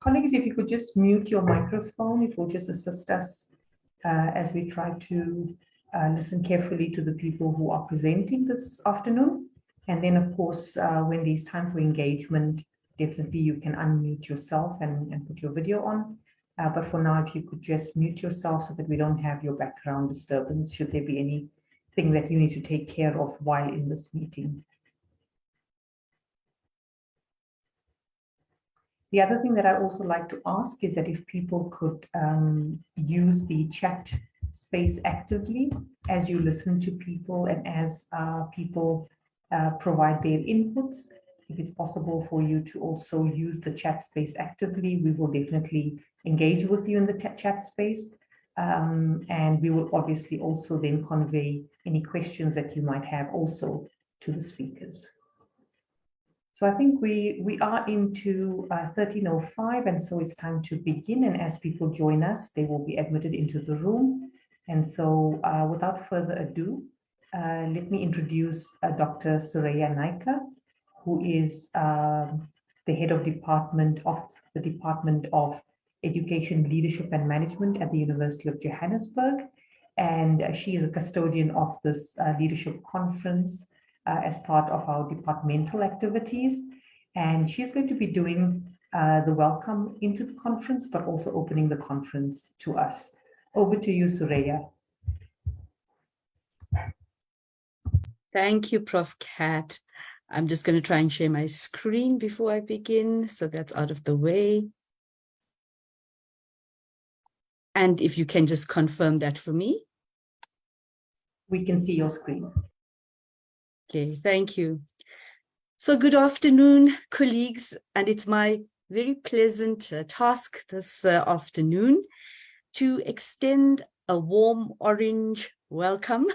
Colleagues, if you could just mute your microphone, it will just assist us as we try to listen carefully to the people who are presenting this afternoon. And then, of course, when there's time for engagement, definitely you can unmute yourself and put your video on. But for now, if you could just mute yourself so that we don't have your background disturbance, should there be anything that you need to take care of while in this meeting. The other thing that I also like to ask is that if people could use the chat space actively as you listen to people and as people provide their inputs. If it's possible for you to also use the chat space actively, we will definitely engage with you in the chat space. And we will obviously also then convey any questions that you might have also to the speakers. So I think we are into 13:05, and so it's time to begin. And as people join us, they will be admitted into the room. And so without further ado, let me introduce Dr. Soraya Naika, who is the head of the Department of Education, Leadership and Management at the University of Johannesburg. And she is a custodian of this leadership conference as part of our departmental activities. And she's going to be doing the welcome into the conference, but also opening the conference to us. Over to you, Soraya. Thank you, Prof. Kat. I'm just going to try and share my screen before I begin, so that's out of the way. And if you can just confirm that for me. We can see your screen. Okay, thank you. So good afternoon, colleagues, and it's my very pleasant task this afternoon to extend a warm orange welcome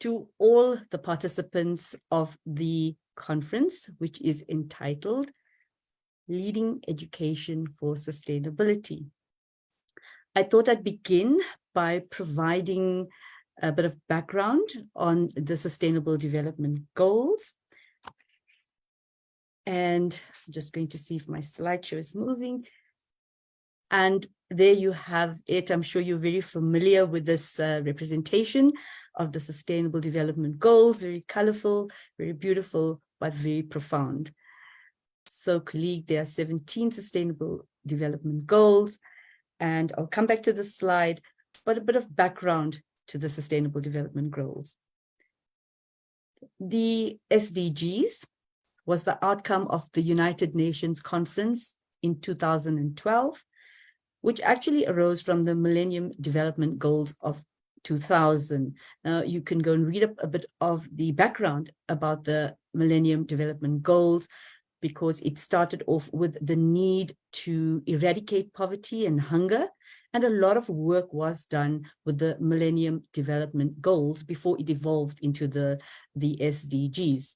to all the participants of the conference, which is entitled Leading Education for Sustainability. I thought I'd begin by providing a bit of background on the Sustainable Development Goals. And I'm just going to see if my slideshow is moving. And there you have it. I'm sure you're very familiar with this representation of the Sustainable Development Goals, very colorful, very beautiful, but very profound. So, colleague, there are 17 Sustainable Development Goals, and I'll come back to the slide, but a bit of background to the Sustainable Development Goals. The SDGs was the outcome of the United Nations Conference in 2012, which actually arose from the Millennium Development Goals of 2000. Now, you can go and read up a bit of the background about the Millennium Development Goals, because it started off with the need to eradicate poverty and hunger. And a lot of work was done with the Millennium Development Goals before it evolved into the SDGs.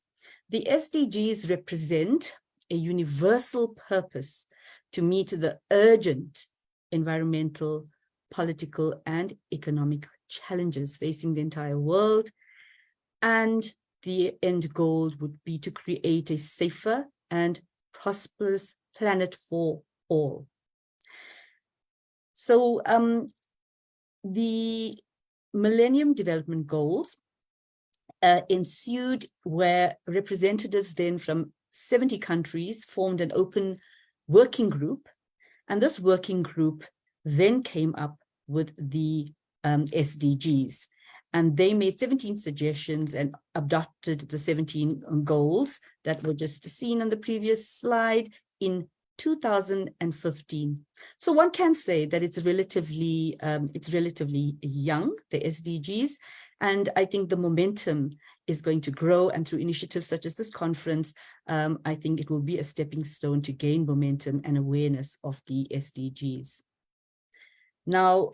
The SDGs represent a universal purpose to meet the urgent environmental, political, and economic challenges facing the entire world. And the end goal would be to create a safer and prosperous planet for all. So the Millennium Development Goals ensued, where representatives then from 70 countries formed an open working group. And this working group then came up with the SDGs. And they made 17 suggestions and adopted the 17 goals that were just seen on the previous slide in 2015. So one can say that it's relatively young, the SDGs, and I think the momentum is going to grow. And through initiatives such as this conference, I think it will be a stepping stone to gain momentum and awareness of the SDGs. Now,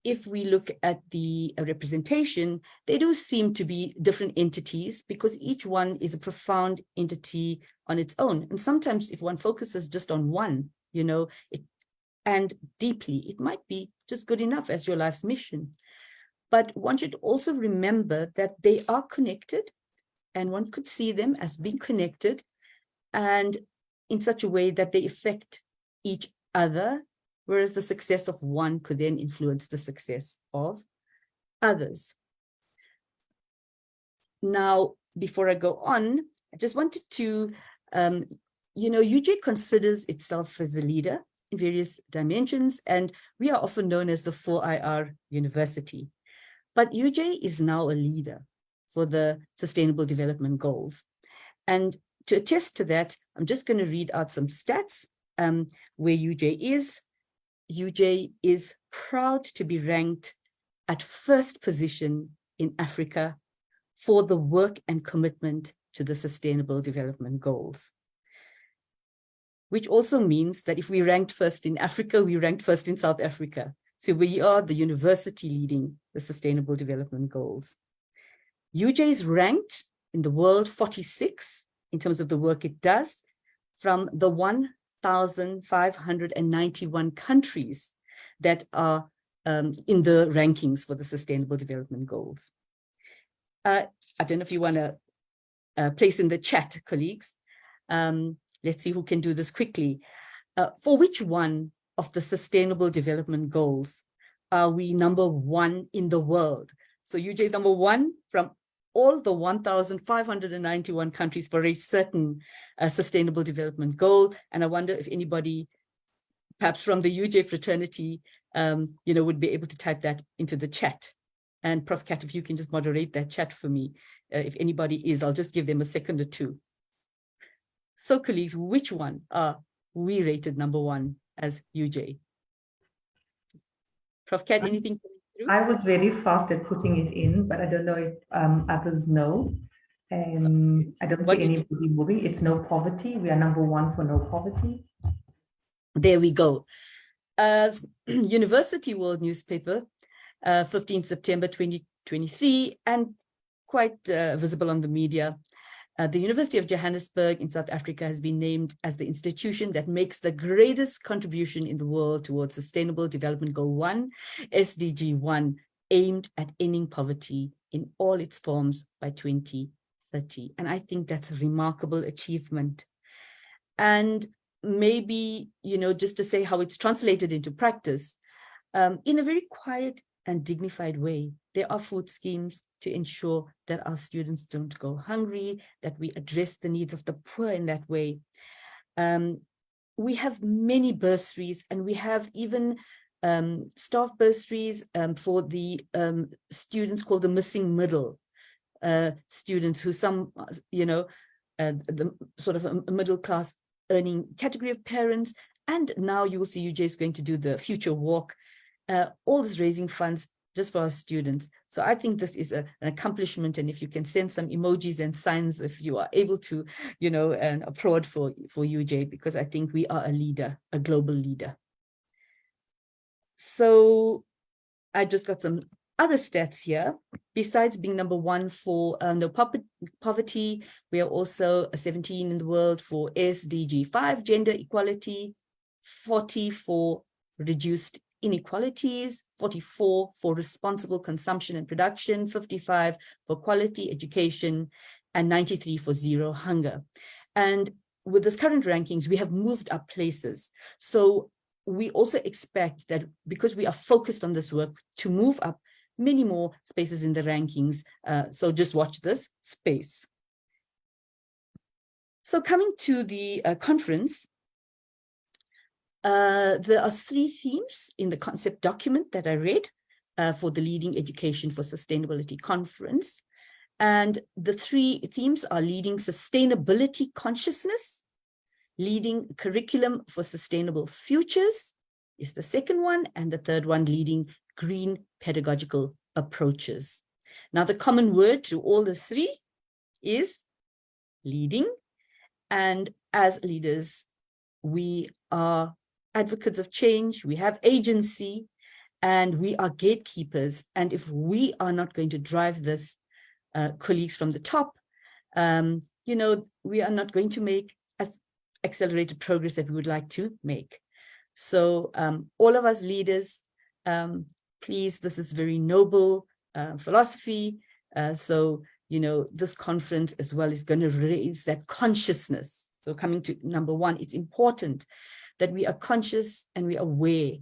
if we look at the representation, they do seem to be different entities because each one is a profound entity on its own. And sometimes if one focuses just on one, you know, and deeply. It might be just good enough as your life's mission. But one should also remember that they are connected, and one could see them as being connected and in such a way that they affect each other, whereas the success of one could then influence the success of others. Now, before I go on, I just wanted to, UJ considers itself as a leader in various dimensions, and we are often known as the 4IR University. But UJ is now a leader for the Sustainable Development Goals. And to attest to that, I'm just going to read out some stats where UJ is. UJ is proud to be ranked at first position in Africa for the work and commitment to the Sustainable Development Goals. Which also means that if we ranked first in Africa, we ranked first in South Africa. So we are the university leading the Sustainable Development Goals. UJ is ranked in the world 46 in terms of the work it does from the 1,591 countries that are in the rankings for the Sustainable Development Goals. I don't know if you want to place in the chat, colleagues. Let's see who can do this quickly. For which one of the Sustainable Development Goals are we number one in the world? So UJ is number one from all the 1,591 countries for a certain Sustainable Development Goal. And I wonder if anybody, perhaps from the UJ fraternity, would be able to type that into the chat. And Prof. Kat, if you can just moderate that chat for me, if anybody is, I'll just give them a second or two. So colleagues, which one are we rated number one as UJ? Prof. Kat, anything coming through? I was very fast at putting it in, but I don't know if others know. I don't see anybody moving. It's no poverty. We are number one for no poverty. There we go. University World Newspaper, 15th September 2023, and quite visible on the media. The University of Johannesburg in South Africa has been named as the institution that makes the greatest contribution in the world towards Sustainable Development Goal 1, SDG 1, aimed at ending poverty in all its forms by 2030. And I think that's a remarkable achievement. And maybe, just to say how it's translated into practice, in a very quiet and dignified way, there are food schemes to ensure that our students don't go hungry, that we address the needs of the poor in that way. We have many bursaries, and we have even staff bursaries for the students called the missing middle students, who some, the sort of a middle class earning category of parents. And now you will see UJ is going to do the Future Walk, all this raising funds just for our students. So I think this is an accomplishment. And if you can send some emojis and signs, if you are able to, and applaud for UJ, because I think we are a leader, a global leader. So I just got some other stats here. Besides being number one for no poverty, we are also a 17 in the world for SDG 5, gender equality, 40 for reduced inequalities, 44 for responsible consumption and production, 55 for quality education, and 93 for zero hunger. And with this current rankings, we have moved up places. So we also expect that because we are focused on this work, to move up many more spaces in the rankings. So just watch this space. So coming to the conference, there are 3 themes in the concept document that I read for the Leading Education for Sustainability Conference. And the 3 themes are leading sustainability consciousness, leading curriculum for sustainable futures is the second one, and the third one, leading green pedagogical approaches. Now, the common word to all the 3 is leading. And as leaders, we are advocates of change, we have agency, and we are gatekeepers. And if we are not going to drive this, colleagues from the top, we are not going to make as accelerated progress that we would like to make. So all of us leaders, please, this is very noble philosophy. So, you know, this conference as well is going to raise that consciousness. So coming to number one, it's important that we are conscious and we are aware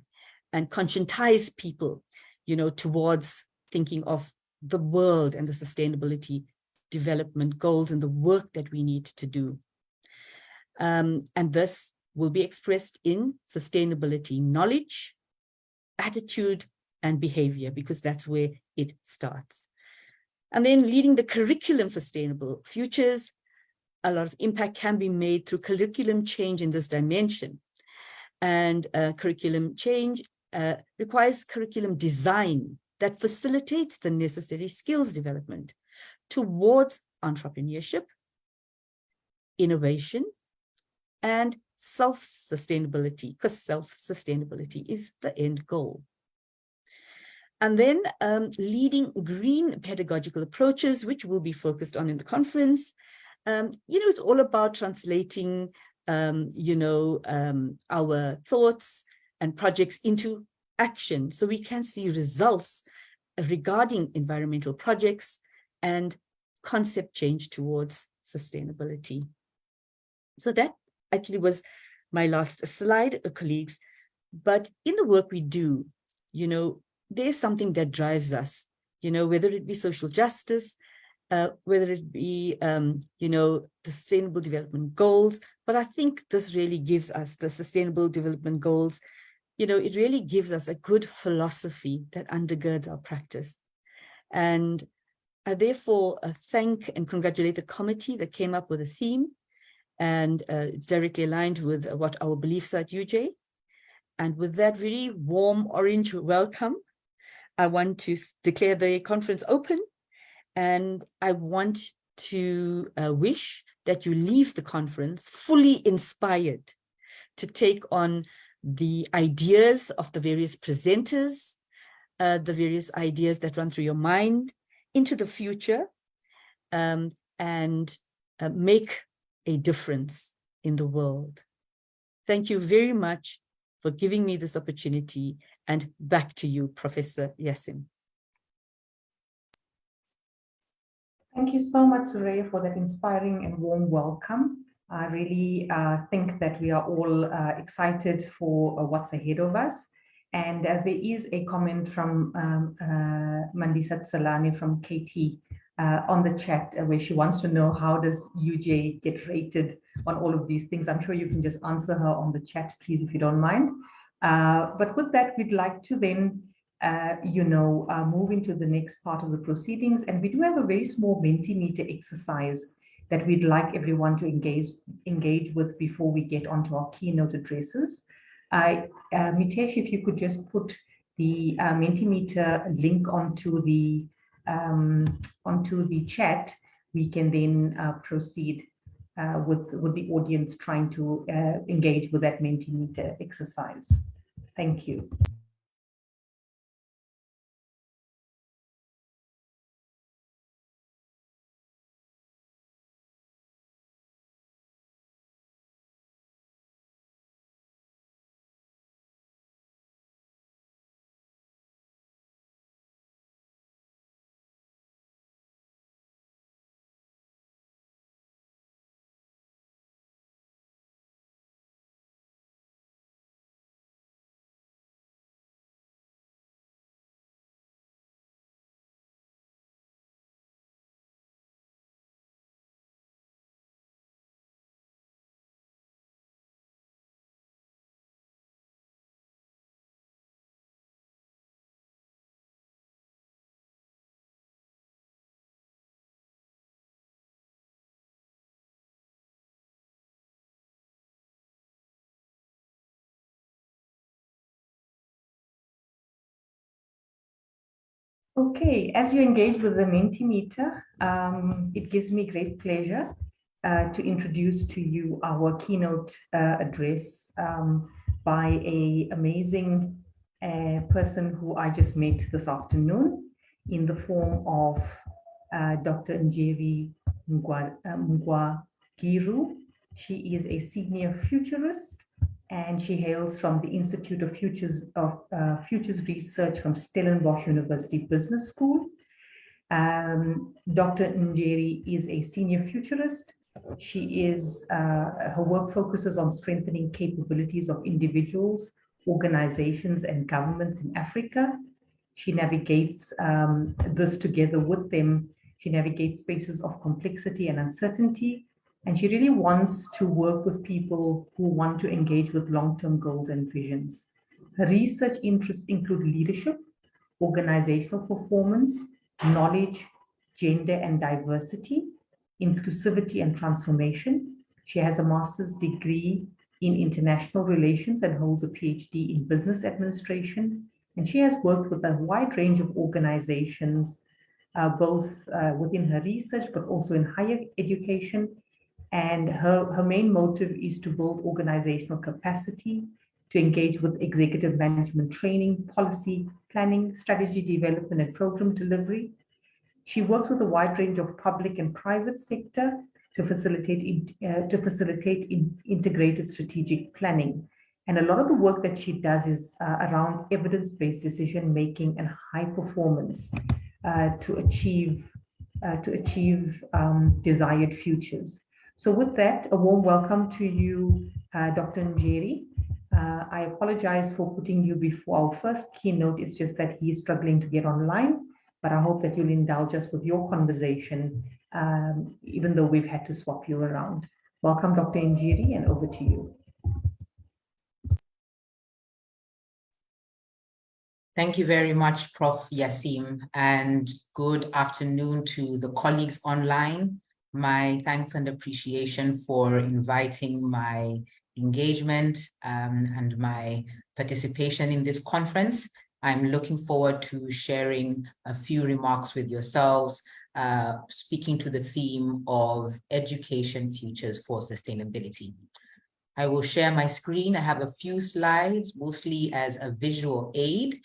and conscientize people, you know, towards thinking of the world and the sustainability development goals and the work that we need to do. And this will be expressed in sustainability knowledge, attitude, and behavior, because that's where it starts. And then leading the curriculum for sustainable futures, a lot of impact can be made through curriculum change in this dimension. And curriculum change requires curriculum design that facilitates the necessary skills development towards entrepreneurship, innovation, and self-sustainability, because self-sustainability is the end goal. And then leading green pedagogical approaches, which will be focused on in the conference. You know, it's all about translating, you know, our thoughts and projects into action, so we can see results regarding environmental projects and concept change towards sustainability. So that actually was my last slide, colleagues. But in the work we do, you know, there's something that drives us, you know, whether it be social justice, whether it be, you know, the Sustainable Development Goals. But I think this really gives us, the Sustainable Development Goals, you know, it really gives us a good philosophy that undergirds our practice. And I therefore thank and congratulate the committee that came up with a theme. And it's directly aligned with what our beliefs are at UJ. And with that really warm orange welcome, I want to declare the conference open. And I want to wish that you leave the conference fully inspired to take on the ideas of the various presenters, the various ideas that run through your mind into the future, and make a difference in the world. Thank you very much for giving me this opportunity, and back to you, Professor Yassin. Thank you so much, Soraya, for that inspiring and warm welcome. I really think that we are all excited for what's ahead of us. And there is a comment from Mandisa Tsalani from KT on the chat where she wants to know, how does UJ get rated on all of these things? I'm sure you can just answer her on the chat, please, if you don't mind. But with that, we'd like to then you know, move into the next part of the proceedings. And we do have a very small Mentimeter exercise that we'd like everyone to engage with before we get onto our keynote addresses. Mitesh, if you could just put the Mentimeter link onto the chat, we can then proceed with the audience trying to engage with that Mentimeter exercise. Thank you. Okay, as you engage with the Mentimeter, it gives me great pleasure to introduce to you our keynote address by an amazing person who I just met this afternoon in the form of Dr. Njeri Mngwagiru. She is a senior futurist and she hails from the Institute of Futures Research from Stellenbosch University Business School. Dr. Njeri is a senior futurist. Her work focuses on strengthening capabilities of individuals, organizations, and governments in Africa. She navigates this together with them. She navigates spaces of complexity and uncertainty. And she really wants to work with people who want to engage with long-term goals and visions. Her research interests include leadership, organizational performance, knowledge, gender and diversity, inclusivity and transformation. She has a master's degree in international relations and holds a PhD in business administration. And she has worked with a wide range of organizations, both within her research, but also in higher education. And her main motive is to build organizational capacity, to engage with executive management training, policy, planning, strategy development, and program delivery. She works with a wide range of public and private sector to facilitate integrated strategic planning. And a lot of the work that she does is around evidence-based decision making and high performance to achieve desired futures. So with that, a warm welcome to you, Dr. Njeri. I apologize for putting you before our first keynote. It's just that he is struggling to get online, but I hope that you'll indulge us with your conversation, even though we've had to swap you around. Welcome, Dr. Njeri, and over to you. Thank you very much, Prof. Yassim, and good afternoon to the colleagues online. My thanks and appreciation for inviting my engagement and my participation in this conference. I'm looking forward to sharing a few remarks with yourselves, speaking to the theme of education futures for sustainability. I will share my screen. I have a few slides, mostly as a visual aid,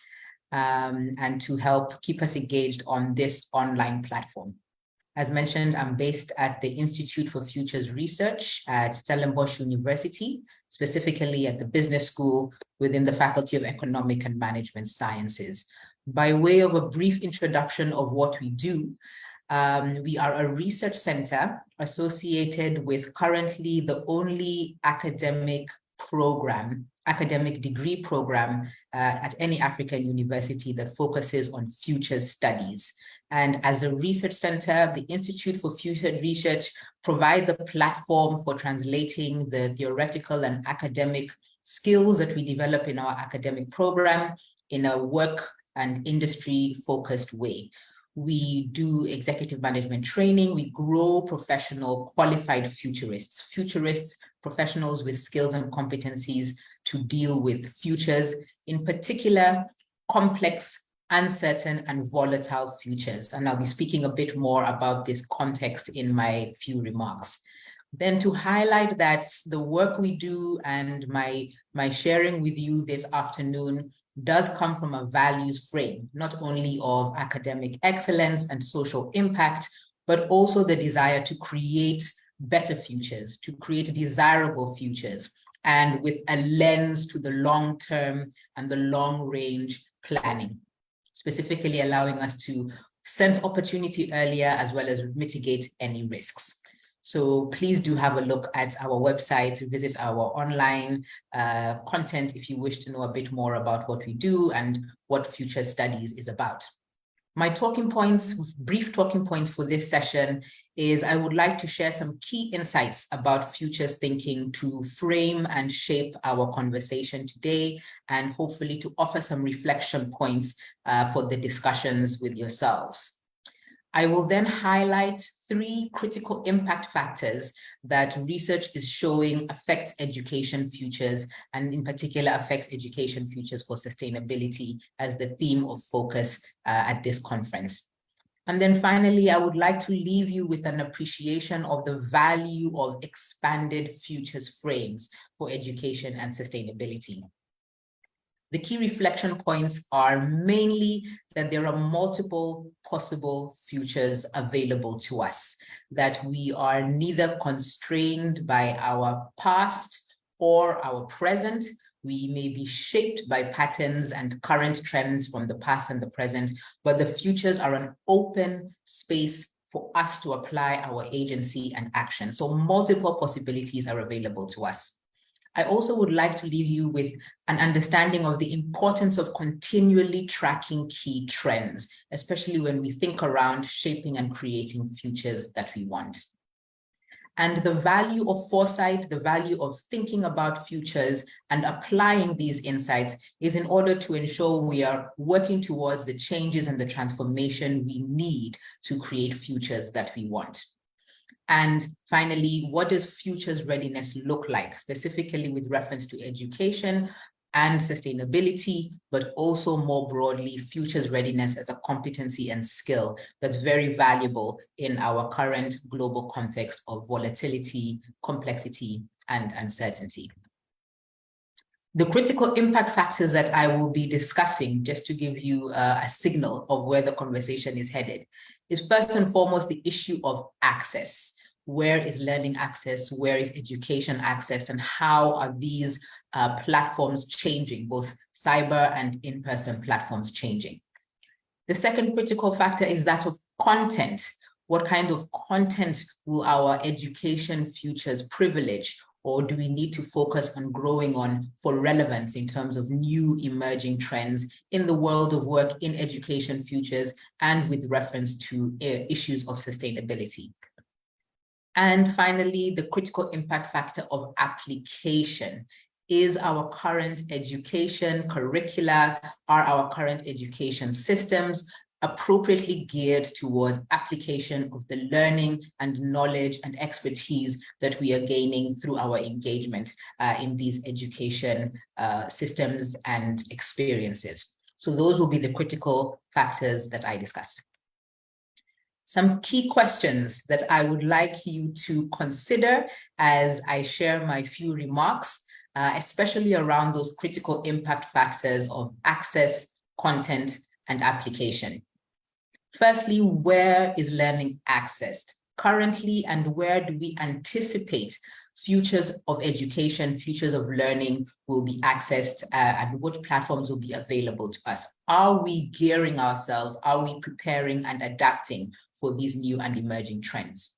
and to help keep us engaged on this online platform. As mentioned, I'm based at the Institute for Futures Research at Stellenbosch University, specifically at the Business School within the Faculty of Economic and Management Sciences. By way of a brief introduction of what we do, we are a research center associated with currently the only academic degree program at any African university that focuses on futures studies. And as a research center, the Institute for Futures Research provides a platform for translating the theoretical and academic skills that we develop in our academic program in a work and industry-focused way. We do executive management training. We grow professional qualified futurists, professionals with skills and competencies to deal with futures, in particular, complex, uncertain, and volatile futures. And I'll be speaking a bit more about this context in my few remarks. Then to highlight that the work we do and my sharing with you this afternoon does come from a values frame, not only of academic excellence and social impact, but also the desire to create better futures, to create desirable futures, and with a lens to the long term and the long range planning, specifically allowing us to sense opportunity earlier as well as mitigate any risks. So please do have a look at our website, visit our online content if you wish to know a bit more about what we do and what Future Studies is about. My talking points, brief talking points for this session is I would like to share some key insights about futures thinking to frame and shape our conversation today, and hopefully to offer some reflection points for the discussions with yourselves. I will then highlight 3 critical impact factors that research is showing affects education futures, and in particular affects education futures for sustainability as the theme of focus at this conference. And then finally, I would like to leave you with an appreciation of the value of expanded futures frames for education and sustainability. The key reflection points are mainly that there are multiple possible futures available to us, that we are neither constrained by our past or our present. We may be shaped by patterns and current trends from the past and the present, but the futures are an open space for us to apply our agency and action. So multiple possibilities are available to us. I also would like to leave you with an understanding of the importance of continually tracking key trends, especially when we think around shaping and creating futures that we want. And the value of foresight, the value of thinking about futures and applying these insights is in order to ensure we are working towards the changes and the transformation we need to create futures that we want. And finally, what does futures readiness look like, specifically with reference to education and sustainability, but also more broadly, futures readiness as a competency and skill that's very valuable in our current global context of volatility, complexity, and uncertainty. The critical impact factors that I will be discussing, just to give you a signal of where the conversation is headed, is first and foremost the issue of access. Where is learning access? Where is education access? And how are these platforms changing, both cyber and in-person platforms changing? The second critical factor is that of content. What kind of content will our education futures privilege, or do we need to focus on growing on for relevance in terms of new emerging trends in the world of work, in education futures, and with reference to issues of sustainability? And finally, the critical impact factor of application. Is our current education curricula, are our current education systems appropriately geared towards application of the learning and knowledge and expertise that we are gaining through our engagement in these education systems and experiences? So those will be the critical factors that I discussed. Some key questions that I would like you to consider as I share my few remarks, especially around those critical impact factors of access, content, and application. Firstly, where is learning accessed currently, and where do we anticipate futures of education, futures of learning will be accessed, and what platforms will be available to us? Are we gearing ourselves? Are we preparing and adapting for these new and emerging trends?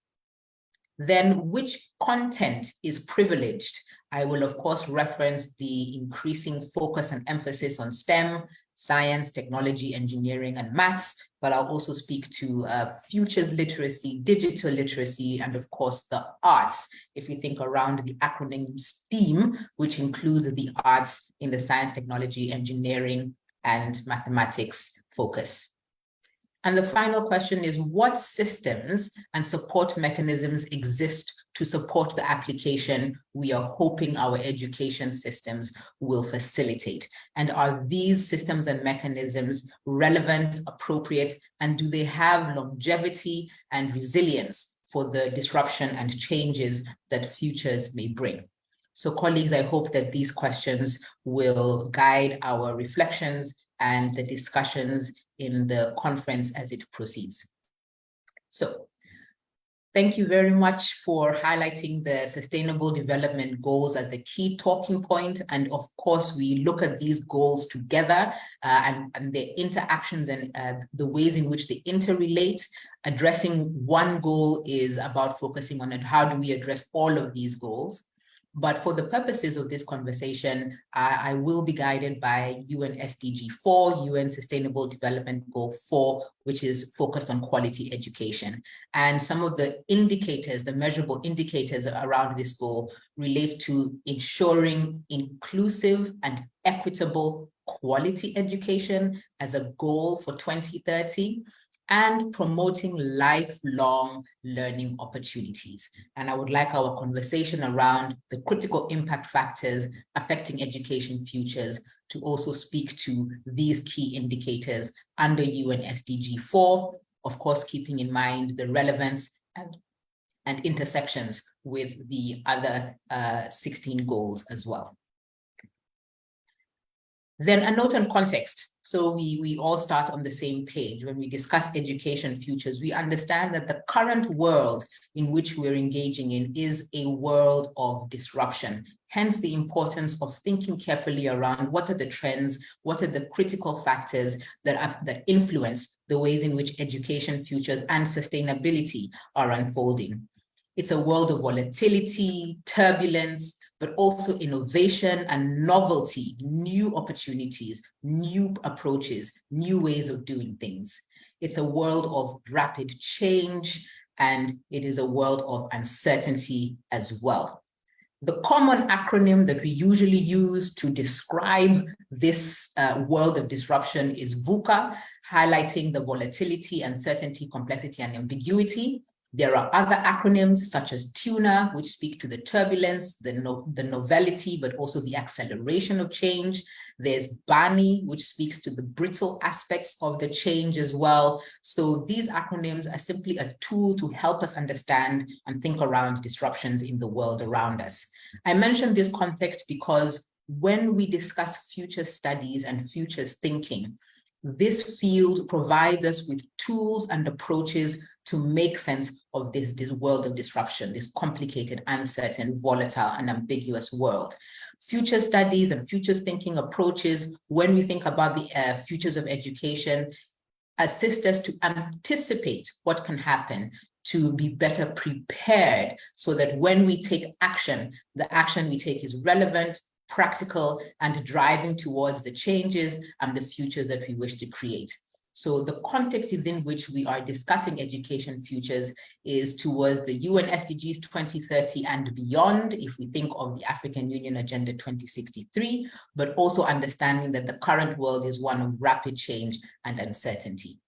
Then which content is privileged? I will, of course, reference the increasing focus and emphasis on STEM, science, technology, engineering, and maths, but I'll also speak to futures literacy, digital literacy, and of course, the arts, if we think around the acronym STEAM, which includes the arts in the science, technology, engineering, and mathematics focus. And the final question is, what systems and support mechanisms exist to support the application we are hoping our education systems will facilitate? And are these systems and mechanisms relevant, appropriate, and do they have longevity and resilience for the disruption and changes that futures may bring? So colleagues, I hope that these questions will guide our reflections and the discussions in the conference as it proceeds. So thank you very much for highlighting the Sustainable Development Goals as a key talking point. And of course, we look at these goals together and their interactions and the ways in which they interrelate. Addressing one goal is about focusing on how do we address all of these goals. But for the purposes of this conversation, I will be guided by UN SDG 4, UN Sustainable Development Goal 4, which is focused on quality education. And some of the indicators, the measurable indicators around this goal relate to ensuring inclusive and equitable quality education as a goal for 2030. And promoting lifelong learning opportunities. And I would like our conversation around the critical impact factors affecting education futures to also speak to these key indicators under UN SDG 4, of course, keeping in mind the relevance and intersections with the other 16 goals as well. Then a note on context. So we all start on the same page. When we discuss education futures, we understand that the current world in which we're engaging in is a world of disruption, Hence the importance of thinking carefully around what are the trends, what are the critical factors that influence the ways in which education futures and sustainability are unfolding. It's a world of volatility, turbulence, but also innovation and novelty, new opportunities, new approaches, new ways of doing things. It's a world of rapid change, and it is a world of uncertainty as well. The common acronym that we usually use to describe this world of disruption is VUCA, highlighting the volatility, uncertainty, complexity, and ambiguity. There are other acronyms such as TUNA, which speak to the turbulence, the novelty, but also the acceleration of change. There's BANI, which speaks to the brittle aspects of the change as well. So these acronyms are simply a tool to help us understand and think around disruptions in the world around us. I mentioned this context because when we discuss future studies and futures thinking, this field provides us with tools and approaches to make sense of this world of disruption, this complicated, uncertain, volatile, and ambiguous world. Future studies and futures thinking approaches, when we think about the futures of education, assist us to anticipate what can happen, to be better prepared so that when we take action, the action we take is relevant, practical, and driving towards the changes and the futures that we wish to create. So the context within which we are discussing education futures is towards the UN SDGs 2030 and beyond, if we think of the African Union Agenda 2063, but also understanding that the current world is one of rapid change and uncertainty.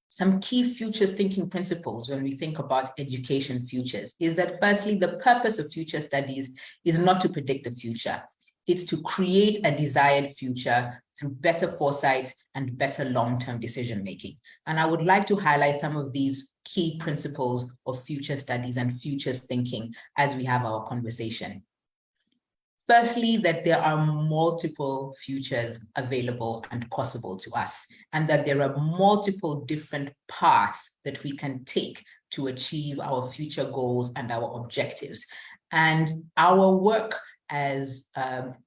Some key futures thinking principles when we think about education futures is that firstly, the purpose of future studies is not to predict the future. It's to create a desired future through better foresight and better long-term decision-making. And I would like to highlight some of these key principles of future studies and futures thinking as we have our conversation. Firstly, that there are multiple futures available and possible to us, and that there are multiple different paths that we can take to achieve our future goals and our objectives. And our work as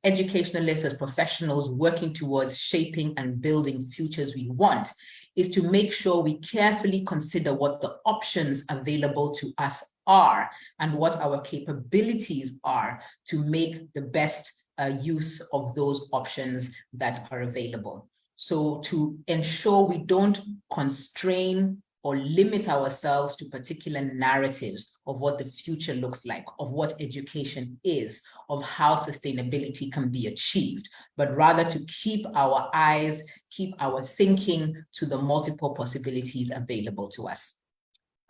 educationalists, as professionals working towards shaping and building futures we want, is to make sure we carefully consider what the options available to us are and what our capabilities are to make the best use of those options that are available. So to ensure we don't constrain or limit ourselves to particular narratives of what the future looks like, of what education is, of how sustainability can be achieved, but rather to keep our eyes, keep our thinking to the multiple possibilities available to us.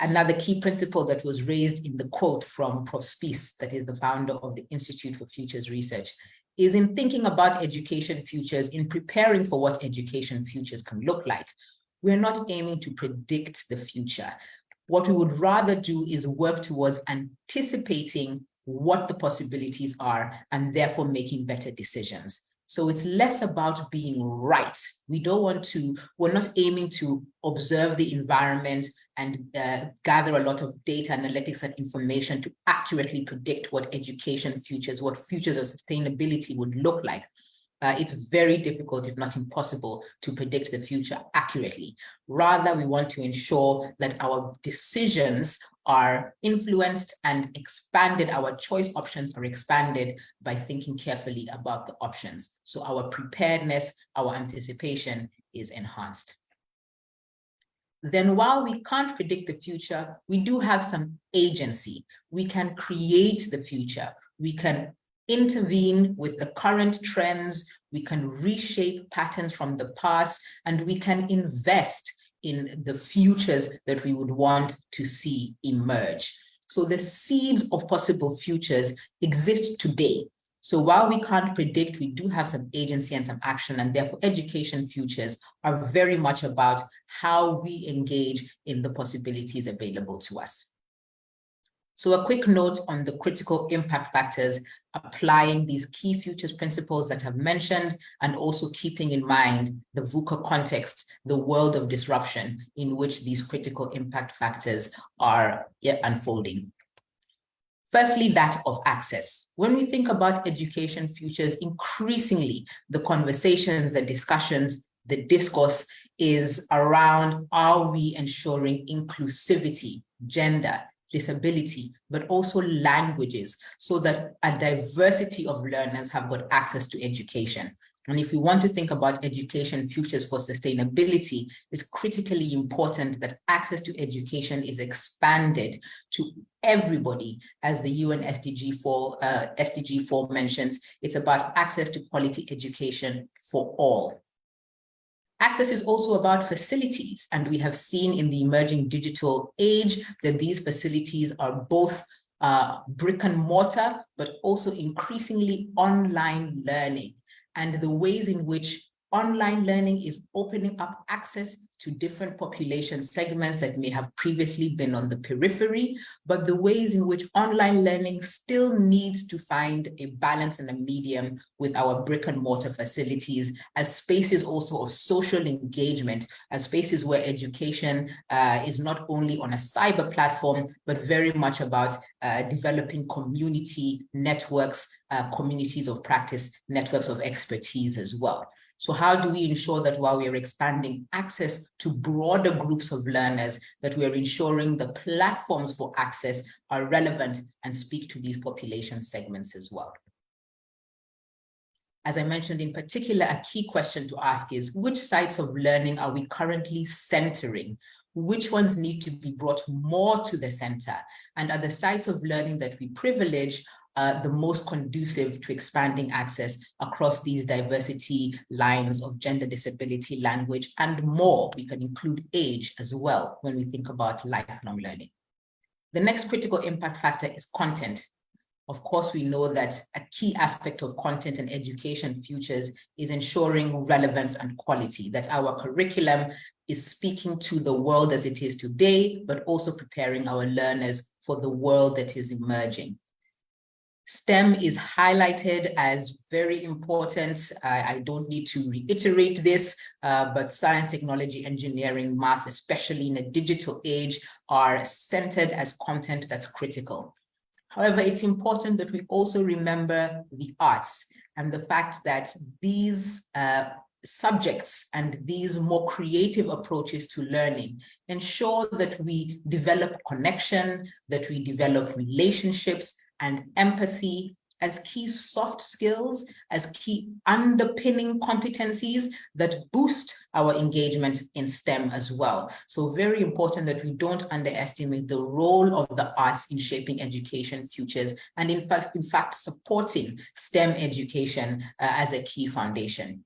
Another key principle that was raised in the quote from Prof. Spies, that is the founder of the Institute for Futures Research, is in thinking about education futures, in preparing for what education futures can look like. We're not aiming to predict the future. What we would rather do is work towards anticipating what the possibilities are and therefore making better decisions. So it's less about being right. We're not aiming to observe the environment and gather a lot of data, analytics, and information to accurately predict what education futures, what futures of sustainability would look like. It's very difficult, if not impossible, to predict the future accurately. Rather, we want to ensure that our decisions are influenced and expanded, our choice options are expanded by thinking carefully about the options. So our preparedness, our anticipation is enhanced. Then while we can't predict the future, we do have some agency. We can create the future. We can intervene with the current trends, we can reshape patterns from the past, and we can invest in the futures that we would want to see emerge. So the seeds of possible futures exist today. So while we can't predict, we do have some agency and some action, and therefore education futures are very much about how we engage in the possibilities available to us. So a quick note on the critical impact factors, applying these key futures principles that I've mentioned, and also keeping in mind the VUCA context, the world of disruption in which these critical impact factors are unfolding. Firstly, that of access. When we think about education futures, increasingly the conversations, the discussions, the discourse is around, are we ensuring inclusivity, gender, disability, but also languages, so that a diversity of learners have got access to education. And if we want to think about education futures for sustainability, it's critically important that access to education is expanded to everybody. As the UN SDG 4 mentions, it's about access to quality education for all. Access is also about facilities, and we have seen in the emerging digital age that these facilities are both brick and mortar, but also increasingly online learning, and the ways in which online learning is opening up access to different population segments that may have previously been on the periphery, but the ways in which online learning still needs to find a balance and a medium with our brick and mortar facilities as spaces also of social engagement, as spaces where education is not only on a cyber platform, but very much about developing community networks, communities of practice, networks of expertise as well. So how do we ensure that while we are expanding access to broader groups of learners, that we are ensuring the platforms for access are relevant and speak to these population segments as well? As I mentioned, in particular, a key question to ask is, which sites of learning are we currently centering? Which ones need to be brought more to the center? And are the sites of learning that we privilege the most conducive to expanding access across these diversity lines of gender, disability, language, and more? We can include age as well when we think about lifelong learning. The next critical impact factor is content. Of course, we know that a key aspect of content and education futures is ensuring relevance and quality, that our curriculum is speaking to the world as it is today, but also preparing our learners for the world that is emerging. STEM is highlighted as very important. I don't need to reiterate this, but science, technology, engineering, math, especially in a digital age, are centered as content that's critical. However, it's important that we also remember the arts and the fact that these subjects and these more creative approaches to learning ensure that we develop connection, that we develop relationships and empathy as key soft skills, as key underpinning competencies that boost our engagement in STEM as well. So very important that we don't underestimate the role of the arts in shaping education futures, and in fact supporting STEM education as a key foundation.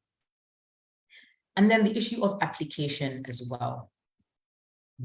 And then the issue of application as well.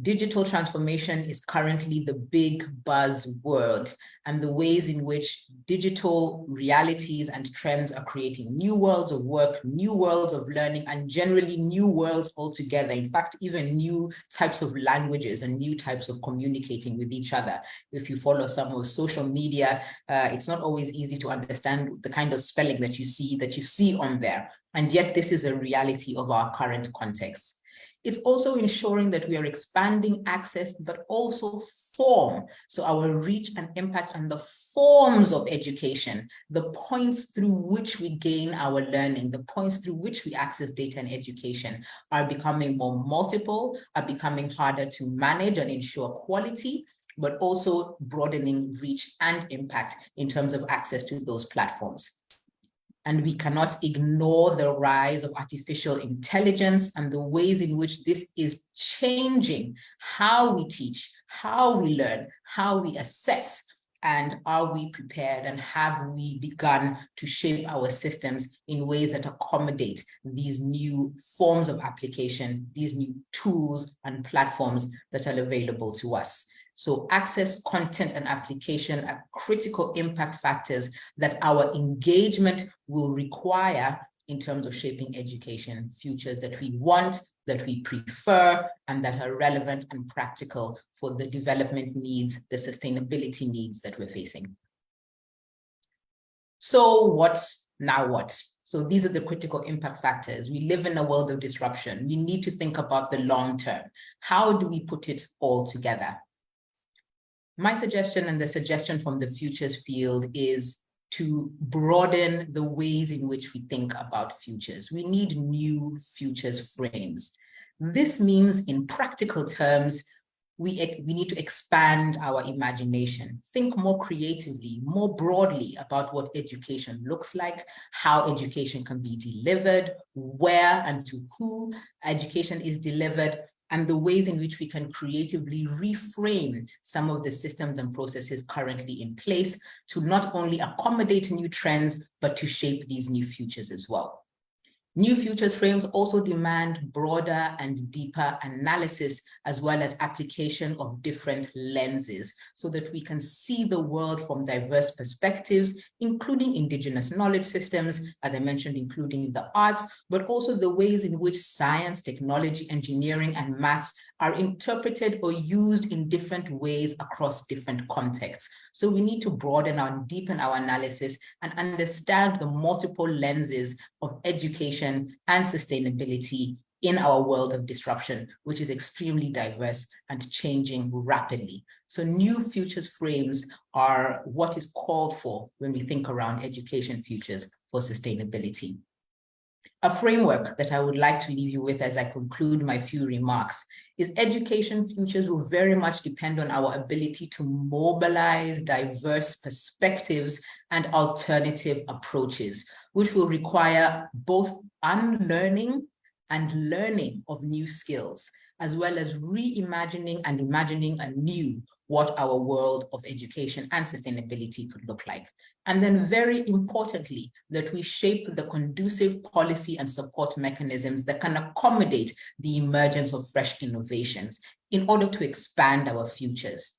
Digital transformation is currently the big buzzword, and the ways in which digital realities and trends are creating new worlds of work, new worlds of learning, and generally new worlds altogether. In fact, even new types of languages and new types of communicating with each other. If you follow some of social media, it's not always easy to understand the kind of spelling that you see on there. And yet this is a reality of our current context. It's also ensuring that we are expanding access, but also form. So our reach and impact on the forms of education, the points through which we gain our learning, the points through which we access data and education are becoming more multiple, are becoming harder to manage and ensure quality, but also broadening reach and impact in terms of access to those platforms. And we cannot ignore the rise of artificial intelligence and the ways in which this is changing how we teach, how we learn, how we assess, and are we prepared, and have we begun to shape our systems in ways that accommodate these new forms of application, these new tools and platforms that are available to us. So access, content, and application are critical impact factors that our engagement will require in terms of shaping education futures that we want, that we prefer, and that are relevant and practical for the development needs, the sustainability needs that we're facing. So what now what? So these are the critical impact factors. We live in a world of disruption. We need to think about the long term. How do we put it all together? My suggestion and the suggestion from the futures field is to broaden the ways in which we think about futures. We need new futures frames. This means, in practical terms, we need to expand our imagination, think more creatively, more broadly about what education looks like, how education can be delivered, where and to who education is delivered, and the ways in which we can creatively reframe some of the systems and processes currently in place to not only accommodate new trends, but to shape these new futures as well. New futures frames also demand broader and deeper analysis, as well as application of different lenses, so that we can see the world from diverse perspectives, including indigenous knowledge systems, as I mentioned, including the arts, but also the ways in which science, technology, engineering, and maths are interpreted or used in different ways across different contexts. So we need to broaden and deepen our analysis and understand the multiple lenses of education and sustainability in our world of disruption, which is extremely diverse and changing rapidly. So new futures frames are what is called for when we think around education futures for sustainability. A framework that I would like to leave you with as I conclude my few remarks is education futures will very much depend on our ability to mobilize diverse perspectives and alternative approaches, which will require both unlearning and learning of new skills, as well as reimagining and imagining anew what our world of education and sustainability could look like. And then very importantly, that we shape the conducive policy and support mechanisms that can accommodate the emergence of fresh innovations in order to expand our futures.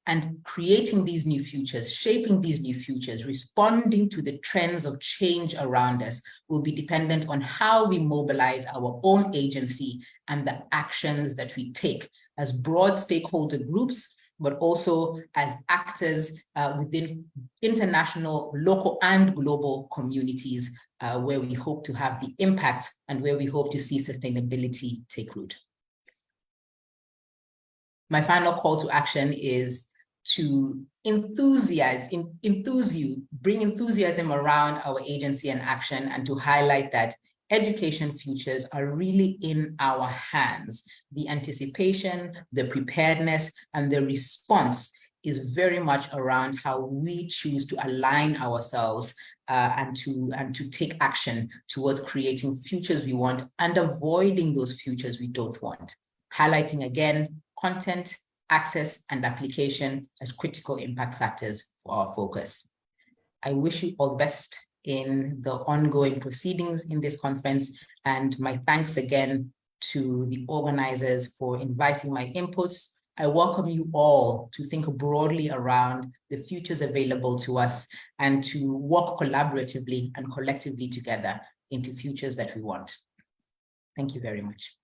And creating these new futures, shaping these new futures, responding to the trends of change around us will be dependent on how we mobilize our own agency and the actions that we take as broad stakeholder groups, but also as actors within international, local, and global communities where we hope to have the impact and where we hope to see sustainability take root. My final call to action is to bring enthusiasm around our agency and action, and to highlight that education futures are really in our hands. The anticipation, the preparedness, and the response is very much around how we choose to align ourselves and to take action towards creating futures we want and avoiding those futures we don't want. Highlighting again, content, access, and application as critical impact factors for our focus. I wish you all the best in the ongoing proceedings in this conference, and my thanks again to the organizers for inviting my inputs. I welcome you all to think broadly around the futures available to us and to work collaboratively and collectively together into futures that we want. Thank you very much.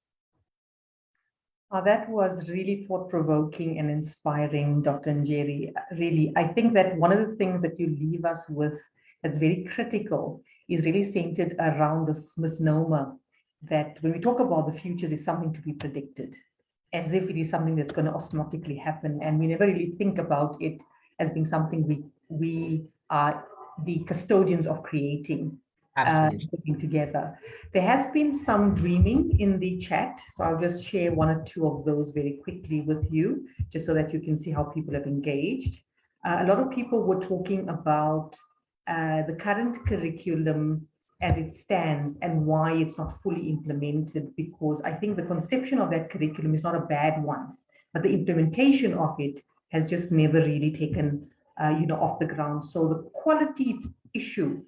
That was really thought-provoking and inspiring, Dr. Njeri. Really, I think that one of the things that you leave us with that's very critical is really centered around this misnomer that when we talk about the futures, is something to be predicted, as if it is something that's going to automatically happen. And we never really think about it as being something we are the custodians of creating. Putting together. There has been some dreaming in the chat, so I'll just share one or two of those very quickly with you, just so that you can see how people have engaged. A lot of people were talking about the current curriculum as it stands and why it's not fully implemented, because I think the conception of that curriculum is not a bad one, but the implementation of it has just never really taken off the ground. So the quality issue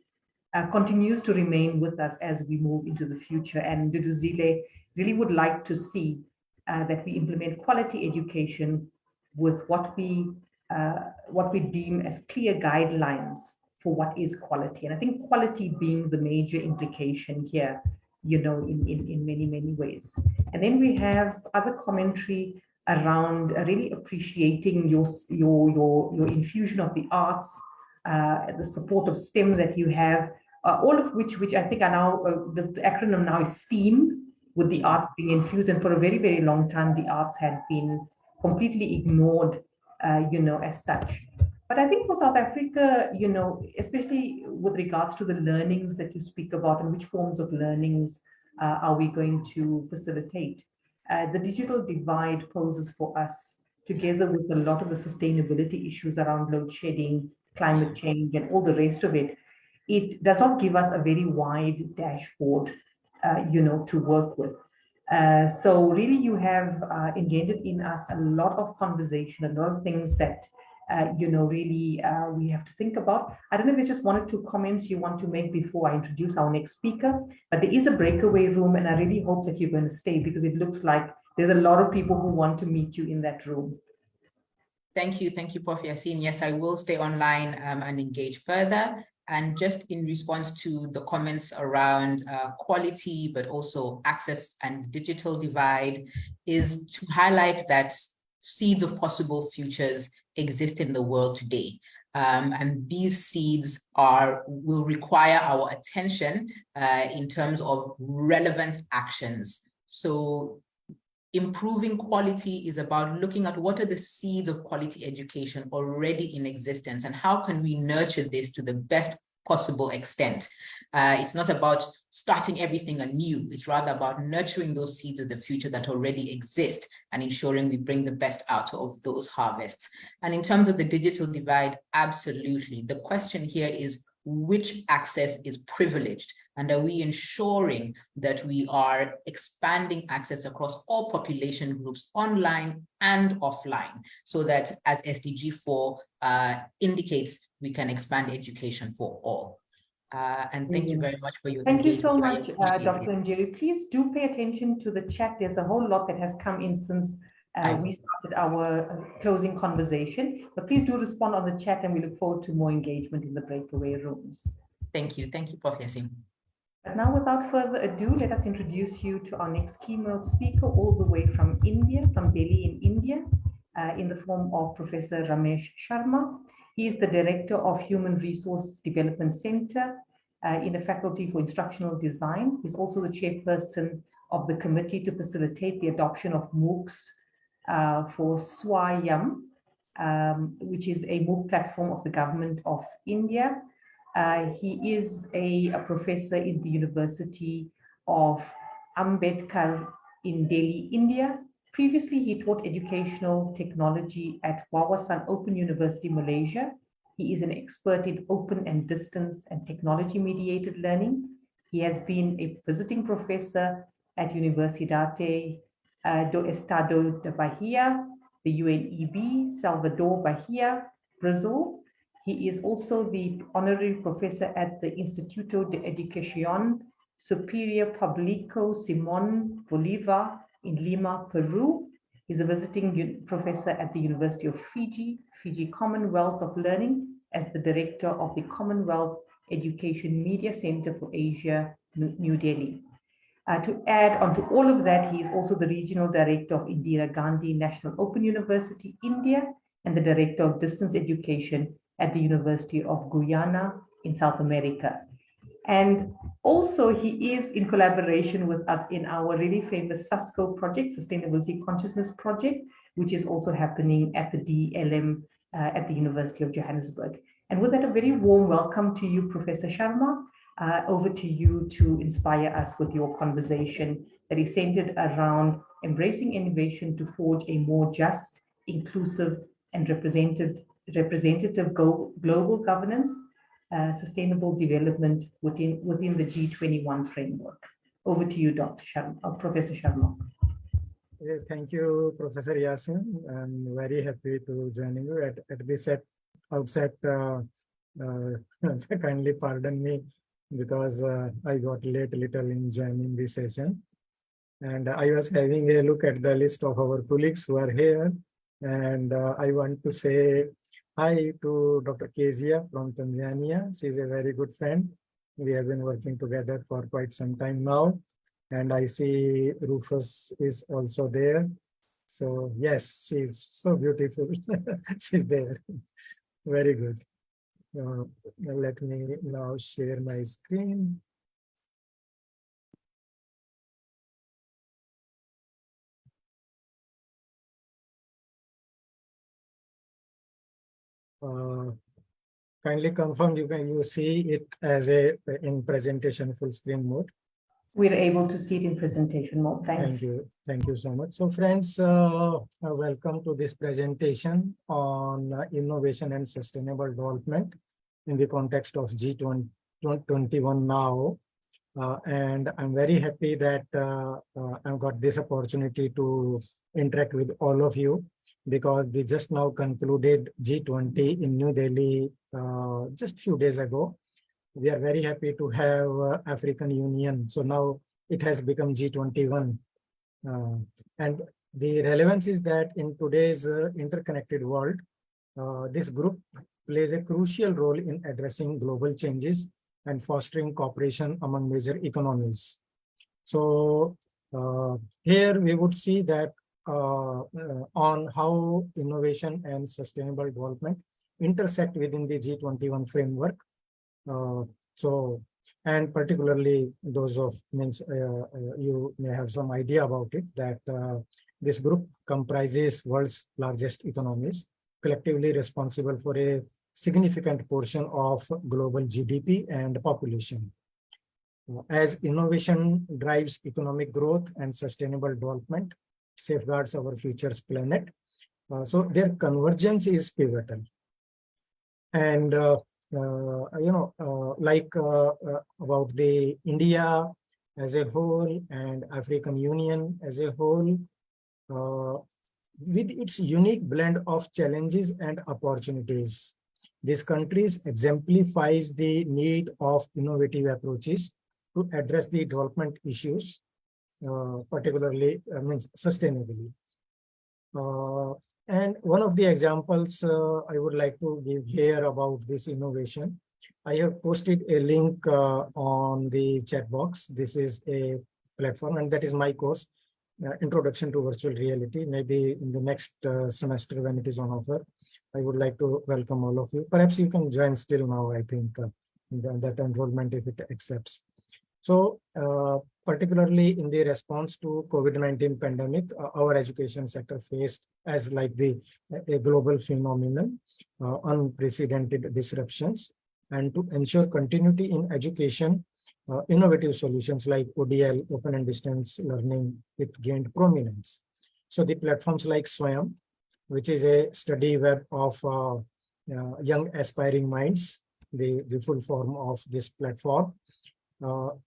continues to remain with us as we move into the future. And Duduzile really would like to see that we implement quality education with what we deem as clear guidelines for what is quality. And I think quality being the major implication here, in many, many ways. And then we have other commentary around really appreciating your infusion of the arts, the support of STEM that you have, all of which I think are now, the acronym now is STEAM, with the arts being infused. And for a very, very long time, the arts had been completely ignored as such. But I think for South Africa, especially with regards to the learnings that you speak about and which forms of learnings are we going to facilitate, the digital divide poses for us, together with a lot of the sustainability issues around load shedding, climate change, and all the rest of it. It does not give us a very wide dashboard, to work with. So really, you have engendered in us a lot of conversation, a lot of things that really we have to think about. I don't know if there's just one or two comments you want to make before I introduce our next speaker, but there is a breakaway room, and I really hope that you're going to stay, because it looks like there's a lot of people who want to meet you in that room. Thank you, Prof. Yassin. Yes, I will stay online and engage further. And just in response to the comments around quality, but also access and digital divide, is to highlight that seeds of possible futures exist in the world today. And these seeds will require our attention in terms of relevant actions. So improving quality is about looking at what are the seeds of quality education already in existence and how can we nurture this to the best possible extent. It's not about starting everything anew. It's rather about nurturing those seeds of the future that already exist and ensuring we bring the best out of those harvests. And in terms of the digital divide, absolutely. The question here is, which access is privileged? And are we ensuring that we are expanding access across all population groups, online and offline, so that, as SDG 4 indicates, we can expand education for all? And thank you very much for your engagement. Thank you so much, Dr. Njeri. Please do pay attention to the chat. There's a whole lot that has come in since we started our closing conversation, but please do respond on the chat, and we look forward to more engagement in the breakaway rooms. Thank you, Prof. Yassin. But now, without further ado, let us introduce you to our next keynote speaker, all the way from India, from Delhi in India, in the form of Professor Ramesh Sharma. He is the Director of Human Resource Development Center in the Faculty for Instructional Design. He's also the chairperson of the committee to facilitate the adoption of MOOCs for Swayam, which is a MOOC platform of the government of India. He is a professor in the University of Ambedkar in Delhi, India. Previously, he taught educational technology at Wawasan Open University, Malaysia. He is an expert in open and distance and technology-mediated learning. He has been a visiting professor at Universidade do Estado da Bahia, the UNEB, Salvador Bahia, Brazil. He is also the honorary professor at the Instituto de Educación Superior Público Simón Bolívar in Lima, Peru. He's a visiting professor at the University of Fiji, Fiji Commonwealth of Learning, as the director of the Commonwealth Education Media Center for Asia, New Delhi. To add on to all of that, he is also the regional director of Indira Gandhi National Open University, India, and the director of distance education at the University of Guyana in South America. And also, he is in collaboration with us in our really famous SUSCO project, Sustainability Consciousness Project, which is also happening at the DLM at the University of Johannesburg. And with that, a very warm welcome to you, Professor Sharma. Over to you to inspire us with your conversation that is centered around embracing innovation to forge a more just, inclusive, and representative global governance, sustainable development within the G21 framework. Over to you, Dr. Sharma, Professor Sharma. Thank you, Professor Yassin. I'm very happy to join you at this outset. Kindly pardon me, because I got late a little in joining this session. And I was having a look at the list of our colleagues who are here. And I want to say hi to Dr. Kezia from Tanzania. She's a very good friend. We have been working together for quite some time now. And I see Rufus is also there. So yes, she's so beautiful. She's there. Very good. Let me now share my screen. Kindly confirm you see it as a in presentation full screen mode. We're able to see it in presentation mode. Thanks. Thank you so much. So friends, welcome to this presentation on innovation and sustainable development in the context of G21 now. And I'm very happy that I've got this opportunity to interact with all of you, because they just now concluded G20 in New Delhi just few days ago. We are very happy to have African Union. So now it has become G21. And the relevance is that in today's interconnected world, this group plays a crucial role in addressing global changes and fostering cooperation among major economies. So here we would see that on how innovation and sustainable development intersect within the G21 framework. And particularly those of you may have some idea about it, that this group comprises world's largest economies, collectively responsible for a significant portion of global GDP and population. As innovation drives economic growth and sustainable development, safeguards our future's planet. So their convergence is pivotal. And about the India as a whole and African Union as a whole, with its unique blend of challenges and opportunities, these countries exemplifies the need of innovative approaches to address the development issues, particularly sustainably. And one of the examples I would like to give here about this innovation, I have posted a link on the chat box. This is a platform, and that is my course, Introduction to Virtual Reality. Maybe in the next semester when it is on offer, I would like to welcome all of you. Perhaps you can join still now, I think, that enrollment if it accepts. So particularly in the response to COVID-19 pandemic, our education sector faced as like a global phenomenon, unprecedented disruptions. And to ensure continuity in education, innovative solutions like ODL, open and distance learning, it gained prominence. So the platforms like Swayam, which is a study web of young aspiring minds, the full form of this platform.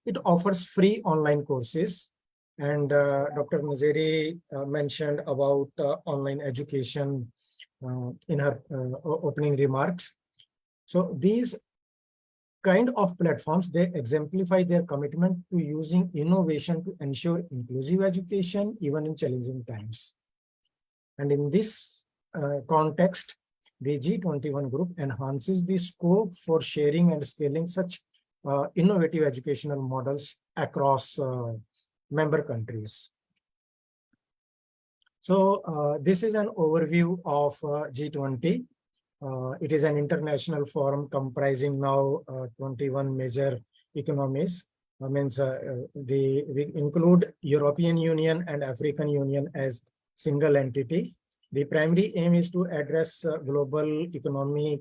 It offers free online courses, and Dr. Nazeri mentioned about online education in her opening remarks. So these kind of platforms, they exemplify their commitment to using innovation to ensure inclusive education even in challenging times. And in this context, the G21 group enhances the scope for sharing and scaling such innovative educational models across member countries. So this is an overview of G20. It is an international forum comprising now 21 major economies. We include European Union and African Union as single entity. The primary aim is to address global economic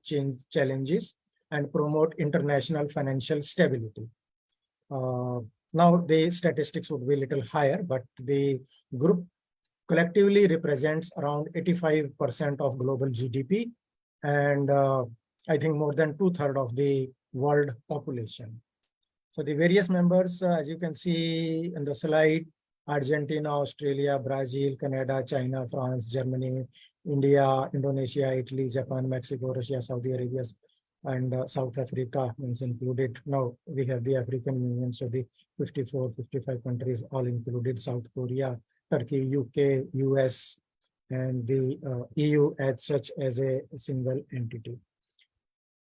change challenges and promote international financial stability. Now the statistics would be a little higher, but the group collectively represents around 85% of global GDP, and I think more than 2/3 of the world population. So the various members, as you can see in the slide, Argentina, Australia, Brazil, Canada, China, France, Germany, India, Indonesia, Italy, Japan, Mexico, Russia, Saudi Arabia, and South Africa is included. Now we have the African Union, so the 54, 55 countries all included, South Korea, Turkey, UK, US, and the EU as such as a single entity.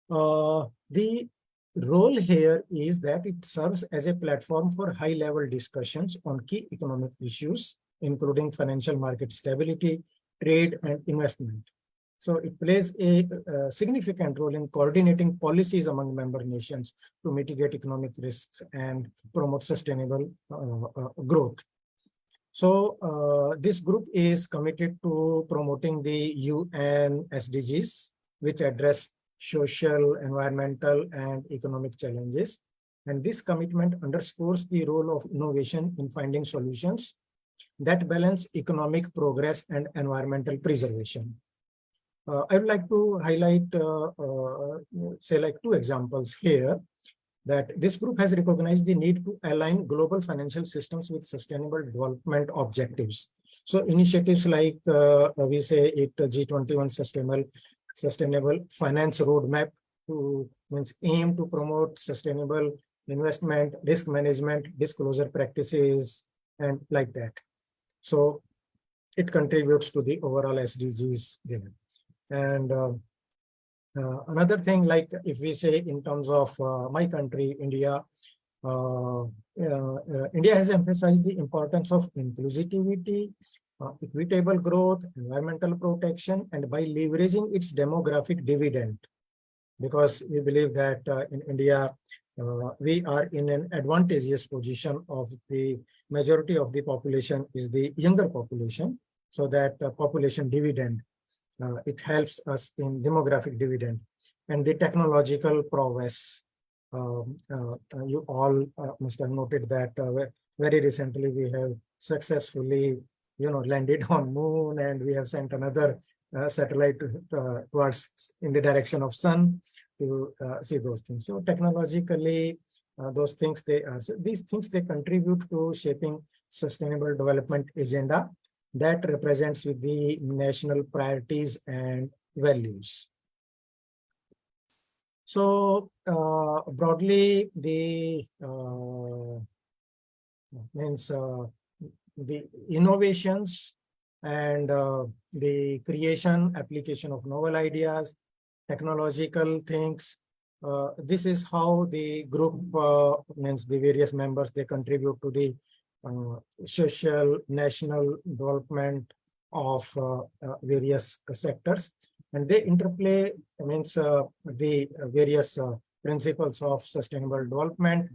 The role here is that it serves as a platform for high-level discussions on key economic issues, including financial market stability, trade, and investment. So it plays a significant role in coordinating policies among member nations to mitigate economic risks and promote sustainable growth. So this group is committed to promoting the UN SDGs, which address social, environmental, and economic challenges. And this commitment underscores the role of innovation in finding solutions that balance economic progress and environmental preservation. I would like to highlight, say, like 2 examples here, that this group has recognized the need to align global financial systems with sustainable development objectives. So initiatives like we say it G21 sustainable finance roadmap to aim to promote sustainable investment, risk management, disclosure practices, and like that. So it contributes to the overall SDGs there. And another thing, like if we say in terms of my country, India, India has emphasized the importance of inclusivity, equitable growth, environmental protection, and by leveraging its demographic dividend, because we believe that in India, we are in an advantageous position of the majority of the population is the younger population, so that population dividend, it helps us in demographic dividend. And the technological prowess, you all must have noted that very recently we have successfully landed on moon, and we have sent another satellite towards in the direction of sun to see those things. So technologically, those things these things they contribute to shaping sustainable development agenda that represents with the national priorities and values. So broadly, the the innovations and the creation, application of novel ideas, technological things. This is how the group the various members, they contribute to the social, national development of various sectors, and they interplay the various principles of sustainable development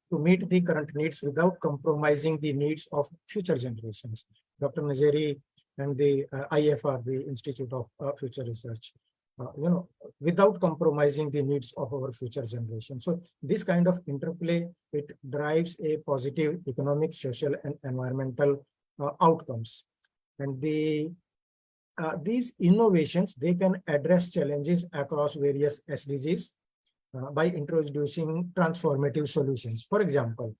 to meet the current needs without compromising the needs of future generations. Dr. Nazeri and the IFR, the Institute of Future Research, without compromising the needs of our future generation. So this kind of interplay, it drives a positive economic, social, and environmental outcomes. And these innovations, they can address challenges across various SDGs by introducing transformative solutions. For example,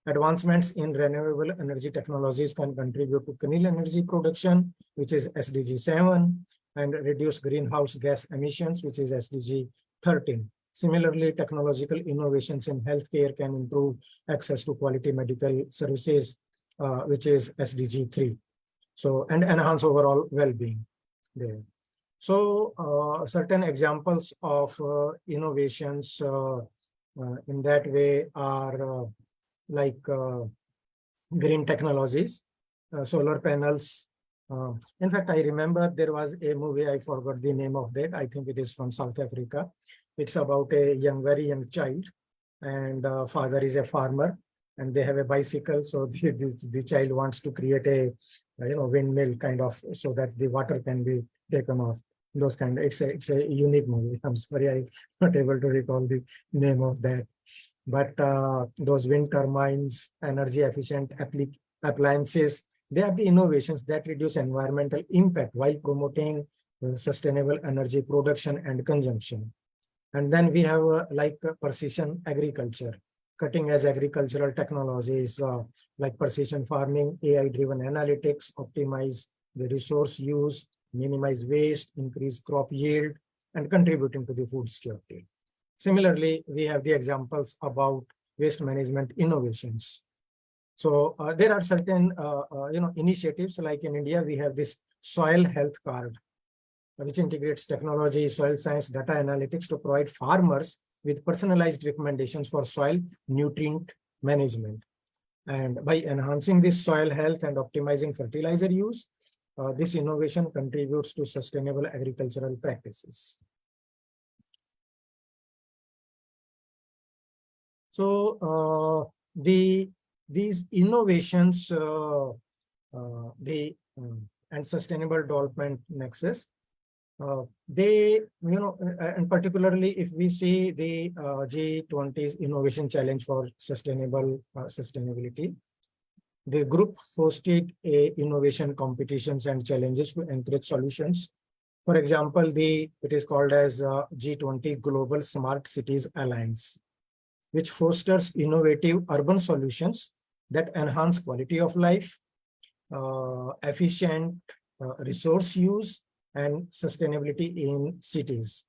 advancements in renewable energy technologies can contribute to clean energy production, which is SDG 7, and reduce greenhouse gas emissions, which is SDG 13. Similarly, technological innovations in healthcare can improve access to quality medical services, which is SDG 3. So, and enhance overall well-being there. So, certain examples of innovations in that way are like green technologies, solar panels. In fact, I remember there was a movie, I forgot the name of that. I think it is from South Africa. It's about a very young child, and father is a farmer, and they have a bicycle. So the child wants to create a windmill kind of, so that the water can be taken off. Those kind of, it's a unique movie. I'm sorry, I'm not able to recall the name of that. But those wind turbines, energy efficient appliances, they are the innovations that reduce environmental impact while promoting sustainable energy production and consumption. And then we have like precision agriculture, cutting edge agricultural technologies like precision farming, AI-driven analytics, optimize the resource use, minimize waste, increase crop yield, and contributing to the food security. Similarly, we have the examples about waste management innovations. So there are certain initiatives, like in India, we have this soil health card, which integrates technology, soil science, data analytics to provide farmers with personalized recommendations for soil nutrient management. And by enhancing this soil health and optimizing fertilizer use, this innovation contributes to sustainable agricultural practices. So these innovations, and sustainable development nexus, They, and particularly if we see the G20's Innovation Challenge for Sustainability, the group hosted a innovation competitions and challenges to encourage solutions. For example, it is called as G20 Global Smart Cities Alliance, which fosters innovative urban solutions that enhance quality of life, efficient resource use, and sustainability in cities.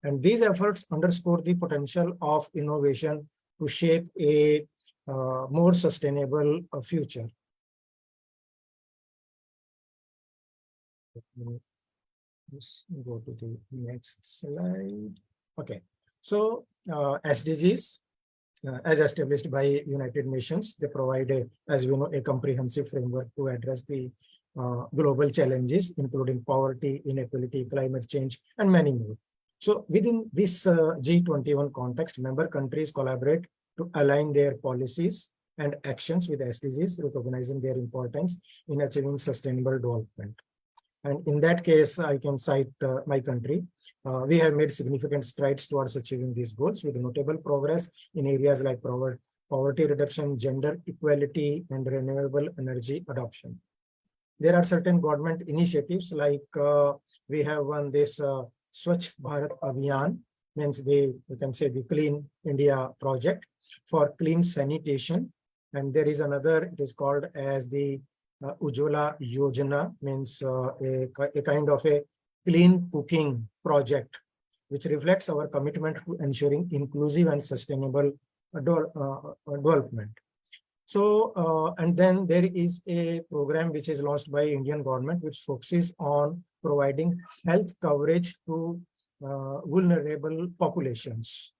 And these efforts underscore the potential of innovation to shape a more sustainable future. Let's go to the next slide. Okay, so SDGs, as established by United Nations, they provide, as we know, a comprehensive framework to address the global challenges, including poverty, inequality, climate change, and many more. So within this G21 context, member countries collaborate to align their policies and actions with SDGs, recognizing their importance in achieving sustainable development. And in that case, I can cite my country. We have made significant strides towards achieving these goals with notable progress in areas like poverty reduction, gender equality, and renewable energy adoption. There are certain government initiatives like we have one this Swachh Bharat Abhiyan, means we can say the Clean India project for clean sanitation. And there is another, it is called as the Ujjwala Yojana, means a kind of a clean cooking project, which reflects our commitment to ensuring inclusive and sustainable development. So, and then there is a program which is launched by Indian government, which focuses on providing health coverage to vulnerable populations.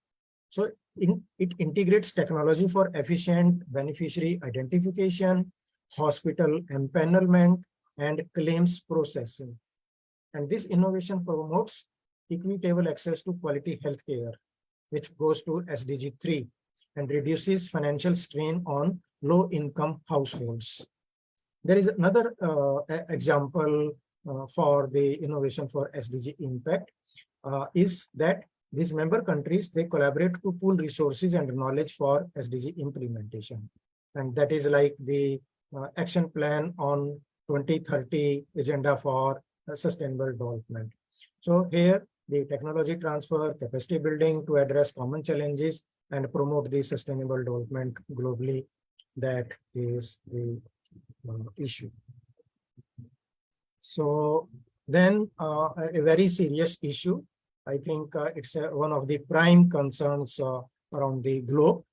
So it integrates technology for efficient beneficiary identification, hospital empanelment, and claims processing. And this innovation promotes equitable access to quality healthcare, which goes to SDG 3 and reduces financial strain on low-income households. There is another example for the innovation for SDG impact is that these member countries, they collaborate to pool resources and knowledge for SDG implementation. And that is like the action plan on 2030 agenda for sustainable development. So here the technology transfer, capacity building to address common challenges and promote the sustainable development globally. That is the issue. So then a very serious issue. I think it's one of the prime concerns around the globe.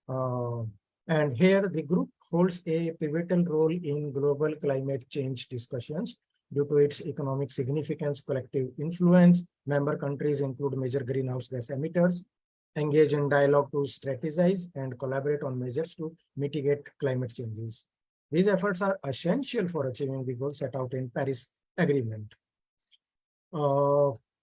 And here the group holds a pivotal role in global climate change discussions due to its economic significance, collective influence. Member countries include major greenhouse gas emitters, engage in dialogue to strategize and collaborate on measures to mitigate climate changes. These efforts are essential for achieving the goals set out in Paris Agreement.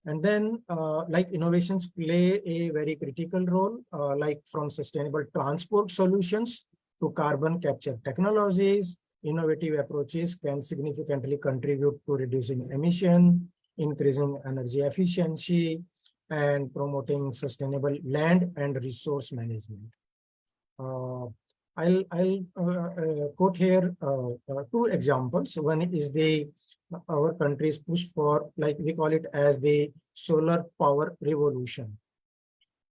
And then like innovations play a very critical role, like from sustainable transport solutions to carbon capture technologies. Innovative approaches can significantly contribute to reducing emission, increasing energy efficiency, and promoting sustainable land and resource management. I'll quote here two examples. One is our country's push for, like we call it as the solar power revolution.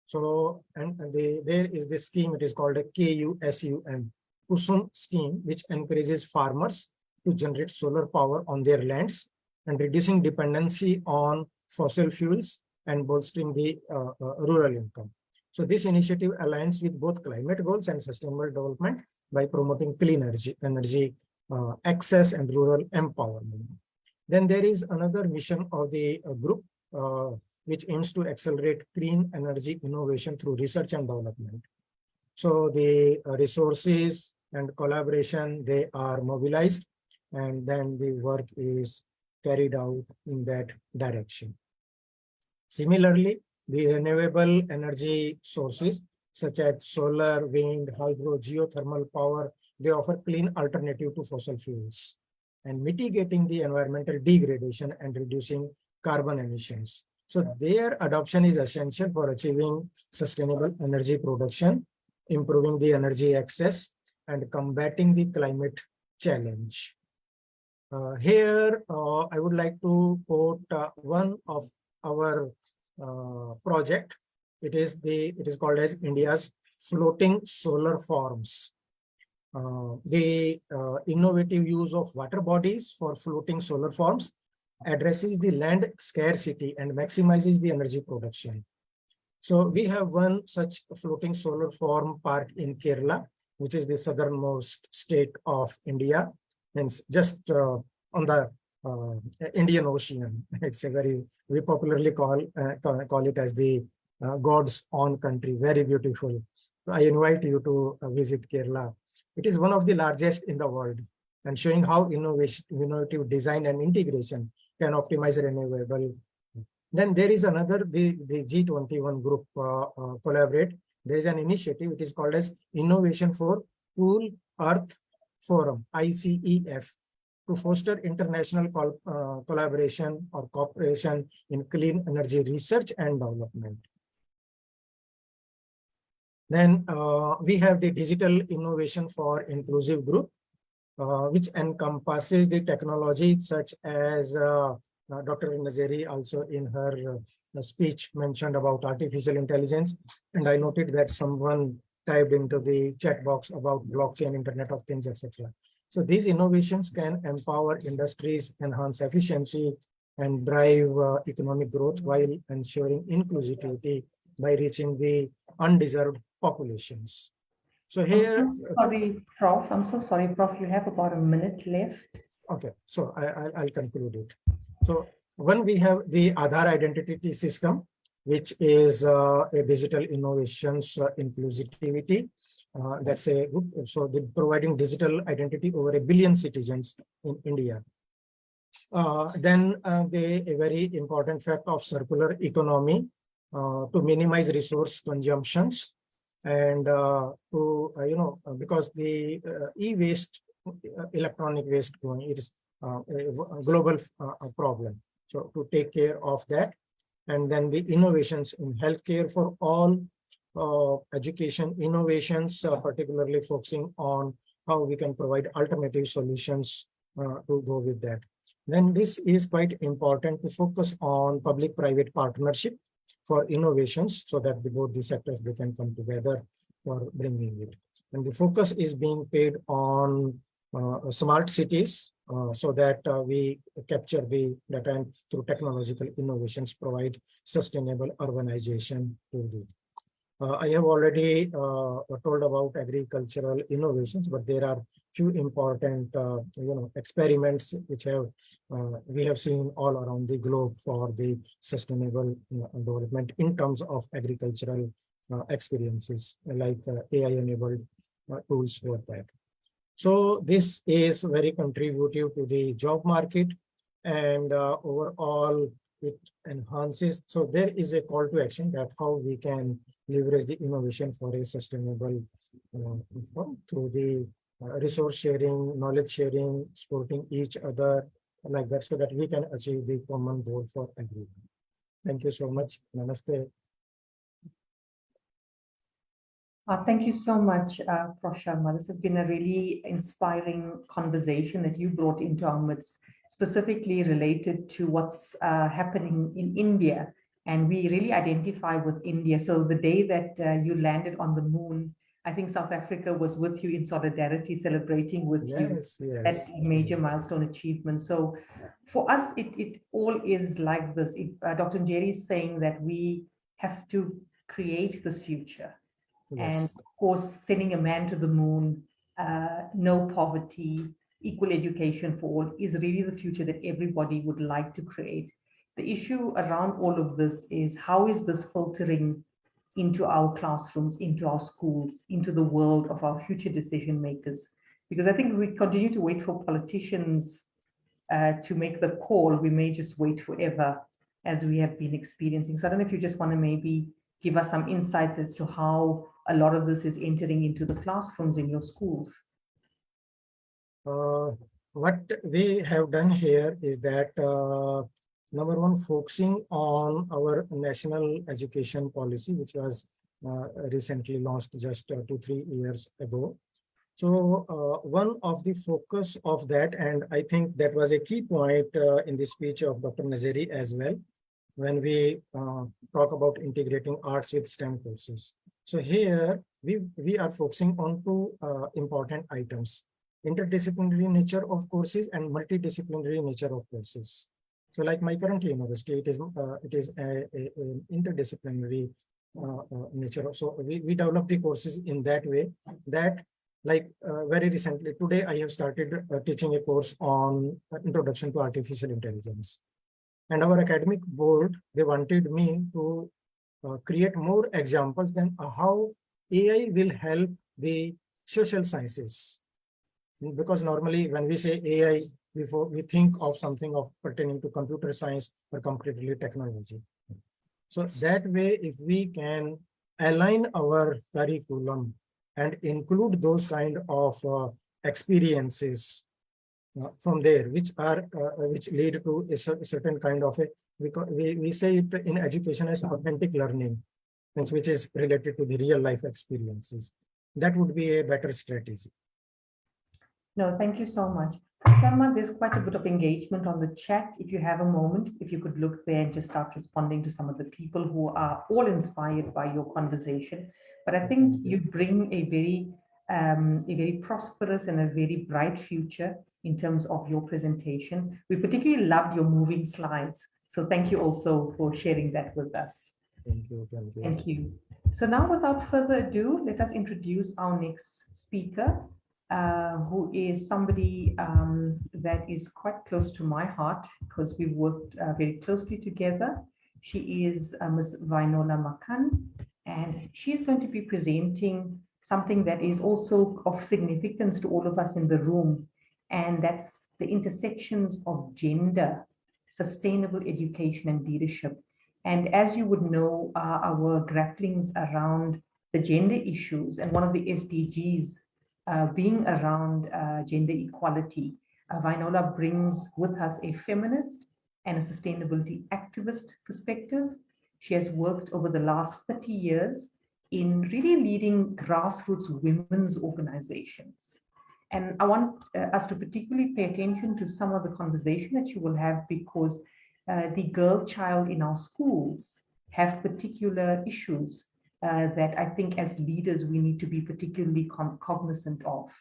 So, and there is this scheme, it is called a KUSUM, KUSUM scheme, which encourages farmers to generate solar power on their lands and reducing dependency on fossil fuels and bolstering the rural income. So this initiative aligns with both climate goals and sustainable development by promoting clean energy access and rural empowerment. Then there is another mission of the group which aims to accelerate clean energy innovation through research and development. So the resources and collaboration, they are mobilized, and then the work is carried out in that direction. Similarly, the renewable energy sources such as solar, wind, hydro, geothermal power, they offer clean alternative to fossil fuels and mitigating the environmental degradation and reducing carbon emissions. So their adoption is essential for achieving sustainable energy production, improving the energy access, and combating the climate challenge. Here, I would like to quote one of our project. It is called as India's floating solar farms. The innovative use of water bodies for floating solar farms addresses the land scarcity and maximizes the energy production. So we have one such floating solar farm park in Kerala, which is the southernmost state of India, and just on the Indian Ocean. It's a we popularly call it as the God's own country. Very beautiful. I invite you to visit Kerala. It is one of the largest in the world, and showing how innovative design and integration can optimize renewable. Then there is another, the G21 group collaborate. There is an initiative, it is called as Innovation for Cool Earth Forum, ICEF, to foster international collaboration or cooperation in clean energy research and development. Then we have the Digital Innovation for Inclusive Group, which encompasses the technology such as Dr. Nazeri also in her speech mentioned about artificial intelligence. And I noted that someone typed into the chat box about blockchain, Internet of Things, etc. So these innovations can empower industries, enhance efficiency, and drive economic growth while ensuring inclusivity by reaching the undeserved populations. So here, I'm so sorry, Prof. I'm so sorry, Prof. You have about a minute left. okay, so I'll conclude it. So when we have the Aadhaar identity system, which is a digital innovations inclusivity, that's a good, so they're providing digital identity over 1 billion citizens in India. Then a very important fact of circular economy to minimize resource consumptions, and because the e-waste, electronic waste going, it is a global problem. So to take care of that, and then the innovations in healthcare for all, education innovations, particularly focusing on how we can provide alternative solutions to go with that. Then this is quite important to focus on public-private partnership for innovations, so that both the sectors, they can come together for bringing it. And the focus is being paid on smart cities, so that we capture the data and through technological innovations provide sustainable urbanization to the. I have already told about agricultural innovations, but there are few important experiments which have we have seen all around the globe for the sustainable development in terms of agricultural experiences, like AI-enabled tools for that. So this is very contributive to the job market, and overall it enhances. So there is a call to action that how we can leverage the innovation for a sustainable through the resource sharing, knowledge sharing, supporting each other like that, so that we can achieve the common goal for everyone. Thank you so much. Namaste. Thank you so much, Prof. Sharma. This has been a really inspiring conversation that you brought into our midst, specifically related to what's happening in India. And we really identify with India. So the day that you landed on the moon, I think South Africa was with you in solidarity, celebrating with you that major milestone achievement. So for us, it all is like this. Dr. Njeri is saying that we have to create this future. And of course, sending a man to the moon, no poverty, equal education for all is really the future that everybody would like to create. The issue around all of this is how is this filtering into our classrooms, into our schools, into the world of our future decision makers? Because I think if we continue to wait for politicians to make the call, we may just wait forever, as we have been experiencing. So I don't know if you just want to maybe give us some insights as to how a lot of this is entering into the classrooms in your schools. What we have done here is that Number one, focusing on our national education policy, which was recently launched just 2-3 years ago. So one of the focus of that, and I think that was a key point in the speech of Dr. Nazeri as well, when we talk about integrating arts with STEM courses. So here we are focusing on two important items: interdisciplinary nature of courses and multidisciplinary nature of courses. So like my current university, it is an interdisciplinary nature. So we develop the courses in that way that, like very recently, today I have started teaching a course on introduction to artificial intelligence. And our academic board, they wanted me to create more examples than how AI will help the social sciences. Because normally when we say AI, before we think of something of pertaining to computer science or completely technology. So that way, if we can align our curriculum and include those kind of experiences from there, which lead to a certain kind of a, we say it in education as authentic learning, which is related to the real life experiences. That would be a better strategy. No, thank you so much. Sharma, there's quite a bit of engagement on the chat. If you have a moment, if you could look there and just start responding to some of the people who are all inspired by your conversation. But I think you bring a very prosperous and a very bright future in terms of your presentation. We particularly loved your moving slides. So thank you also for sharing that with us. Thank you. Thank you. Thank you. So now, without further ado, let us introduce our next speaker, who is somebody that is quite close to my heart because we've worked very closely together. She is Ms. Vainola Makan, and she is going to be presenting something that is also of significance to all of us in the room, and that's the intersections of gender, sustainable education, and leadership. And as you would know, our grapplings around the gender issues, and one of the SDGs being around gender equality. Vainola brings with us a feminist and a sustainability activist perspective. She has worked over the last 30 years in really leading grassroots women's organizations. And I want us to particularly pay attention to some of the conversation that she will have, because the girl child in our schools have particular issues that I think as leaders we need to be particularly cognizant of.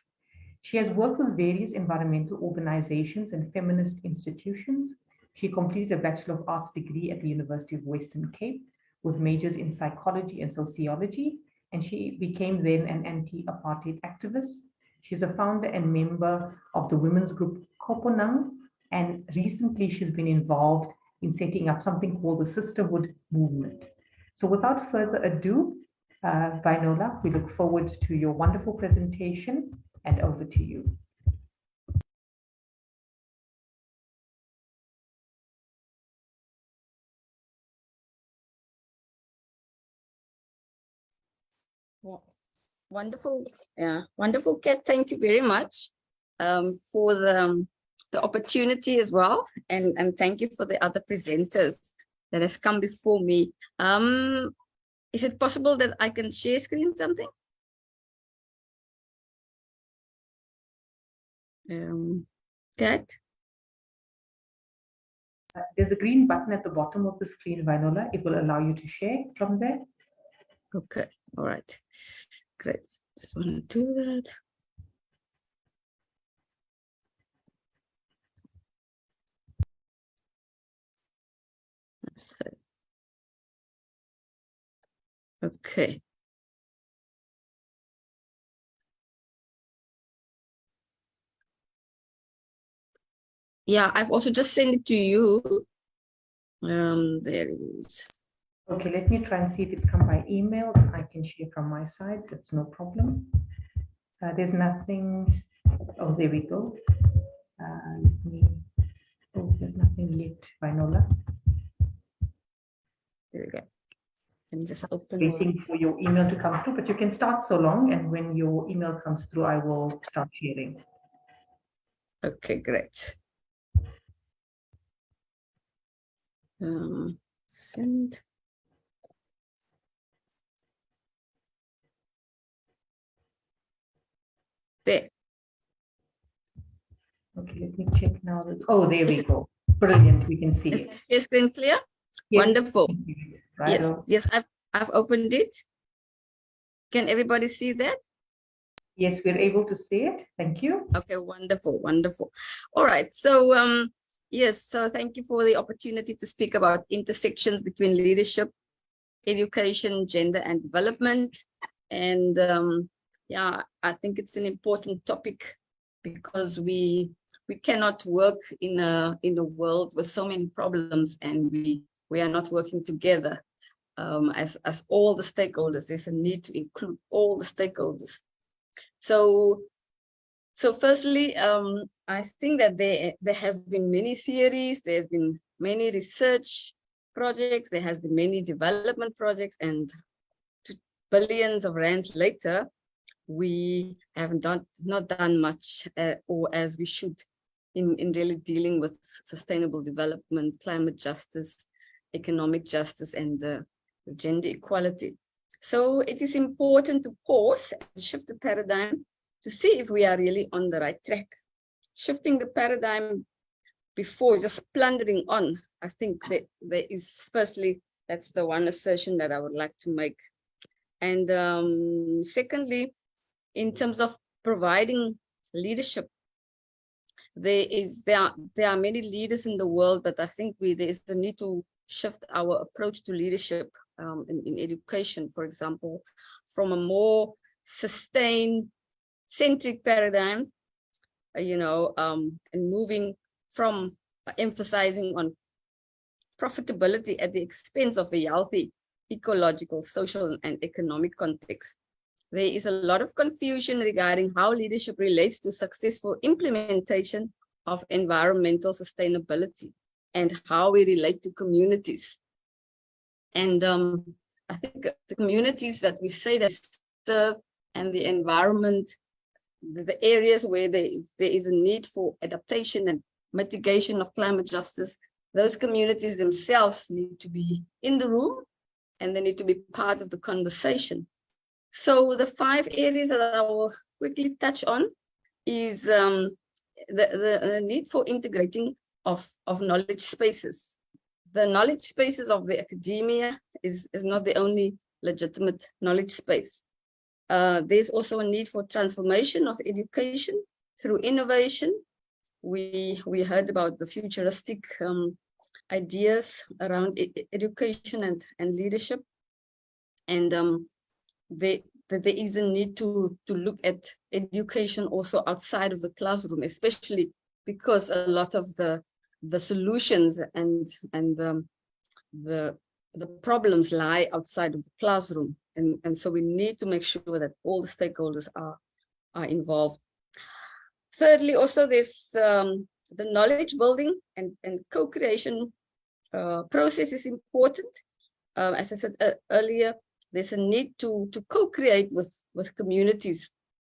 She has worked with various environmental organizations and feminist institutions. She completed a Bachelor of Arts degree at the University of Western Cape with majors in psychology and sociology, and she became then an anti-apartheid activist. She's a founder and member of the women's group Koponang, and recently she's been involved in setting up something called the Sisterhood Movement. So without further ado, Vainola, we look forward to your wonderful presentation, and over to you. Wonderful, yeah, wonderful, Kat. Thank you very much for the opportunity as well, and thank you for the other presenters that has come before me. Is it possible that I can share screen something? Kat? There's a green button at the bottom of the screen, Vainola. It will allow you to share from there. Okay, all right, great. Just want to do that. Okay. Yeah, I've also just sent it to you. There it is. Okay, let me try and see if it's come by email. I can share from my side. That's no problem. There's nothing. Oh, there we go. There's nothing yet, Vainola. There we go. And just open. Waiting for your email to come through, but you can start so long, and when your email comes through, I will start sharing. Okay, great. Send. There. Okay, let me check now. Oh, there we go. Brilliant. We can see Is it. your screen clear? Yes, Wonderful. we can see it. Yes, Righto. yes, I've opened it. Can everybody see that? Yes, we're able to see it. Thank you. Okay, wonderful, wonderful. All right, so yes, so thank you for the opportunity to speak about intersections between leadership, education, gender, and development. And yeah, I think it's an important topic because we cannot work in a world with so many problems, and we are not working together as all the stakeholders. There's a need to include all the stakeholders. So firstly, I think that there has been many theories, there's been many research projects, there has been many development projects, and billions of rands later, we have not done much or as we should in really dealing with sustainable development, climate justice, economic justice, and the gender equality. So it is important to pause and shift the paradigm to see if we are really on the right track. Shifting the paradigm before just plundering on, I think that there is, firstly, that's the one assertion that I would like to make. And secondly, in terms of providing leadership, there are many leaders in the world, but I think there is the need to shift our approach to leadership in education, for example, from a more sustained centric paradigm, and moving from emphasizing on profitability at the expense of a healthy ecological, social, and economic context. There is a lot of confusion regarding how leadership relates to successful implementation of environmental sustainability and how we relate to communities. And I think the communities that we say that serve and the environment, the areas where there is a need for adaptation and mitigation of climate justice, those communities themselves need to be in the room and they need to be part of the conversation. So the 5 areas that I will quickly touch on is the need for integrating of knowledge spaces. The knowledge spaces of the academia is not the only legitimate knowledge space. There's also a need for transformation of education through innovation. We heard about the futuristic ideas around education and leadership. And there is a need to look at education also outside of the classroom, especially because a lot of the solutions and the problems lie outside of the classroom. And so we need to make sure that all the stakeholders are involved. Thirdly, also there's the knowledge building and co-creation process is important. As I said earlier, there's a need to co-create with communities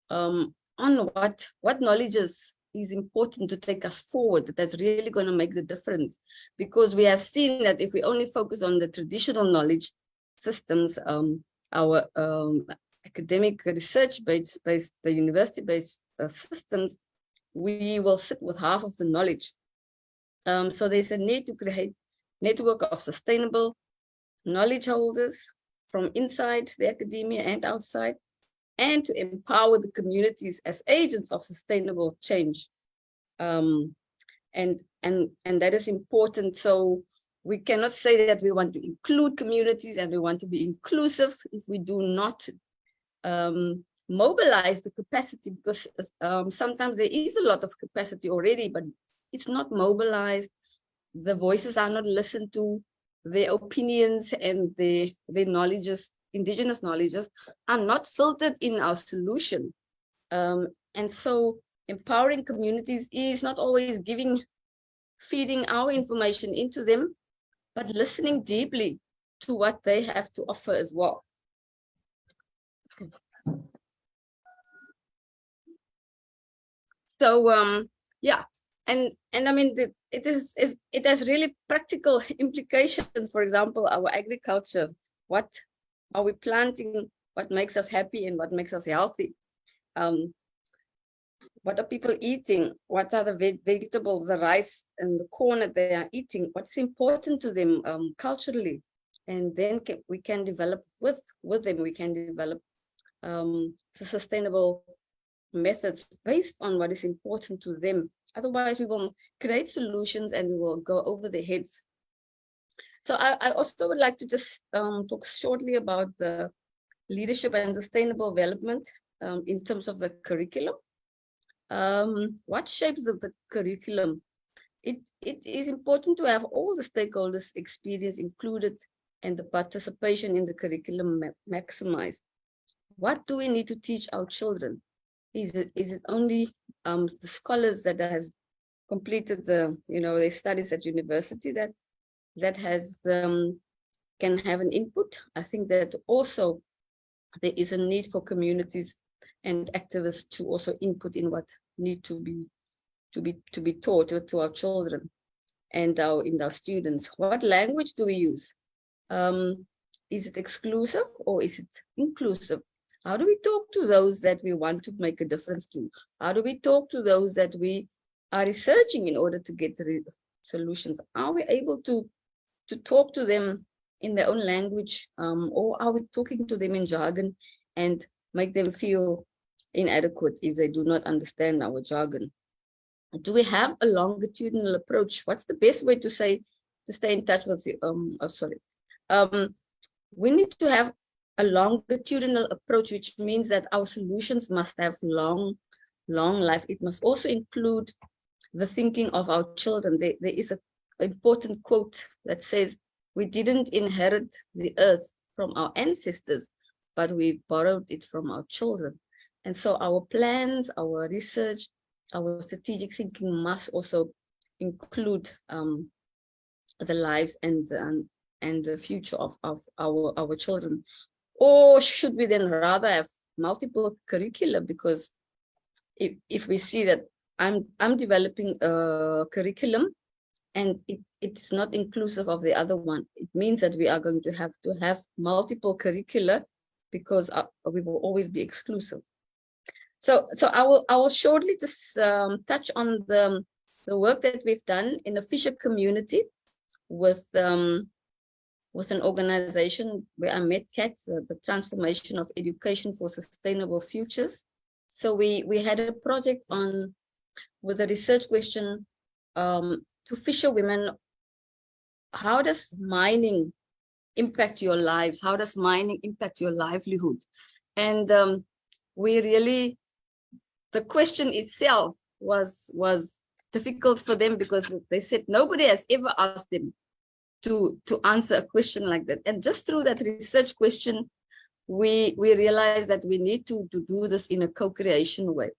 on what knowledges is important to take us forward. That's really going to make the difference, because we have seen that if we only focus on the traditional knowledge systems, our academic research-based, the university-based systems, we will sit with half of the knowledge. So there's a need to create network of sustainable knowledge holders from inside the academia and outside, and to empower the communities as agents of sustainable change. And that is important. So we cannot say that we want to include communities and we want to be inclusive if we do not mobilize the capacity, because sometimes there is a lot of capacity already, but it's not mobilized. The voices are not listened to. Their opinions and their knowledges, indigenous knowledges, are not filtered in our solution. And so empowering communities is not always feeding our information into them, but listening deeply to what they have to offer as well. So yeah, and I mean, it has really practical implications. For example, our agriculture. What are we planting? What makes us happy and what makes us healthy? What are people eating? What are the vegetables, the rice and the corn that they are eating? What's important to them culturally? And then we can develop with them, we can develop sustainable methods based on what is important to them. Otherwise, we will create solutions and we will go over their heads. So I also would like to just talk shortly about the leadership and sustainable development in terms of the curriculum. What shapes the curriculum? It is important to have all the stakeholders' experience included and the participation in the curriculum maximized. What do we need to teach our children? Is it only the scholars that has completed their studies at university that has can have an input? I think that also there is a need for communities and activists to also input in what need to be taught to our children and in our students. What language do we use? Is it exclusive or is it inclusive? How do we talk to those that we want to make a difference to? How do we talk to those that we are researching in order to get the solutions? Are we able to talk to them in their own language, or are we talking to them in jargon and make them feel inadequate if they do not understand our jargon? Do we have a longitudinal approach? What's the best way to stay in touch with you? We need to have a longitudinal approach, which means that our solutions must have long life. It must also include the thinking of our children. There is an important quote that says, we didn't inherit the earth from our ancestors, but we borrowed it from our children. And so our plans, our research, our strategic thinking must also include the lives and the future of our children. Or should we then rather have multiple curricula? Because if we see that I'm developing a curriculum and it's not inclusive of the other one, it means that we are going to have multiple curricula, because we will always be exclusive. So I will shortly just touch on the work that we've done in the Fisher community with an organization where I met Kat, the Transformation of Education for Sustainable Futures. So we had a project with a research question to Fisher women. How does mining impact your lives? How does mining impact your livelihood? And the question itself was difficult for them, because they said nobody has ever asked them to answer a question like that. And just through that research question, we realized that we need to do this in a co-creation way.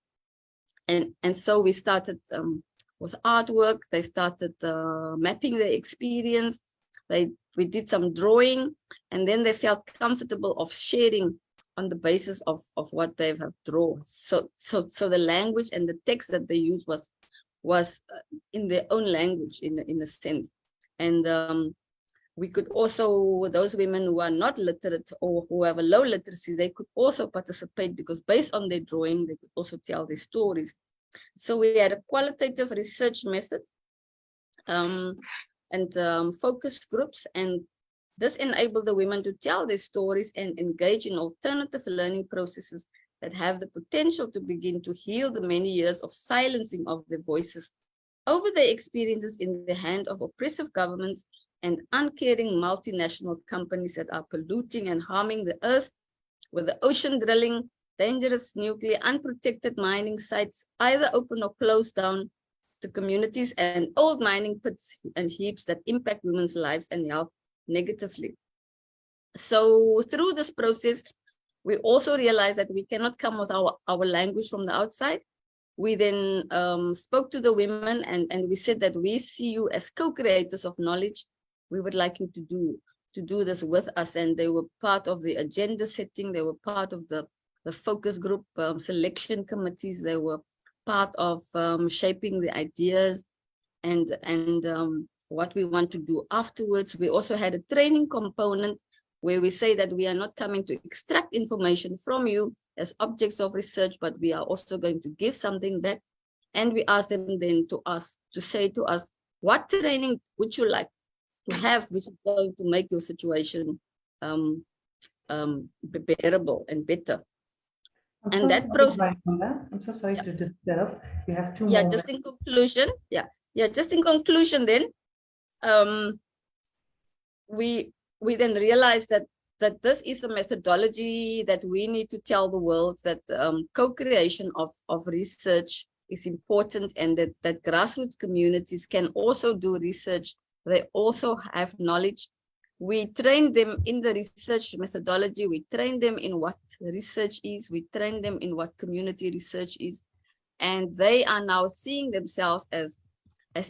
And so we started with artwork. They started mapping their experience. We did some drawing, and then they felt comfortable of sharing on the basis of what they have drawn. So the language and the text that they used was in their own language in a sense. And we could also, those women who are not literate or who have a low literacy, they could also participate, because based on their drawing, they could also tell their stories. So we had a qualitative research method and focus groups, and this enabled the women to tell their stories and engage in alternative learning processes that have the potential to begin to heal the many years of silencing of their voices over their experiences in the hand of oppressive governments and uncaring multinational companies that are polluting and harming the earth with the ocean drilling, dangerous nuclear, unprotected mining sites, either open or closed down to communities, and old mining pits and heaps that impact women's lives and health negatively. So through this process, we also realized that we cannot come with our language from the outside. We then spoke to the women and we said that we see you as co-creators of knowledge. We would like you to do this with us. And they were part of the agenda setting. They were part of the focus group selection committees. They were part of shaping the ideas. and what we want to do afterwards. We also had a training component where we say that we are not coming to extract information from you as objects of research, but we are also going to give something back. And we ask them then to say to us, what training would you like to have, which is going to make your situation bearable and better. I'm And so that sorry, process, Viola. I'm so sorry Yeah. to disturb. You have two yeah, more just in conclusion, just in conclusion then, we then realized that this is a methodology that we need to tell the world that co-creation of research is important, and that grassroots communities can also do research. They also have knowledge. We train them in the research methodology. We train them in what research is. We train them in what community research is. And they are now seeing themselves as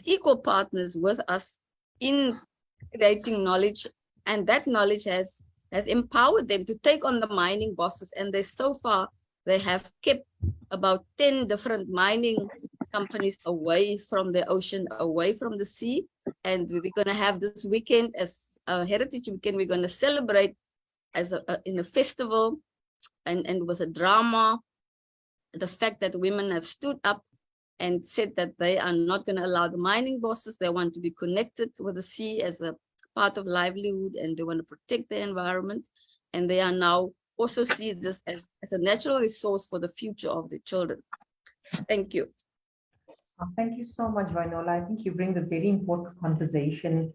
equal partners with us in creating knowledge. And that knowledge has empowered them to take on the mining bosses. And they have kept about 10 different mining companies away from the ocean, away from the sea. And we're going to have this weekend as a Heritage Weekend. We're going to celebrate in a festival and with a drama, the fact that women have stood up and said that they are not going to allow the mining bosses. They want to be connected with the sea as a part of livelihood, and they want to protect the environment. And they are now also see this as a natural resource for the future of the children. Thank you. Thank you so much, Viola. I think you bring a very important conversation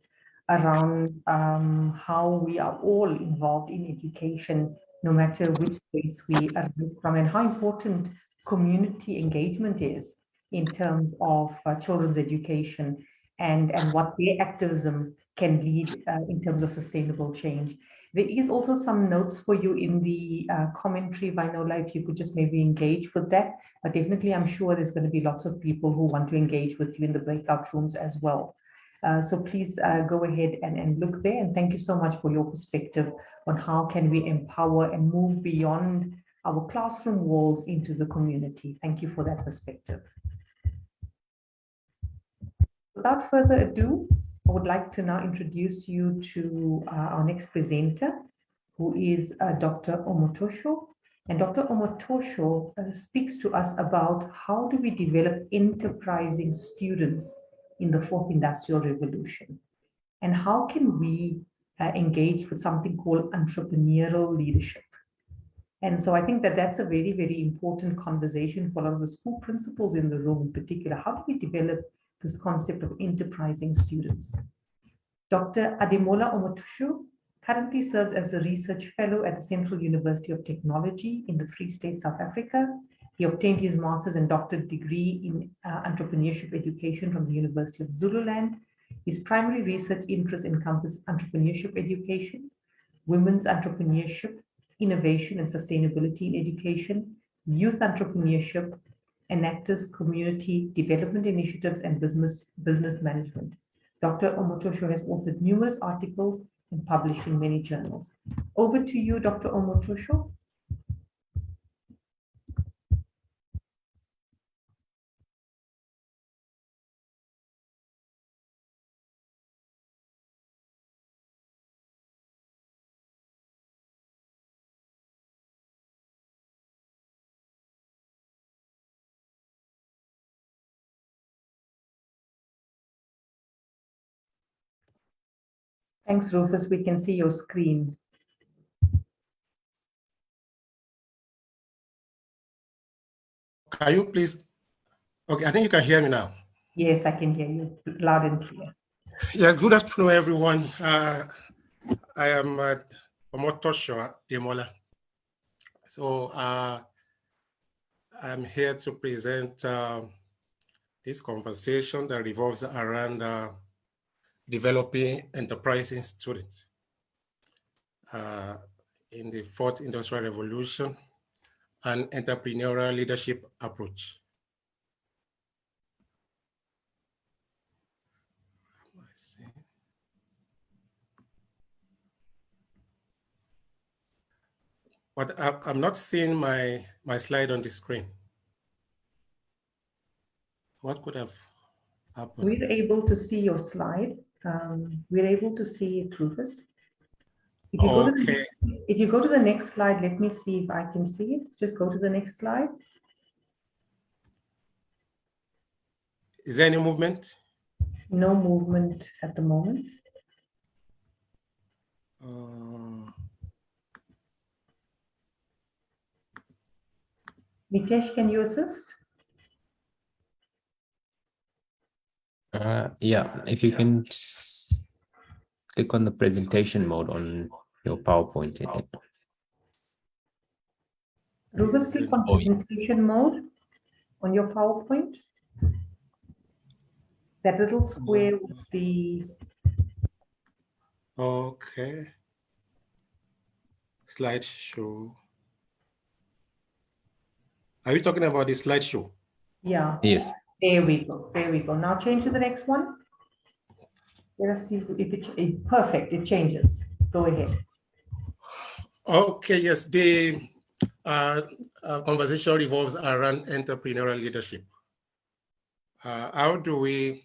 around how we are all involved in education, no matter which space we arise from, and how important community engagement is in terms of children's education and what their activism can lead in terms of sustainable change. There is also some notes for you in the commentary, Viola, if you could just maybe engage with that. But definitely, I'm sure there's going to be lots of people who want to engage with you in the breakout rooms as well. So please go ahead and look there. And thank you so much for your perspective on how can we empower and move beyond our classroom walls into the community. Thank you for that perspective. Without further ado, I would like to now introduce you to our next presenter, who is Dr. Omotosho. And Dr. Omotosho speaks to us about how do we develop enterprising students in the fourth industrial revolution, and how can we engage with something called entrepreneurial leadership. And so I think that that's a very, very important conversation for a lot of the school principals in the room in particular. How do we develop this concept of enterprising students? Dr. Ademola Omotosho currently serves as a research fellow at the Central University of Technology in the Free State, South Africa. He obtained his master's and doctorate degree in entrepreneurship education from the University of Zululand. His primary research interests encompass entrepreneurship education, women's entrepreneurship, innovation and sustainability in education, youth entrepreneurship, and actors community development initiatives and business management. Dr. Omotosho has authored numerous articles and published in many journals. Over to you, Dr. Omotosho. Thanks, Rufus. We can see your screen. Can you please? Okay, I think you can hear me now. Yes, I can hear you loud and clear. Yeah, good afternoon, everyone. I am Omotosho Ademola. So I'm here to present this conversation that revolves around developing enterprising students in the fourth industrial revolution and entrepreneurial leadership approach. But I'm not seeing my slide on the screen. What could have happen. We're able to see your slide. We're able to see it, Rufus. If you go to the Okay. next, if you go to the next slide, let me see if I can see it. Just go to the next slide. Is there any movement? No movement at the moment. Nitesh, can you assist? Yeah, if you can click on the presentation mode on your PowerPoint. Rufus, Is click it- on presentation mode on your PowerPoint. That little square with the Okay. Slideshow. Are you talking about the slideshow? yeah. Yes. There we go. There we go. Now change to the next one. Let us see if it perfect. It changes. Go ahead. Okay, yes. The conversation revolves around entrepreneurial leadership. How do we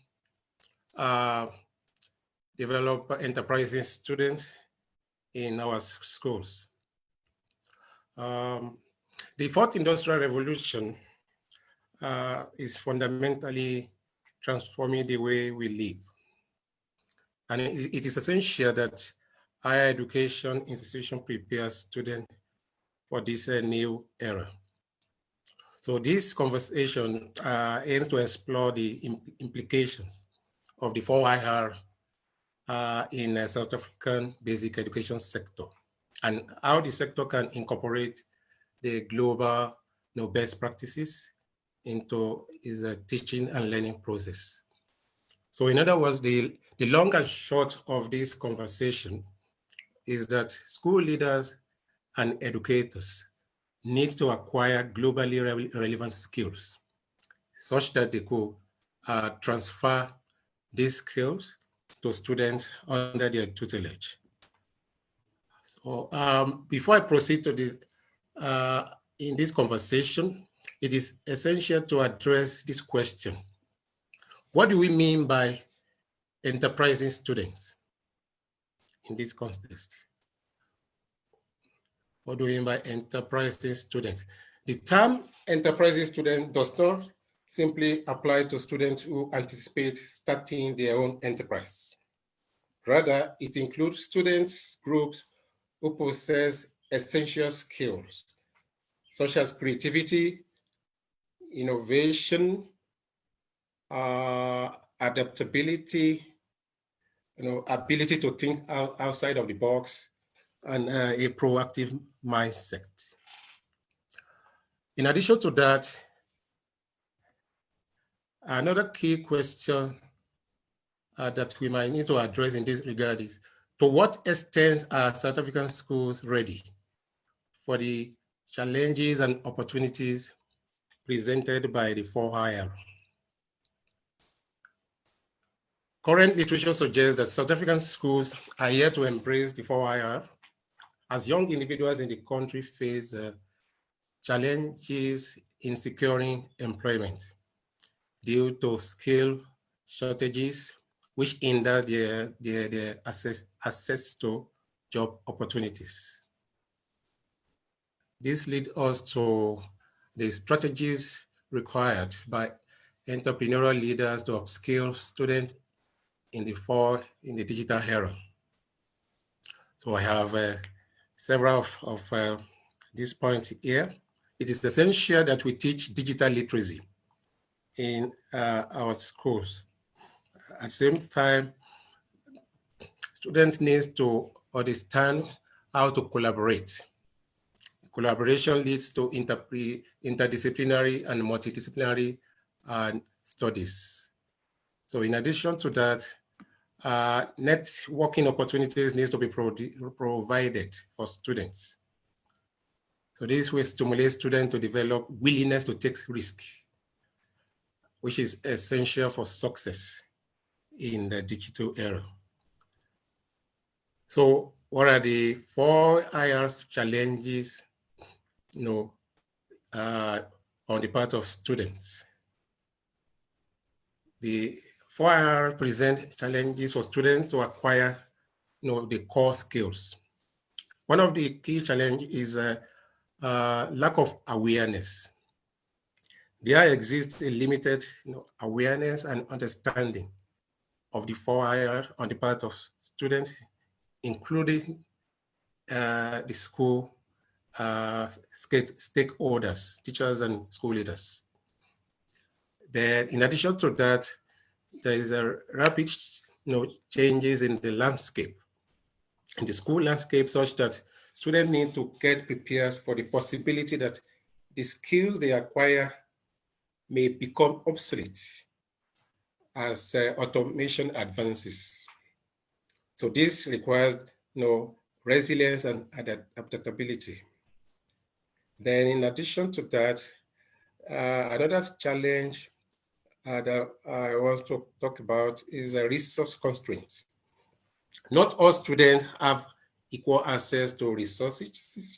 develop enterprising students in our schools? The fourth industrial revolution is fundamentally transforming the way we live. And it is essential that higher education institution prepare students for this new era. So this conversation aims to explore the implications of the 4IR in the South African basic education sector and how the sector can incorporate the global best practices into its teaching and learning process. So in other words, the long and short of this conversation is that school leaders and educators need to acquire globally relevant skills such that they could transfer these skills to students under their tutelage. So before I proceed to the, in this conversation, it is essential to address this question. What do we mean by enterprising students in this context? What do we mean by enterprising students? The term enterprising student does not simply apply to students who anticipate starting their own enterprise. Rather, it includes students groups who possess essential skills such as creativity, innovation, adaptability, ability to think outside of the box, and a proactive mindset. In addition to that, another key question that we might need to address in this regard is, to what extent are South African schools ready for the challenges and opportunities presented by the 4IR? Current literature suggests that South African schools are yet to embrace the 4IR as young individuals in the country face challenges in securing employment due to skill shortages, which hinder their access to job opportunities. This leads us to the strategies required by entrepreneurial leaders to upskill students in the digital era. So I have several of these points here. It is essential that we teach digital literacy in our schools. At the same time, students need to understand how to collaborate. Collaboration leads to interdisciplinary and multidisciplinary studies. So in addition to that, networking opportunities needs to be provided for students. So this will stimulate students to develop willingness to take risks, which is essential for success in the digital era. So what are the 4IR's challenges, on the part of students? The 4IR present challenges for students to acquire the core skills. One of the key challenges is lack of awareness. There exists a limited awareness and understanding of the 4IR on the part of students, including the school stakeholders, teachers and school leaders. Then in addition to that, there is a rapid changes in the landscape, in the school landscape, such that students need to get prepared for the possibility that the skills they acquire may become obsolete as automation advances. So this requires resilience and adaptability. Then in addition to that, another challenge that I want to talk about is a resource constraint. Not all students have equal access to resources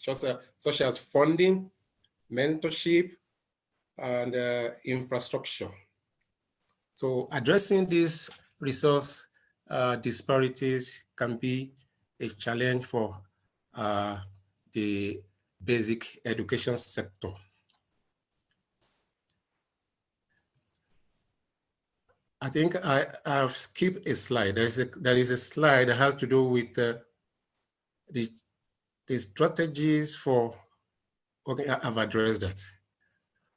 such as funding, mentorship, and infrastructure. So addressing these resource disparities can be a challenge for the basic education sector. I think I've skipped a slide. There is a slide that has to do with the strategies for, okay, I've addressed that.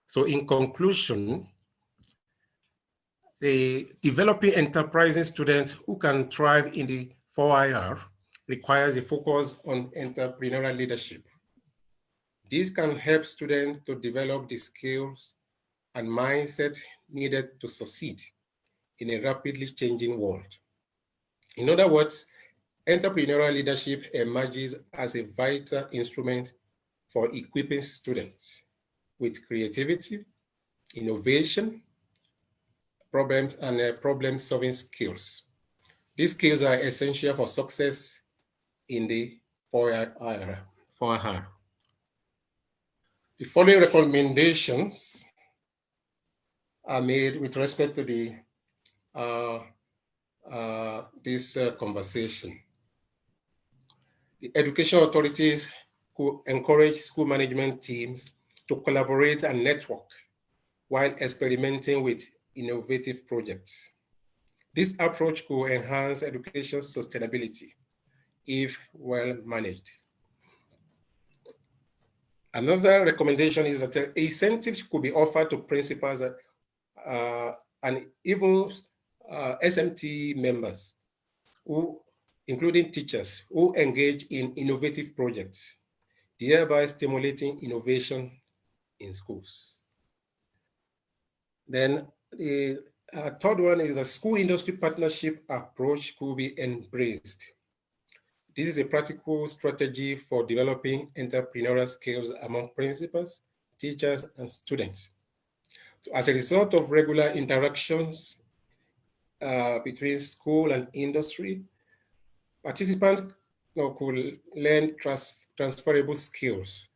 So in conclusion, the developing enterprising students who can thrive in the 4IR requires a focus on entrepreneurial leadership. This can help students to develop the skills and mindset needed to succeed in a rapidly changing world. In other words, entrepreneurial leadership emerges as a vital instrument for equipping students with creativity, innovation, problem-solving skills. These skills are essential for success in the 4IR. The following recommendations are made with respect to the this conversation. The education authorities could encourage school management teams to collaborate and network while experimenting with innovative projects. This approach could enhance education sustainability if well managed. Another recommendation is that incentives could be offered to principals and even SMT members, including teachers, who engage in innovative projects, thereby stimulating innovation in schools. Then the third one is a school industry partnership approach could be embraced. This is a practical strategy for developing entrepreneurial skills among principals, teachers, and students. So as a result of regular interactions between school and industry, participants could learn transferable skills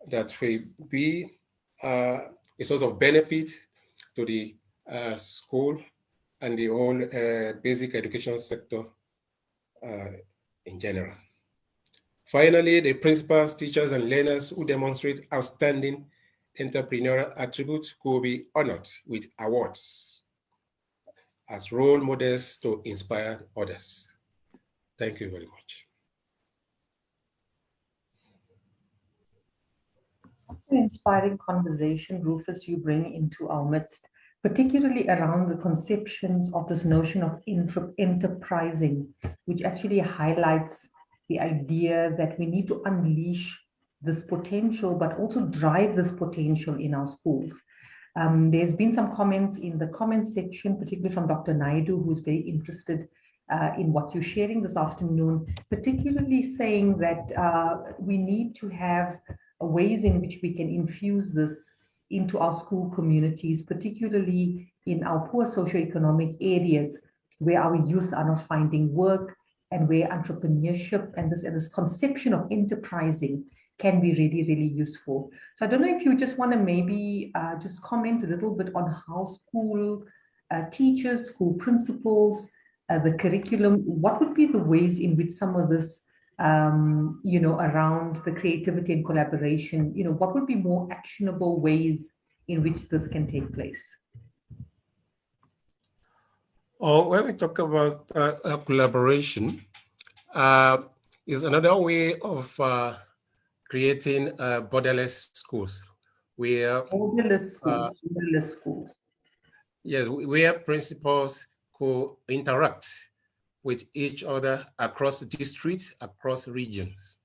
that will be a source of benefit to the school and the whole basic education sector in general. Finally, the principals, teachers, and learners who demonstrate outstanding entrepreneurial attributes could be honored with awards as role models to inspire others. Thank you very much. An inspiring conversation, Rufus, you bring into our midst, particularly around the conceptions of this notion of enterprising, which actually highlights the idea that we need to unleash this potential, but also drive this potential in our schools. There's been some comments in the comments section, particularly from Dr. Naidu, who's very interested in what you're sharing this afternoon, particularly saying that we need to have ways in which we can infuse this into our school communities, particularly in our poor socioeconomic areas where our youth are not finding work and where entrepreneurship and this conception of enterprising can be really, really useful. So I don't know if you just want to maybe just comment a little bit on how school teachers, school principals, the curriculum? What would be the ways in which some of this, around the creativity and collaboration, what would be more actionable ways in which this can take place? When we talk about collaboration, is another way of creating borderless schools, where Borderless schools. yes, where principals could interact with each other across districts, across regions.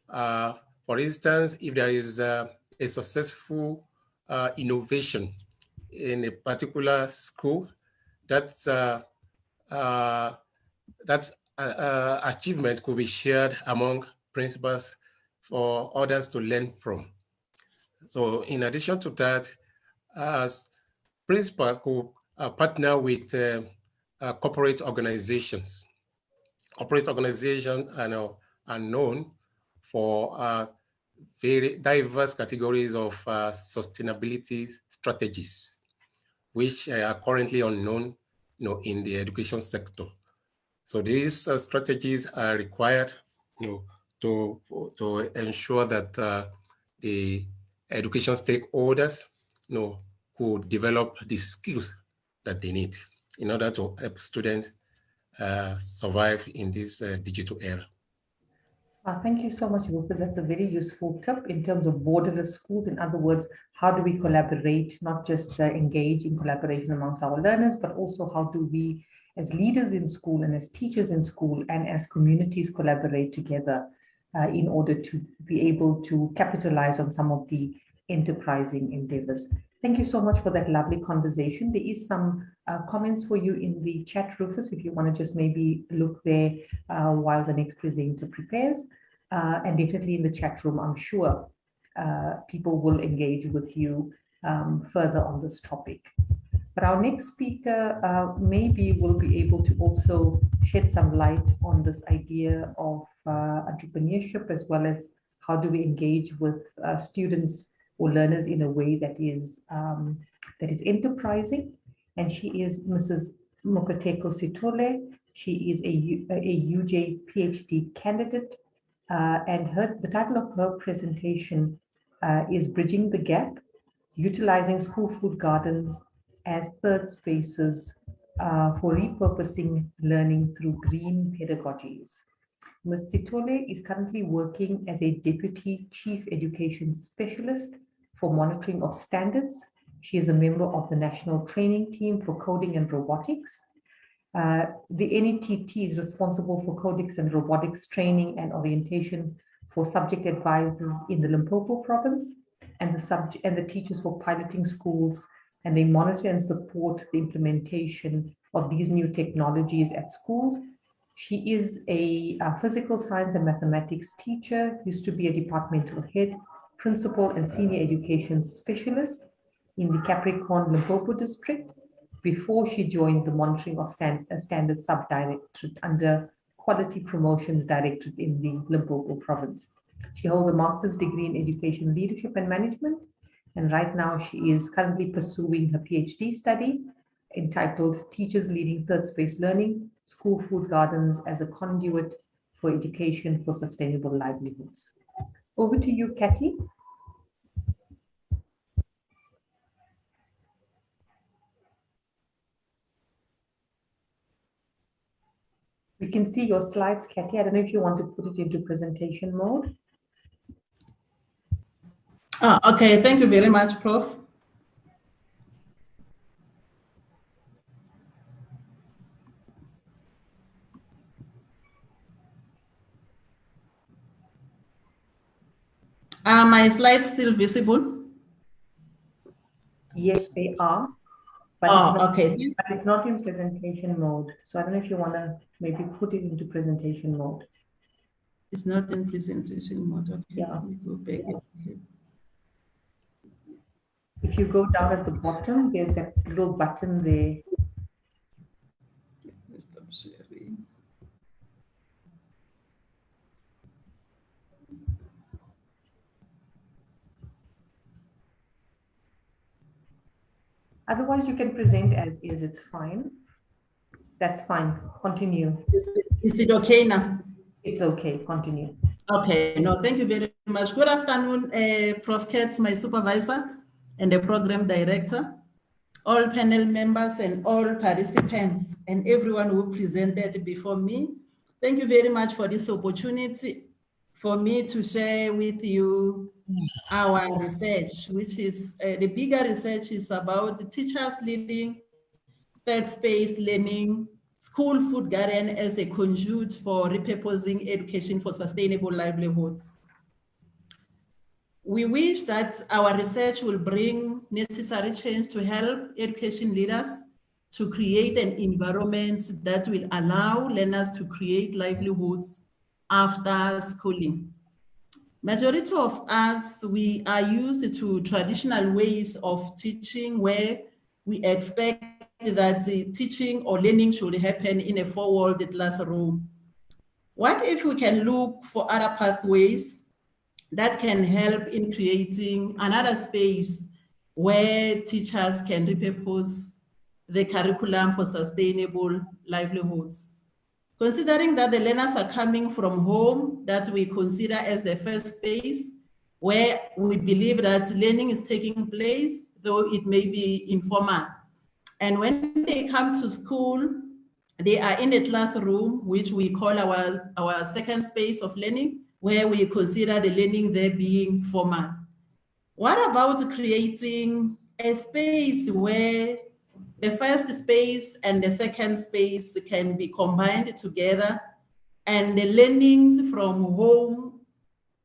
For instance, if there is a successful innovation in a particular school, that's that achievement could be shared among principals for others to learn from. So in addition to that, principal could partner with corporate organizations. Corporate organizations are known for very diverse categories of sustainability strategies, which are currently unknown in the education sector. So these strategies are required to ensure that the education stakeholders could develop the skills that they need in order to help students survive in this digital era. Thank you so much, Rufus. That's a very useful tip in terms of borderless schools. In other words, how do we collaborate, not just engage in collaboration amongst our learners, but also how do we, as leaders in school and as teachers in school and as communities, collaborate together in order to be able to capitalize on some of the enterprising endeavors. Thank you so much for that lovely conversation. There is some comments for you in the chat, Rufus, if you want to just maybe look there while the next presenter prepares. And definitely in the chat room, I'm sure people will engage with you further on this topic. But our next speaker maybe will be able to also shed some light on this idea of entrepreneurship, as well as how do we engage with students or learners in a way that is enterprising. And she is Mrs. Mokoteko Sithole. She is a UJ PhD candidate, and the title of her presentation is Bridging the Gap, Utilizing School Food Gardens as Third Spaces for Repurposing Learning Through Green Pedagogies. Ms. Sithole is currently working as a Deputy Chief Education Specialist for monitoring of standards. She is a member of the National Training Team for Coding and Robotics. The NETT is responsible for coding and robotics training and orientation for subject advisors in the Limpopo province, and the teachers for piloting schools, and they monitor and support the implementation of these new technologies at schools. She is a physical science and mathematics teacher, used to be a departmental head, principal and senior education specialist in the Capricorn Limpopo district before she joined the Monitoring of Standards Sub-Directorate under Quality Promotions Directorate in the Limpopo province. She holds a master's degree in education leadership and management, and right now she is currently pursuing her PhD study entitled Teachers Leading Third Space Learning, School Food Gardens as a Conduit for Education for Sustainable Livelihoods. Over to you, Kathy. We can see your slides, Kathy. I don't know if you want to put it into presentation mode. Okay, thank you very much, Prof. Are my slides still visible? Yes, they are. But it's not in presentation mode. So I don't know if you want to maybe put it into presentation mode. It's not in presentation mode. Okay, yeah. Let me go back. Yeah. If you go down at the bottom, there's that little button there. Stop sharing. Otherwise, you can present as is, it's fine. That's fine, continue. Is it okay now? It's okay, continue. Okay, no, thank you very much. Good afternoon, Prof. Katz, my supervisor and the program director, all panel members and all participants and everyone who presented before me. Thank you very much for this opportunity for me to share with you our research, which is the bigger research is about the teachers leading third space learning, school food garden as a conduit for repurposing education for sustainable livelihoods. We wish that our research will bring necessary change to help education leaders to create an environment that will allow learners to create livelihoods after schooling. Majority of us, we are used to traditional ways of teaching where we expect that the teaching or learning should happen in a four-walled classroom. What if we can look for other pathways that can help in creating another space where teachers can repurpose the curriculum for sustainable livelihoods? Considering that the learners are coming from home, that we consider as the first space where we believe that learning is taking place, though it may be informal. And when they come to school, they are in a classroom, which we call our second space of learning, where we consider the learning there being formal. What about creating a space where the first space and the second space can be combined together, and the learnings from home,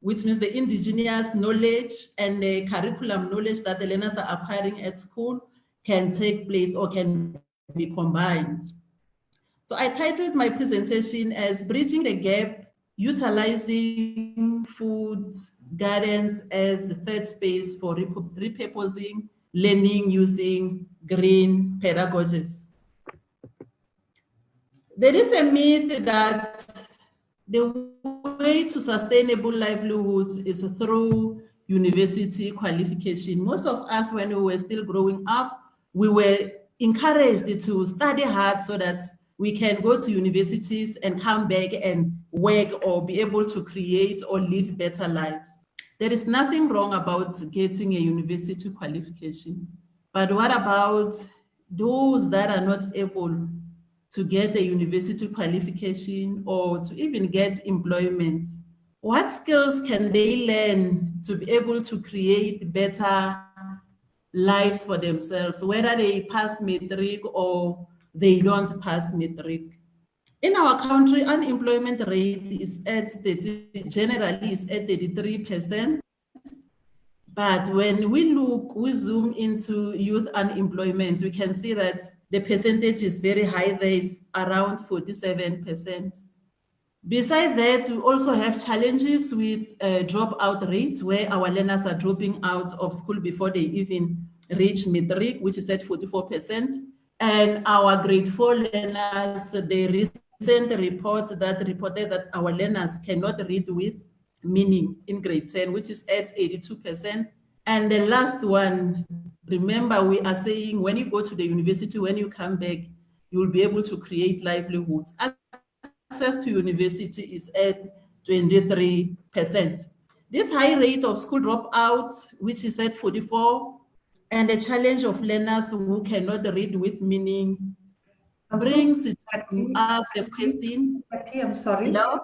which means the indigenous knowledge and the curriculum knowledge that the learners are acquiring at school, can take place or can be combined. So I titled my presentation as Bridging the Gap, Utilizing Food Gardens as the third space for repurposing learning using green pedagogies. There is a myth that the way to sustainable livelihoods is through university qualification. Most of us, when we were still growing up, we were encouraged to study hard so that we can go to universities and come back and work or be able to create or live better lives. There is nothing wrong about getting a university qualification. But what about those that are not able to get a university qualification or to even get employment? What skills can they learn to be able to create better lives for themselves, whether they pass matric or they don't pass matric? In our country, unemployment rate is generally is at 33%. But when we zoom into youth unemployment, we can see that the percentage is very high. There is around 47%. Besides that, we also have challenges with dropout rates, where our learners are dropping out of school before they even reach matric, which is at 44%. And our grade 4 learners, the recent report that reported that our learners cannot read with meaning in grade 10, which is at 82%. And the last one, remember, we are saying when you go to the university, when you come back, you will be able to create livelihoods. Access to university is at 23%. This high rate of school dropouts, which is at 44%, and the challenge of learners who cannot read with meaning brings it to us the question. I'm sorry. Hello?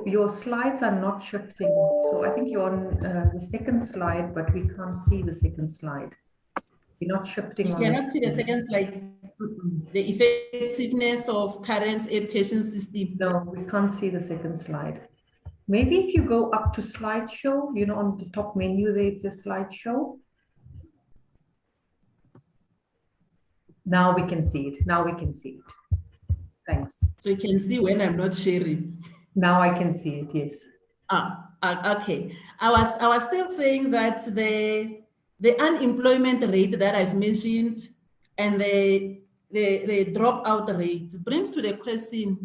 Your slides are not shifting. So I think you're on the second slide, but we can't see the second slide. You're not shifting. You cannot see the second slide. The effectiveness of current education system. No, we can't see the second slide. Maybe if you go up to slideshow, you know, on the top menu there, it's a slideshow. Now we can see it. Now we can see it. Thanks. So you can see when I'm not sharing. Now I can see it, yes. Okay. I was still saying that the unemployment rate that I've mentioned and the dropout rate brings to the question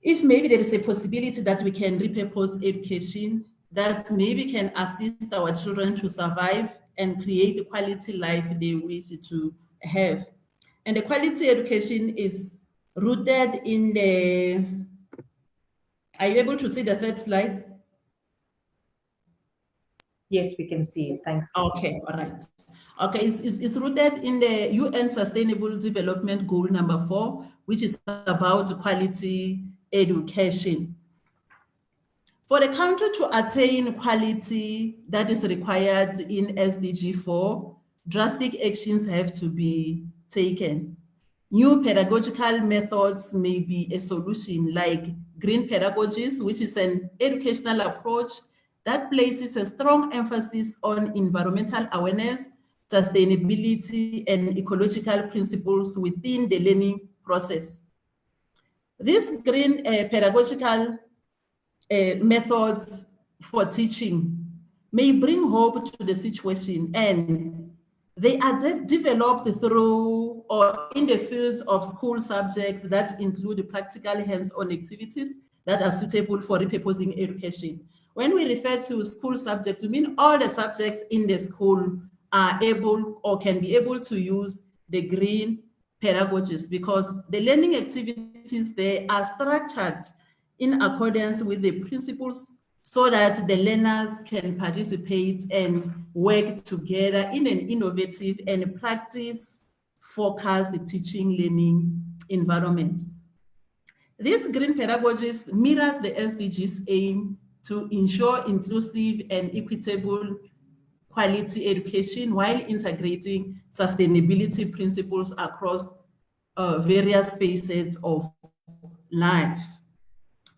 if maybe there is a possibility that we can repurpose education that maybe can assist our children to survive and create the quality life they wish to have. And the quality education is rooted in the, are you able to see the third slide? Yes, we can see it. Thanks. Okay, all right. Okay, it's rooted in the UN Sustainable Development Goal number 4, which is about quality education. For the country to attain quality that is required in SDG 4, drastic actions have to be taken. New pedagogical methods may be a solution, like green pedagogies, which is an educational approach that places a strong emphasis on environmental awareness, sustainability, and ecological principles within the learning process. These green pedagogical methods for teaching may bring hope to the situation, and they are developed through or in the fields of school subjects that include practical hands-on activities that are suitable for repurposing education. When we refer to school subject, we mean all the subjects in the school are able or can be able to use the green pedagogies, because the learning activities there are structured in accordance with the principles so that the learners can participate and work together in an innovative and practice-focused teaching learning environment. This green pedagogies mirrors the SDGs aim to ensure inclusive and equitable quality education while integrating sustainability principles across various facets of life.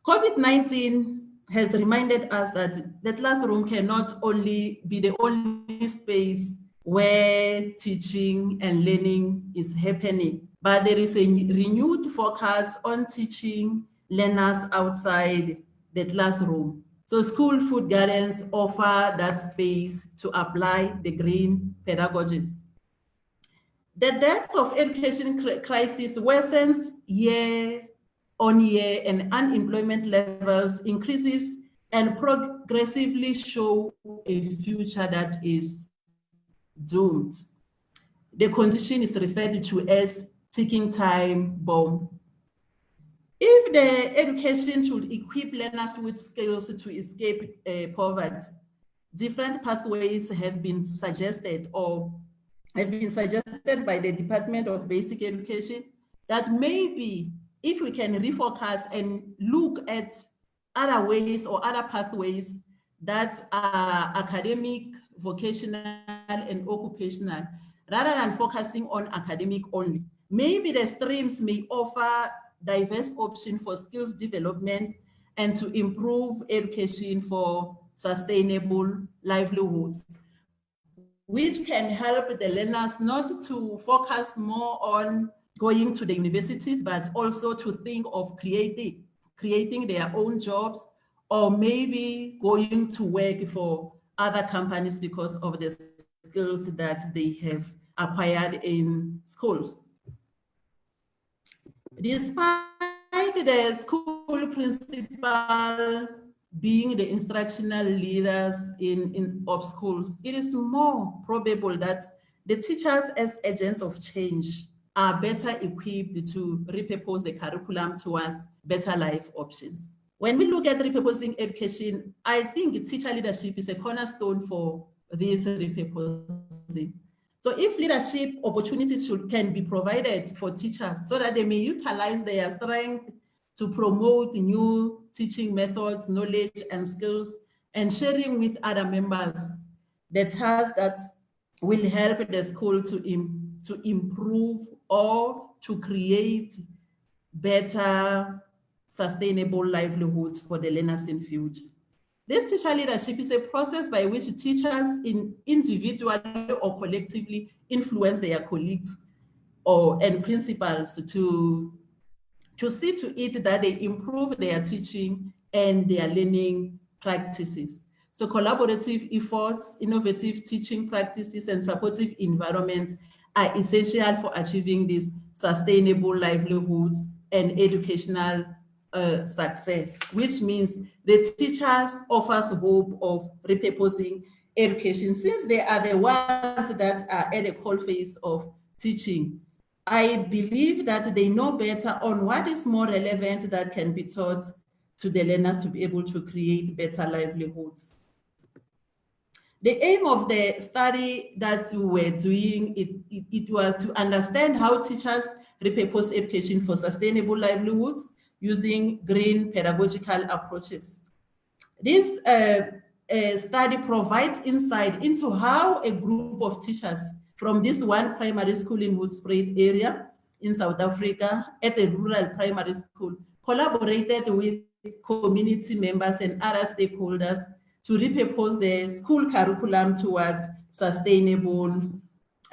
COVID-19 has reminded us that the classroom cannot only be the only space where teaching and learning is happening, but there is a renewed focus on teaching learners outside the classroom. So school food gardens offer that space to apply the green pedagogies. The depth of education crisis worsens year on year, and unemployment levels increases and progressively show a future that is doomed. The condition is referred to as ticking time bomb. If the education should equip learners with skills to escape poverty, different pathways has been suggested or have been suggested by the Department of Basic Education that maybe if we can refocus and look at other ways or other pathways that are academic, vocational, and occupational, rather than focusing on academic only. Maybe the streams may offer diverse options for skills development and to improve education for sustainable livelihoods, which can help the learners not to focus more on going to the universities, but also to think of creating their own jobs, or maybe going to work for other companies because of the skills that they have acquired in schools. Despite the school principal being the instructional leaders of schools, it is more probable that the teachers as agents of change are better equipped to repurpose the curriculum towards better life options. When we look at repurposing education, I think teacher leadership is a cornerstone for this repurposing. So if leadership opportunities can be provided for teachers so that they may utilize their strength to promote new teaching methods, knowledge, and skills, and sharing with other members the tasks that will help the school to improve or to create better sustainable livelihoods for the learners in future. This teacher leadership is a process by which teachers individually or collectively influence their colleagues and principals to see to it that they improve their teaching and their learning practices. So collaborative efforts, innovative teaching practices, and supportive environments are essential for achieving these sustainable livelihoods and educational success, which means the teachers offers hope of repurposing education, since they are the ones that are at the coalface of teaching, I believe that they know better on what is more relevant that can be taught to the learners to be able to create better livelihoods. The aim of the study that we were doing, it was to understand how teachers repurpose education for sustainable livelihoods using green pedagogical approaches. This study provides insight into how a group of teachers from this one primary school in Hoedspruit area in South Africa at a rural primary school collaborated with community members and other stakeholders to repurpose the school curriculum towards sustainable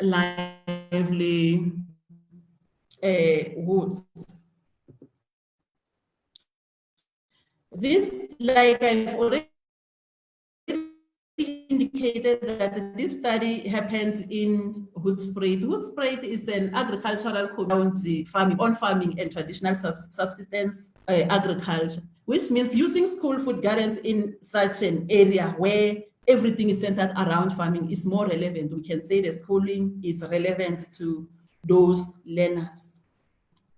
livelihoods. This, like I've already indicated, that this study happens in Hoedspruit. Hoedspruit is an agricultural community, on farming and traditional subsistence agriculture, which means using school food gardens in such an area where everything is centered around farming is more relevant. We can say the schooling is relevant to those learners.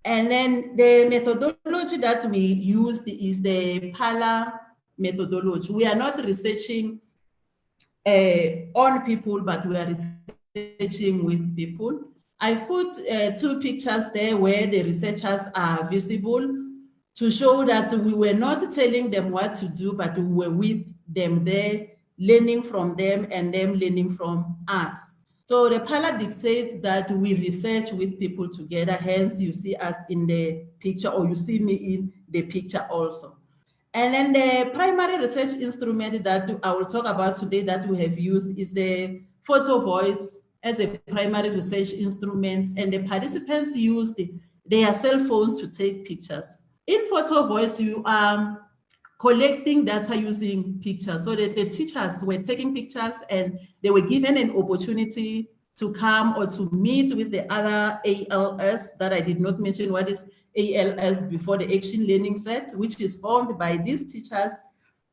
And then the methodology that we used is the PALA methodology. We are not researching on people, but we are researching with people. I've put 2 pictures there where the researchers are visible to show that we were not telling them what to do, but we were with them there, learning from them and them learning from us. So the PALA dictates that we research with people together, hence you see us in the picture, or you see me in the picture also. And then the primary research instrument that I will talk about today that we have used is the Photo Voice as a primary research instrument, and the participants used their cell phones to take pictures. In Photo Voice, you are collecting data using pictures. So the teachers were taking pictures and they were given an opportunity to come or to meet with the other ALS that I did not mention what is ALS before, the action learning set, which is formed by these teachers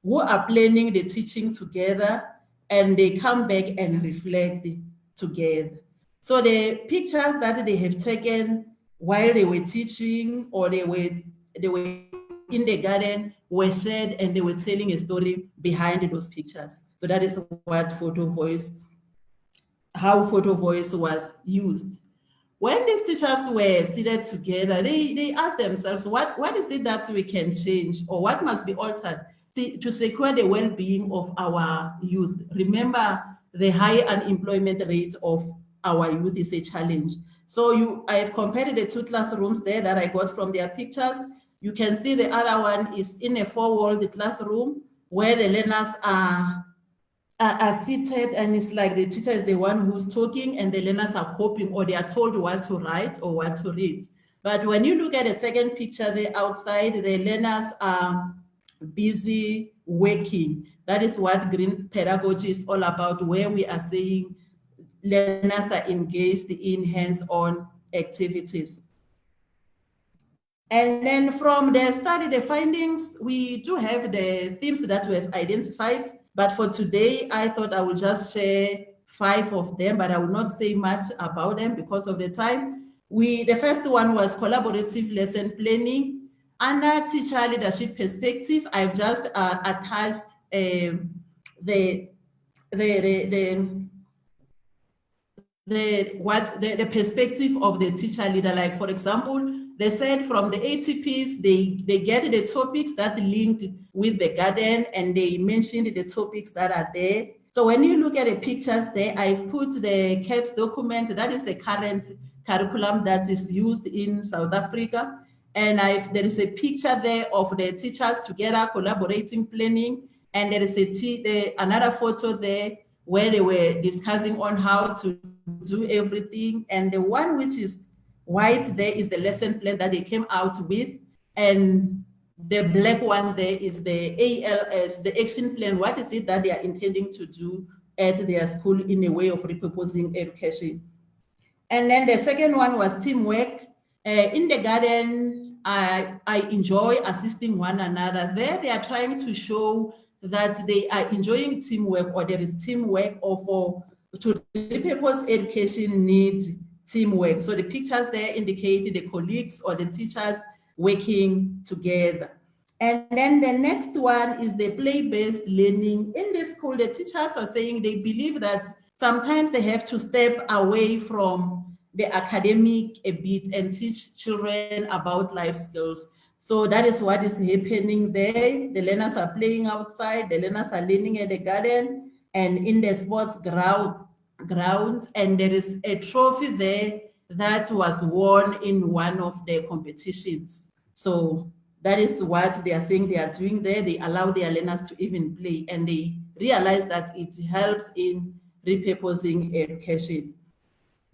who are planning the teaching together, and they come back and reflect together. So the pictures that they have taken while they were teaching or they were in the garden were shared, and they were telling a story behind those pictures. So that is what how Photo Voice was used. When these teachers were seated together, they asked themselves, what is it that we can change, or what must be altered to secure the well-being of our youth? Remember, the high unemployment rate of our youth is a challenge. So I have compared the 2 classrooms there that I got from their pictures. You can see the other one is in a 4-walled classroom where the learners are seated, and it's like the teacher is the one who's talking and the learners are copying, or they are told what to write or what to read. But when you look at the second picture there outside, the learners are busy working. That is what green pedagogy is all about, where we are saying learners are engaged in hands-on activities. And then from the study, the findings, we do have the themes that we have identified. But for today, I thought I would just share 5 of them, but I will not say much about them because of the time. The first one was collaborative lesson planning. Under teacher leadership perspective, I've just attached the perspective of the teacher leader. Like, for example, they said from the ATPs, they get the topics that link with the garden, and they mentioned the topics that are there. So when you look at the pictures there, I've put the CAPS document, that is the current curriculum that is used in South Africa. And there is a picture there of the teachers together collaborating, planning, and there is another photo there where they were discussing on how to do everything. And the one which is white there is the lesson plan that they came out with, and the black one there is the ALS, the action plan. What is it that they are intending to do at their school in a way of repurposing education? And then the second one was teamwork. In the garden, I enjoy assisting one another. There they are trying to show that they are enjoying teamwork, or there is teamwork, or to repurpose education needs teamwork. So the pictures there indicate the colleagues or the teachers working together. And then the next one is the play-based learning. In this school, the teachers are saying they believe that sometimes they have to step away from the academic a bit and teach children about life skills. So that is what is happening there. The learners are playing outside, the learners are learning at the garden and in the sports grounds, and there is a trophy there that was won in one of the competitions. So that is what they are saying they are doing there. They allow their learners to even play, and they realize that it helps in repurposing education.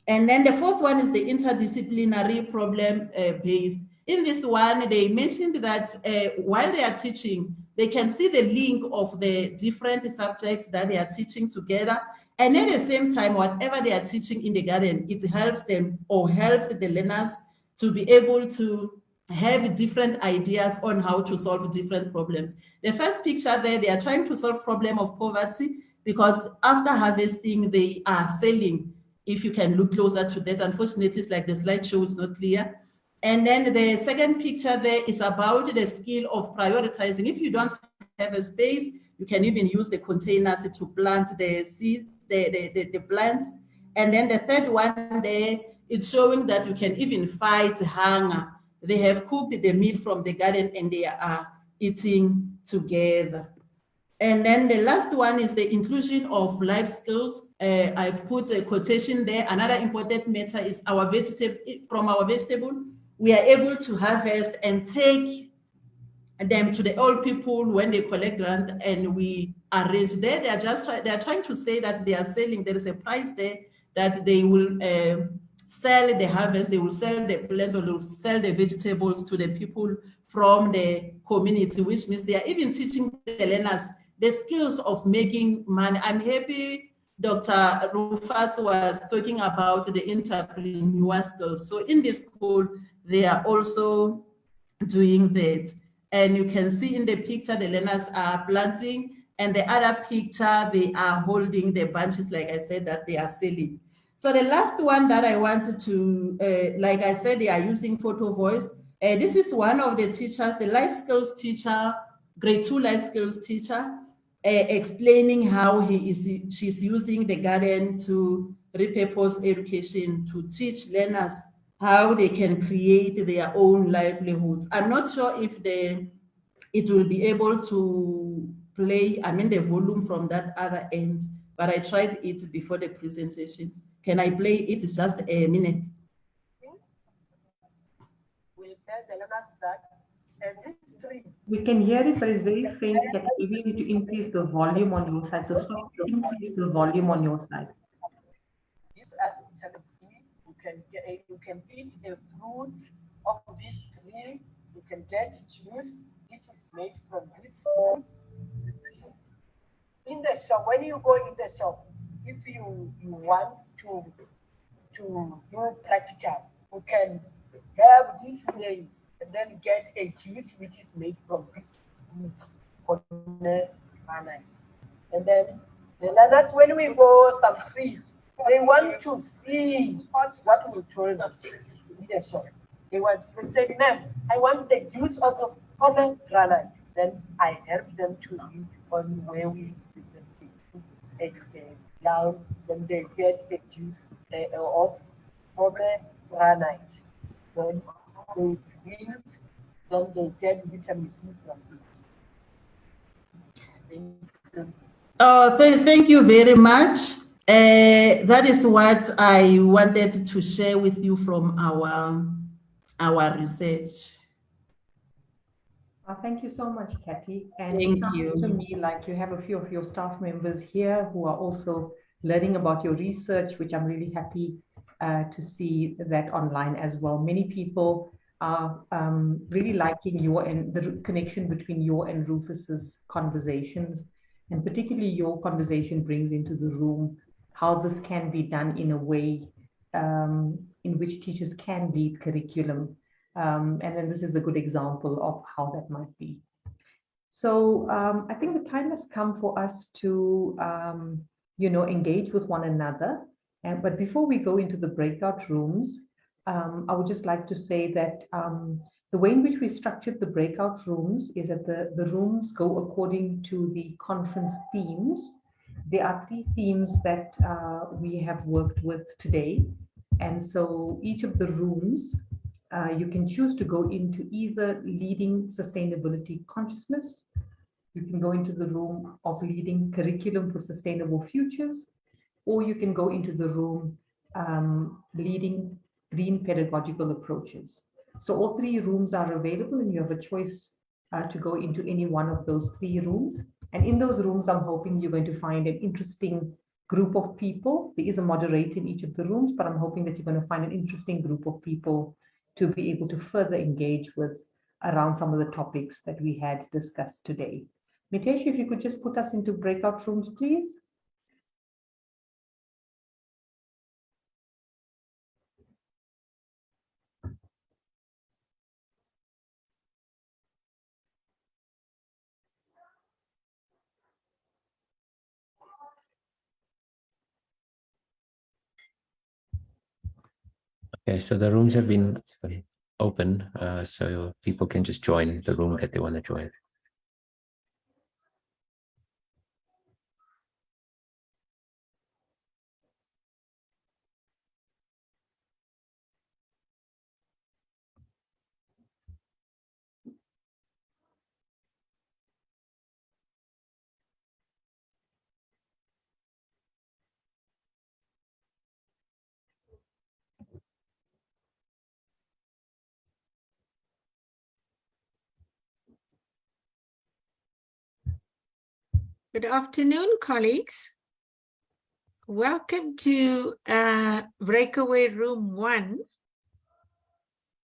And then the fourth one is the interdisciplinary problem based. In this one, they mentioned that while they are teaching, they can see the link of the different subjects that they are teaching together. And at the same time, whatever they are teaching in the garden, it helps them or helps the learners to be able to have different ideas on how to solve different problems. The first picture there, they are trying to solve problem of poverty, because after harvesting, they are selling. If you can look closer to that, unfortunately, it's like the slideshow is not clear. And then the second picture there is about the skill of prioritizing. If you don't have a space, you can even use the containers to plant the seeds, the plants. And then the third one there, it's showing that you can even fight hunger. They have cooked the meat from the garden and they are eating together. And then the last one is the inclusion of life skills. I've put a quotation there. Another important matter is our vegetable. From our vegetable, we are able to harvest and take them to the old people when they collect grant, and we arrange there. They are trying to say that they are selling. There is a price there that they will sell the harvest. They will sell the plants, or they will sell the vegetables to the people from the community, which means they are even teaching the learners the skills of making money. I'm happy Dr. Rufus was talking about the entrepreneur skills. So in this school, they are also doing that. And you can see in the picture, the learners are planting, and the other picture, they are holding the bunches, like I said, that they are selling. So the last one that I wanted to, like I said, they are using photo voice. This is one of the teachers, the life skills teacher, grade 2 life skills teacher, explaining how she's using the garden to repurpose education, to teach learners how they can create their own livelihoods. I'm not sure if it will be able to play, the volume from that other end, but I tried it before the presentations. Can I play it? It's just a minute. We'll tell the learners that this tree. We can hear it, but it's very faint. Maybe you need to increase the volume on your side. So stop, increase the volume on your side. This, as you can see, you can eat a fruit of this tree. You can get juice, which is made from these fruits. In the shop, when you go in the shop, if you want to do practical, you can have this name and then get a juice which is made from this fruits for the banana. And then the learners, when we go some trees, they want to see what we told them in the shop. They say, "Ma'am, I want the juice of the pomegranate." Then I help them to read on where we put them down. Then they get the juice of pomegranate. Then they drink. Then they get vitamin C from it. Thank you very much. That is what I wanted to share with you from our research. Thank you so much, Katie. And Thank it sounds you. to me like you have a few of your staff members here who are also learning about your research, which I'm really happy to see that online as well. Many people are really liking the connection between your and Rufus's conversations, and particularly your conversation brings into the room how this can be done in a way in which teachers can lead curriculum. And then this is a good example of how that might be. So I think the time has come for us to, engage with one another. But before we go into the breakout rooms, I would just like to say that the way in which we structured the breakout rooms is that the rooms go according to the conference themes. There are 3 themes that we have worked with today. And so each of the rooms, you can choose to go into either leading sustainability consciousness, you can go into the room of leading curriculum for sustainable futures, or you can go into the room leading green pedagogical approaches. So all 3 rooms are available and you have a choice to go into any one of those 3 rooms. And in those rooms, I'm hoping you're going to find an interesting group of people. There is a moderator in each of the rooms, but I'm hoping that you're going to find an interesting group of people to be able to further engage with around some of the topics that we had discussed today. Mitesh, if you could just put us into breakout rooms, please. Okay, so the rooms have been open, so people can just join the room that they want to join. Good afternoon, colleagues. Welcome to Breakaway Room 1.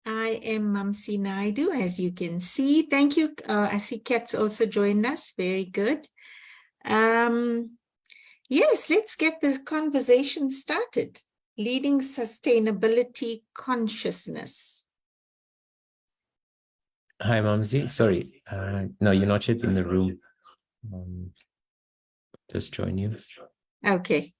I am Mamsi Naidu, as you can see. Thank you. I see Kat's also joined us. Very good. Yes, let's get this conversation started. Leading sustainability consciousness. Hi, Mamsi. Sorry. No, you're not yet in the room. Just join you. Okay.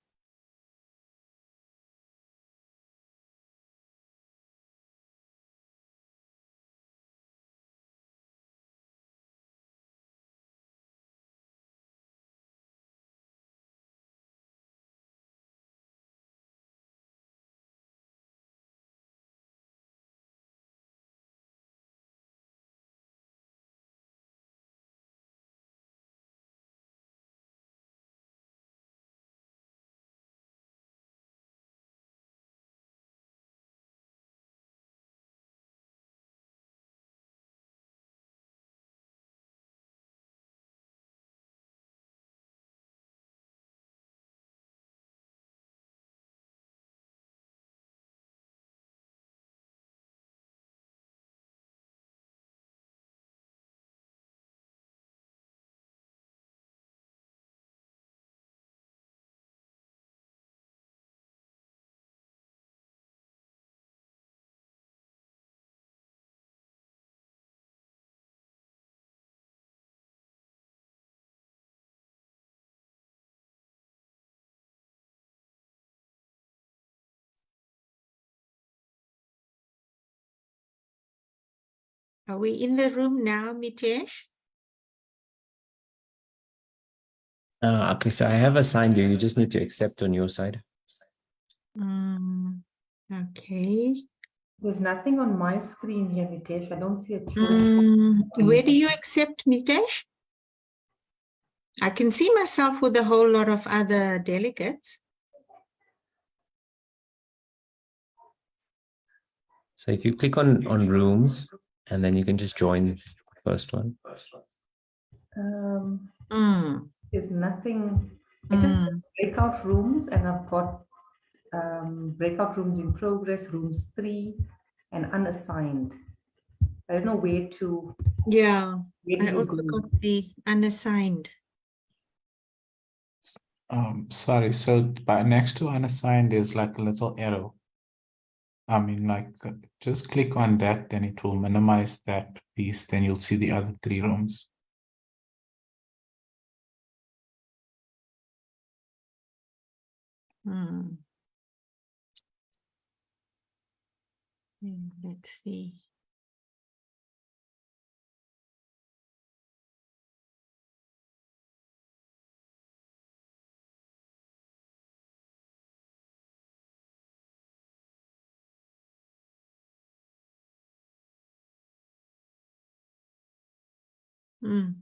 Are we in the room now, Mitesh? Okay, so I have assigned you. You just need to accept on your side. Okay. There's nothing on my screen here, Mitesh. I don't see a choice. Where do you accept, Mitesh? I can see myself with a whole lot of other delegates. So if you click on rooms, and then you can just join the first one. There's nothing. I just breakout rooms, and I've got breakout rooms in progress, rooms 3, and unassigned. I don't know where to. Yeah, where do I you also go? got the unassigned. Sorry, so by next to unassigned is like a little arrow. I mean, like just click on that, then it will minimize that piece, then you'll see the other 3 rooms. Let's see. Hmm.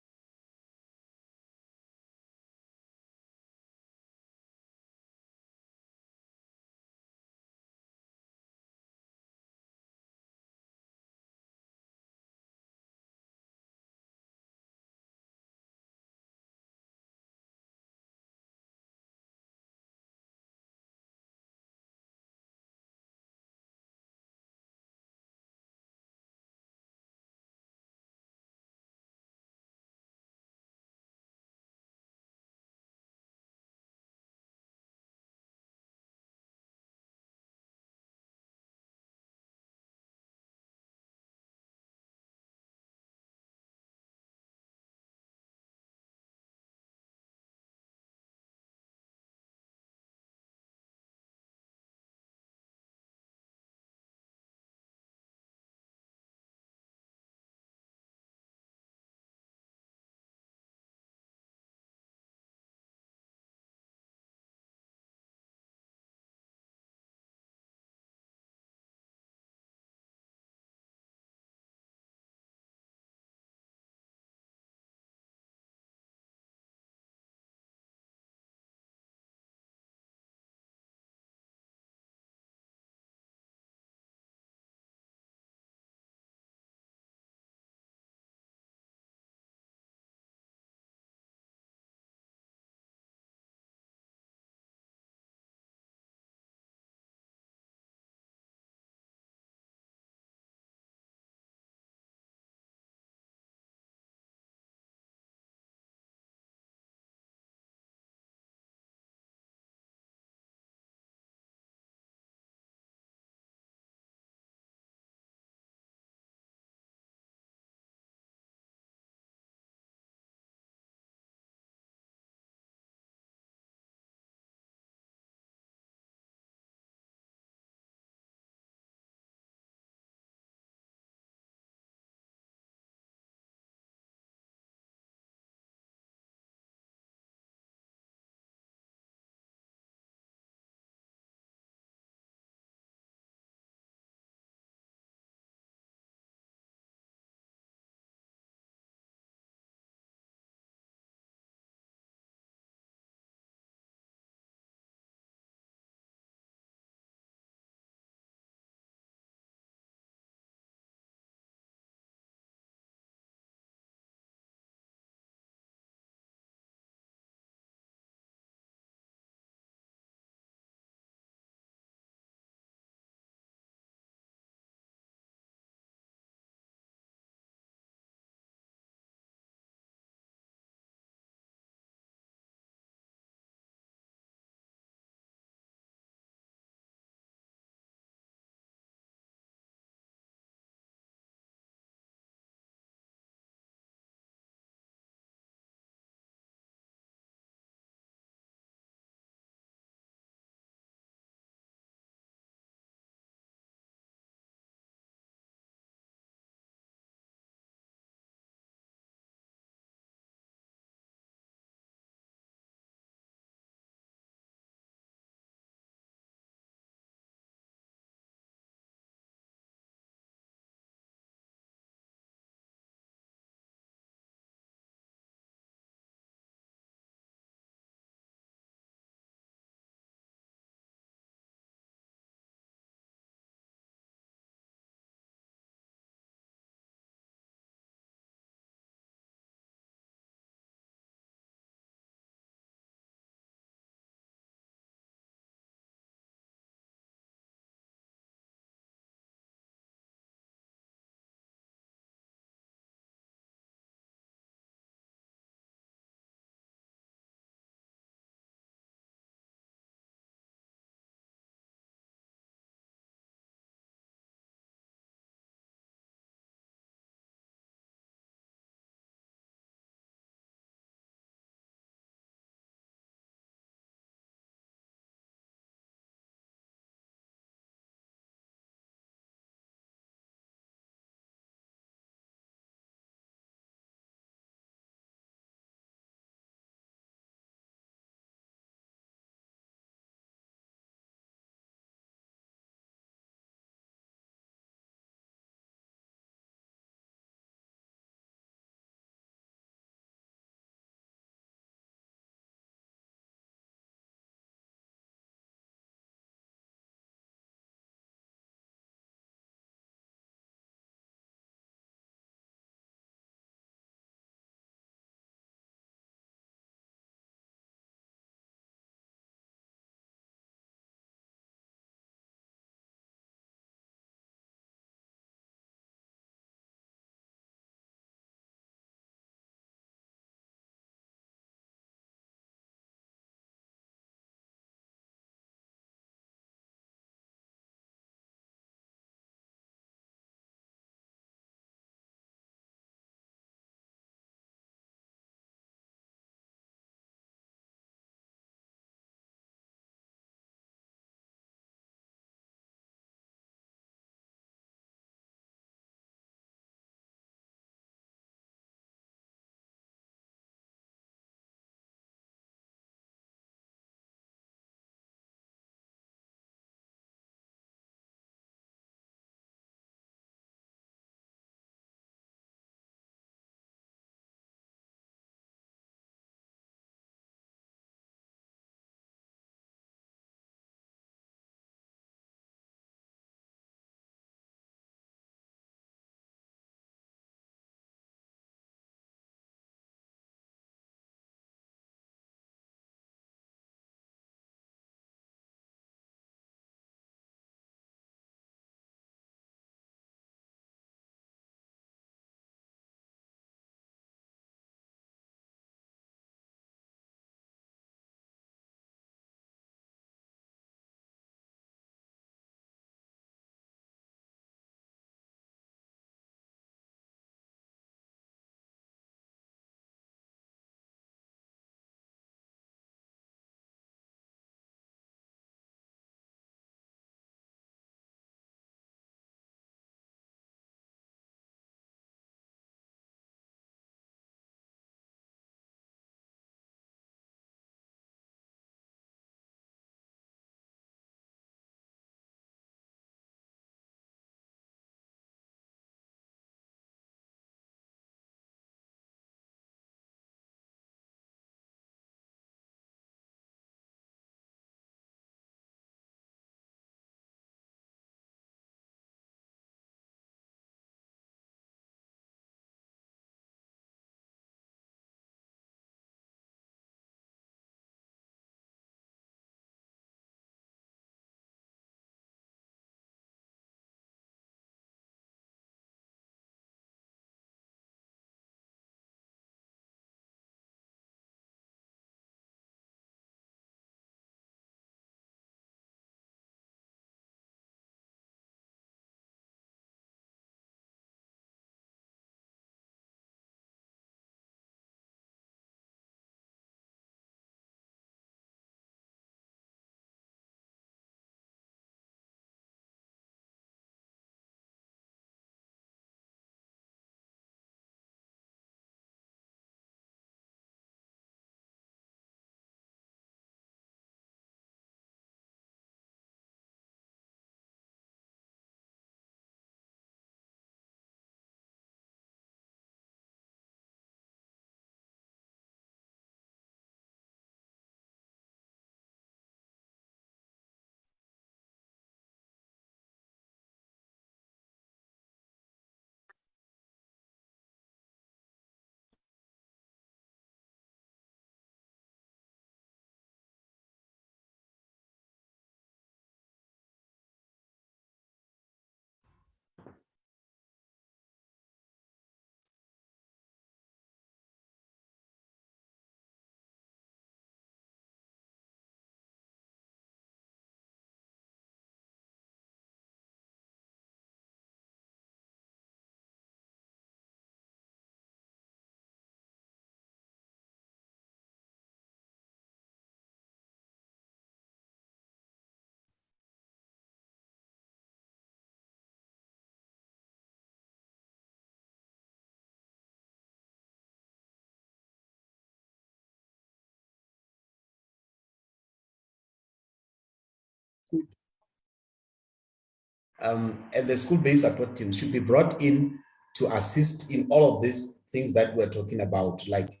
And the school-based support teams should be brought in to assist in all of these things that we're talking about, like.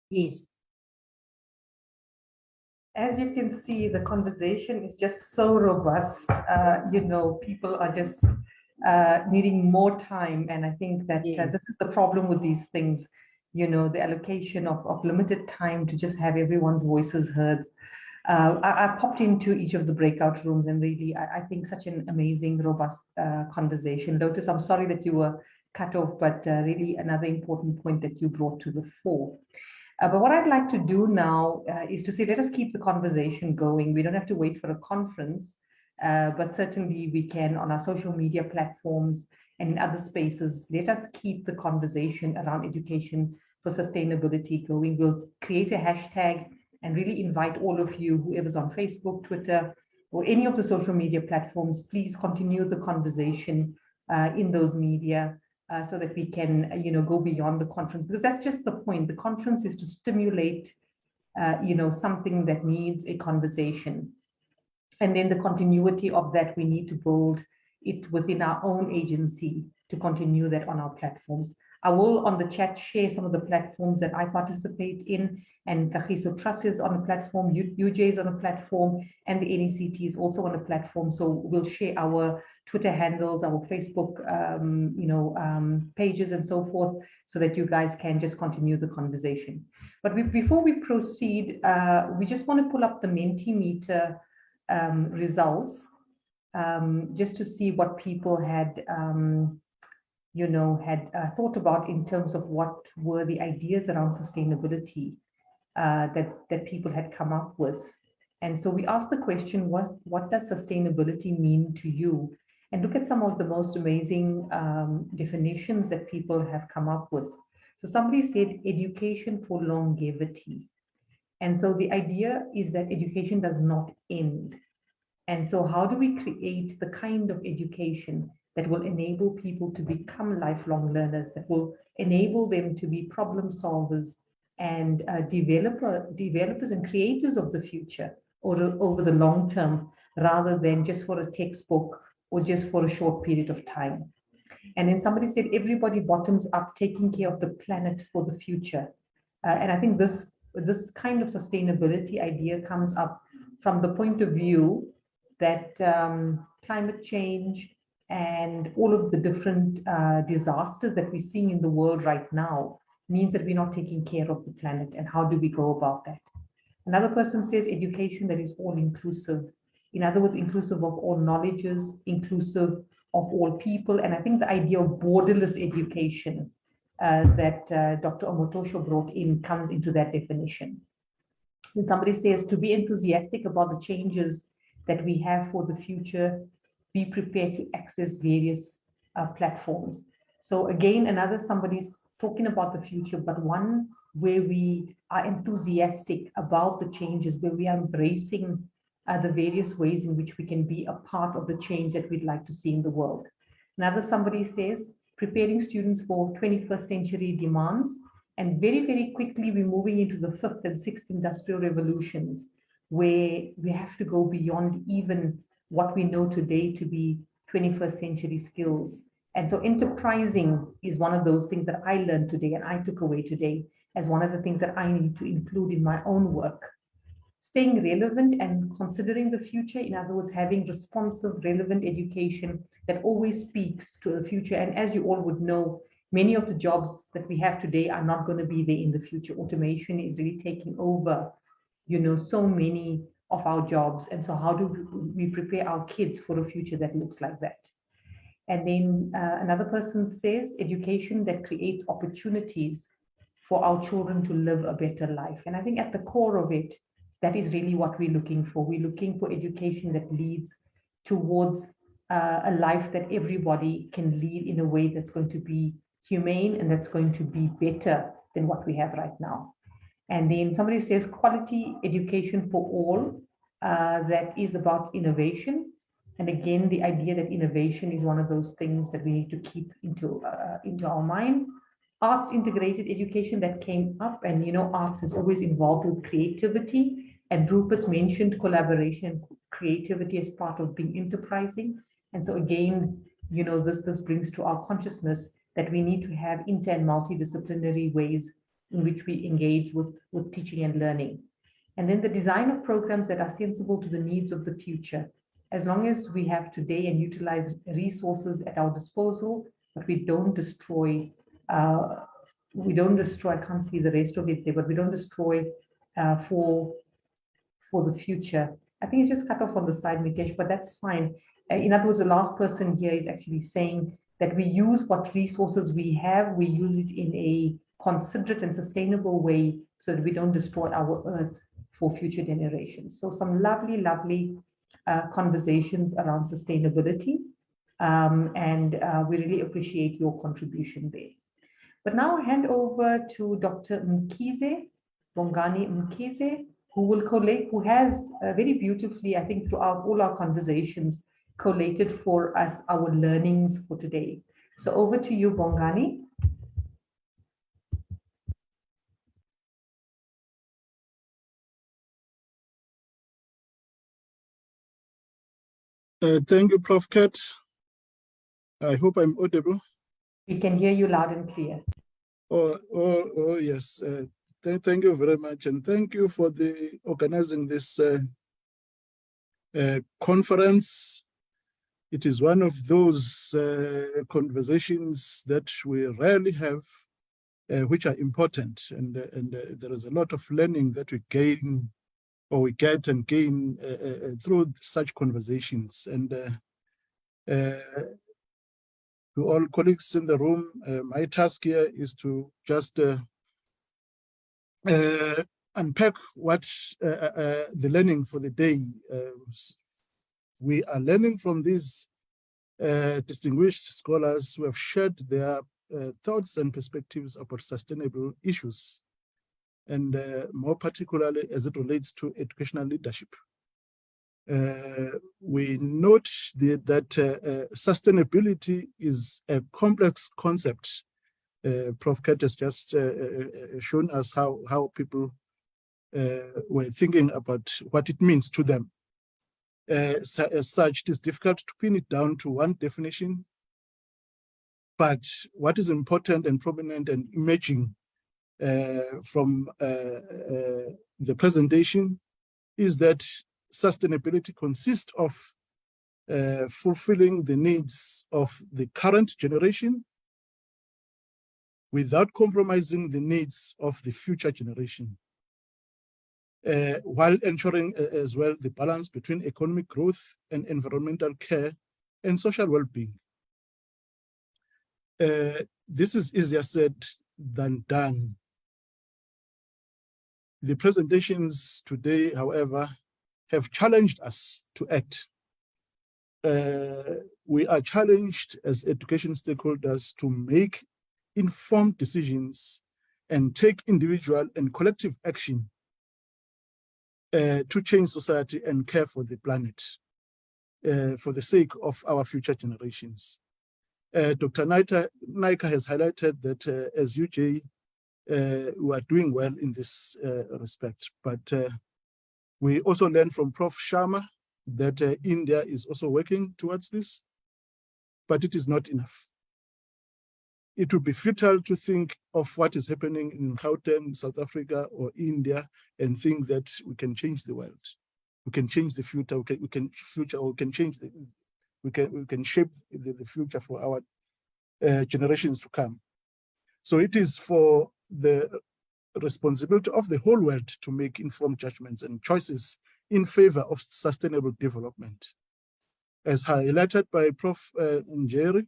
Yes. As you can see, the conversation is just so robust. People are just needing more time. And I think that this is the problem with these things, the allocation of limited time to just have everyone's voices heard. I popped into each of the breakout rooms and really, I think such an amazing, robust conversation. Lotus, I'm sorry that you were cut off, but really another important point that you brought to the fore. But what I'd like to do now is to say, let us keep the conversation going. We don't have to wait for a conference, but certainly we can on our social media platforms and in other spaces, let us keep the conversation around education for sustainability going. We'll create a hashtag and really invite all of you, whoever's on Facebook, Twitter, or any of the social media platforms, please continue the conversation in those media. So that we can, go beyond the conference, because that's just the point. The conference is to stimulate, something that needs a conversation. And then the continuity of that, we need to build it within our own agency to continue that on our platforms. I will on the chat share some of the platforms that I participate in, and Kagiso Trust is on a platform, UJ is on a platform, and the NECT is also on a platform. So we'll share our Twitter handles, our Facebook, pages and so forth, so that you guys can just continue the conversation. But before we proceed, we just want to pull up the Mentimeter results, just to see what people had, thought about in terms of what were the ideas around sustainability that people had come up with. And so we asked the question, what does sustainability mean to you? And look at some of the most amazing definitions that people have come up with. So somebody said education for longevity. And so the idea is that education does not end. And so how do we create the kind of education that will enable people to become lifelong learners, that will enable them to be problem solvers and developers and creators of the future over the long term, rather than just for a textbook or just for a short period of time. And then somebody said, everybody bottoms up, taking care of the planet for the future. And I think this kind of sustainability idea comes up from the point of view that climate change and all of the different disasters that we're seeing in the world right now means that we're not taking care of the planet. And how do we go about that? Another person says education that is all inclusive. In other words, inclusive of all knowledges, inclusive of all people. And I think the idea of borderless education that Dr. Omotosho brought in comes into that definition. And somebody says to be enthusiastic about the changes that we have for the future, be prepared to access various platforms. So again, somebody's talking about the future, but one where we are enthusiastic about the changes, where we are embracing the various ways in which we can be a part of the change that we'd like to see in the world. Somebody says, preparing students for 21st century demands, and very, very quickly we're moving into the 5th and 6th industrial revolutions, where we have to go beyond even what we know today to be 21st century skills. And so enterprising is one of those things that I learned today and I took away today as one of the things that I need to include in my own work. Staying relevant and considering the future, in other words, having responsive, relevant education that always speaks to the future. And as you all would know, many of the jobs that we have today are not going to be there in the future. Automation is really taking over, so many of our jobs. And so how do we prepare our kids for a future that looks like that? And then another person says, education that creates opportunities for our children to live a better life. And I think at the core of it, that is really what we're looking for. We're looking for education that leads towards a life that everybody can lead in a way that's going to be humane and that's going to be better than what we have right now. And then somebody says quality education for all, that is about innovation. And again, the idea that innovation is one of those things that we need to keep into our mind. Arts integrated education that came up, and arts is always involved with creativity, And Rufus mentioned collaboration, creativity as part of being enterprising. And so again, you know, this brings to our consciousness that we need to have inter and multidisciplinary ways in which we engage with teaching and learning. And then the design of programs that are sensible to the needs of the future. As long as we have today and utilize resources at our disposal, but we don't destroy, I can't see the rest of it there, but we don't destroy for the future. I think it's just cut off on the side, Mitesh, but that's fine. In other words, the last person here is actually saying that we use what resources we have, we use it in a considerate and sustainable way so that we don't destroy our earth for future generations. So some lovely, lovely conversations around sustainability. And we really appreciate your contribution there. But now I hand over to Dr. Mkhize, Bongani Mkhize, who has very beautifully, I think, throughout all our conversations, collated for us our learnings for today. So over to you, Bongani. Thank you, Prof. Kat. I hope I'm audible. We can hear you loud and clear. Oh yes. Thank you very much. And thank you for organizing this conference. It is one of those conversations that we rarely have, which are important. And there is a lot of learning that we gain, or we get and gain through such conversations. And to all colleagues in the room, my task here is to just unpack what the learning for the day. We are learning from these distinguished scholars who have shared their thoughts and perspectives about sustainable issues, and more particularly as it relates to educational leadership. We note that sustainability is a complex concept. Prof. Kat has just shown us how people were thinking about what it means to them. As such, it is difficult to pin it down to one definition. But what is important and prominent and emerging from the presentation is that sustainability consists of fulfilling the needs of the current generation without compromising the needs of the future generation, while ensuring as well the balance between economic growth and environmental care and social well-being. This is easier said than done. The presentations today, however, have challenged us to act. We are challenged as education stakeholders to make informed decisions and take individual and collective action to change society and care for the planet for the sake of our future generations. Dr. Naika has highlighted that as UJ, we are doing well in this respect, but we also learned from Prof. Sharma that India is also working towards this, but it is not enough. It would be futile to think of what is happening in Gauteng, South Africa, or India, and think that we can change the world. We can change the future. We can change we can shape the future for our generations to come. So it is for the responsibility of the whole world to make informed judgments and choices in favor of sustainable development. As highlighted by Prof. Njeri,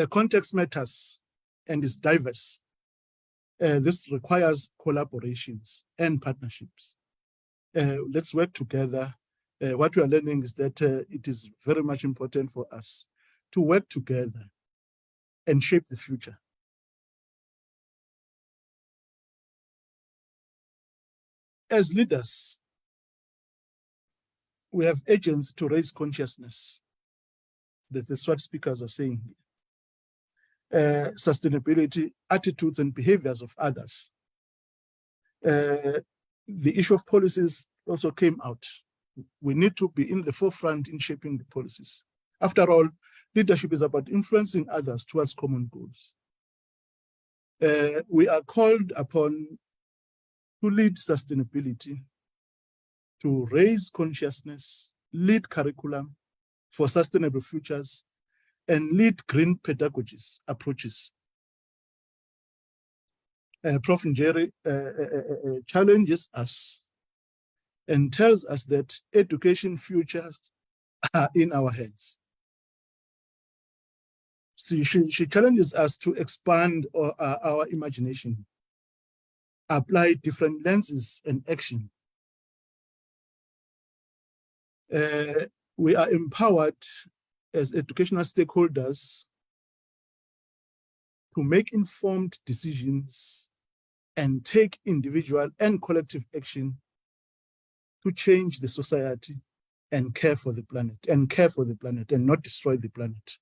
context matters and is diverse. This requires collaborations and partnerships. Let's work together. What we are learning is that it is very much important for us to work together and shape the future. As leaders, we have agents to raise consciousness. That's what speakers are saying. Sustainability, attitudes and behaviors of others. the issue of policies also came out. We need to be in the forefront in shaping the policies. After all, leadership is about influencing others towards common goals. We are called upon to lead sustainability, to raise consciousness, lead curriculum for sustainable futures, and lead green pedagogies approaches. Prof. Njeri challenges us and tells us that education futures are in our hands. She challenges us to expand our imagination, apply different lenses and action. We are empowered as educational stakeholders to make informed decisions and take individual and collective action to change the society and care for the planet, and not destroy the planet.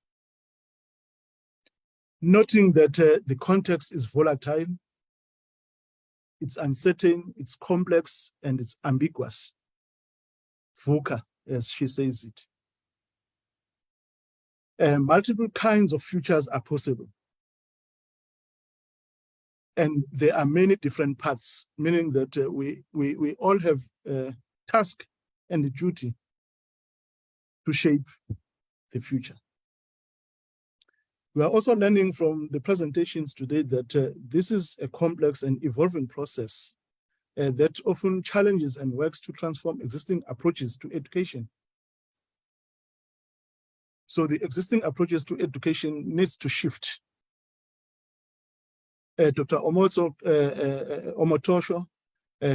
Noting that the context is volatile, it's uncertain, it's complex, and it's ambiguous. VUCA, as she says it. Multiple kinds of futures are possible. And there are many different paths, meaning that we all have a task and a duty to shape the future. We are also learning from the presentations today that this is a complex and evolving process that often challenges and works to transform existing approaches to education. So the existing approaches to education needs to shift. Dr. Omotosho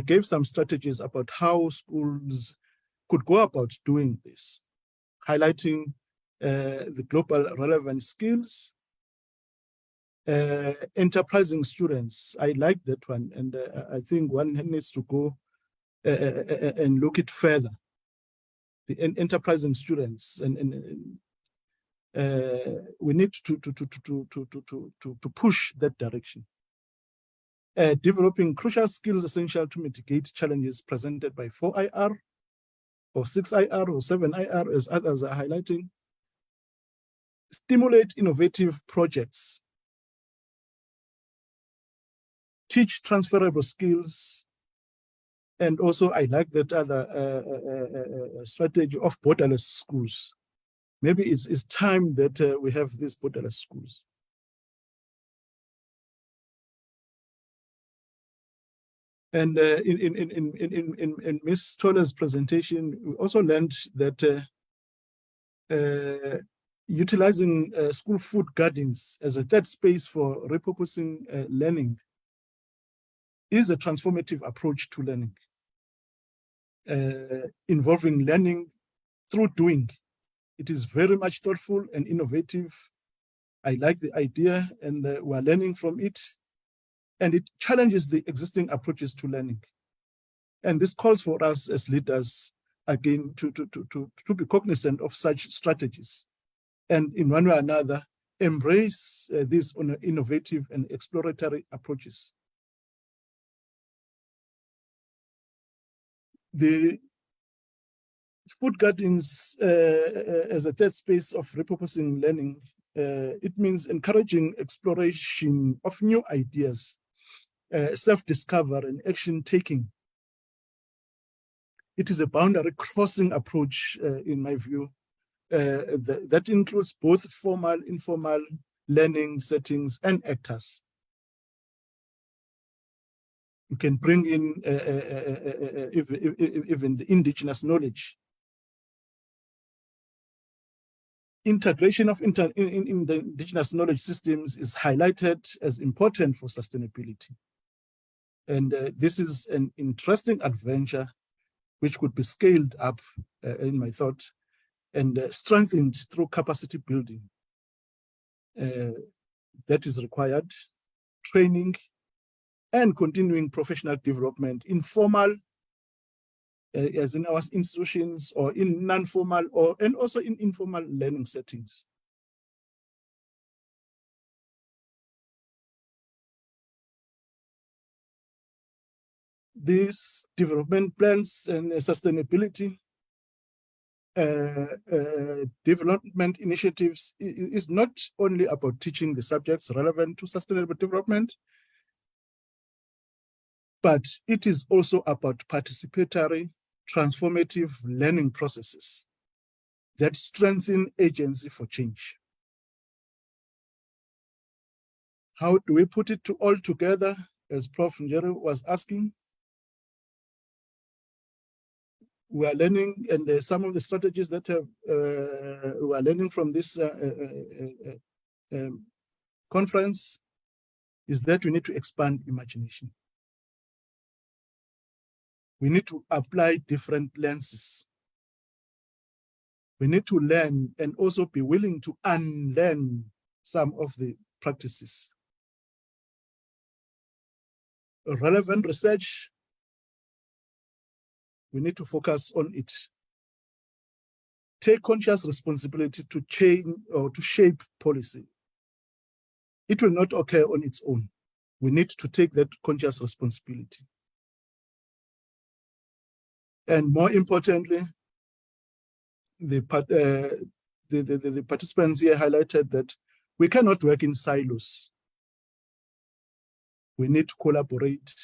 gave some strategies about how schools could go about doing this, highlighting the global relevant skills, enterprising students. I like that one, and I think one needs to go and look it further. The enterprising students, and we need to push that direction. Developing crucial skills essential to mitigate challenges presented by 4IR or 6IR or 7IR, as others are highlighting. Stimulate innovative projects. Teach transferable skills. And also, I like that other strategy of borderless schools. Maybe it's time that we have these borderless schools. And in Ms. Toller's presentation, we also learned that utilizing school food gardens as a third space for repurposing learning is a transformative approach to learning, involving learning through doing. It is very much thoughtful and innovative. I like the idea, and we're learning from it. And it challenges the existing approaches to learning. And this calls for us as leaders, again, to be cognizant of such strategies. And in one way or another, embrace these innovative and exploratory approaches. The food gardens as a third space of repurposing learning, it means encouraging exploration of new ideas, self-discovery and action-taking. It is a boundary-crossing approach, in my view, that includes both formal, informal learning settings and actors. You can bring in even the indigenous knowledge. Integration of in the indigenous knowledge systems is highlighted as important for sustainability. And this is an interesting adventure which could be scaled up, in my thought, and strengthened through capacity building. That is required, training, and continuing professional development in formal, as in our institutions, or in non-formal, and also in informal learning settings. these development plans and sustainability development initiatives is not only about teaching the subjects relevant to sustainable development, but it is also about participatory, transformative learning processes that strengthen agency for change. How do we put it all together, as Prof. Njeri was asking? We are learning, and some of the strategies that we are learning from this conference is that we need to expand imagination. We need to apply different lenses. We need to learn and also be willing to unlearn some of the practices. Relevant research, we need to focus on it. Take conscious responsibility to change or to shape policy. It will not occur on its own. We need to take that conscious responsibility. And more importantly, the participants here highlighted that we cannot work in silos. We need to collaborate,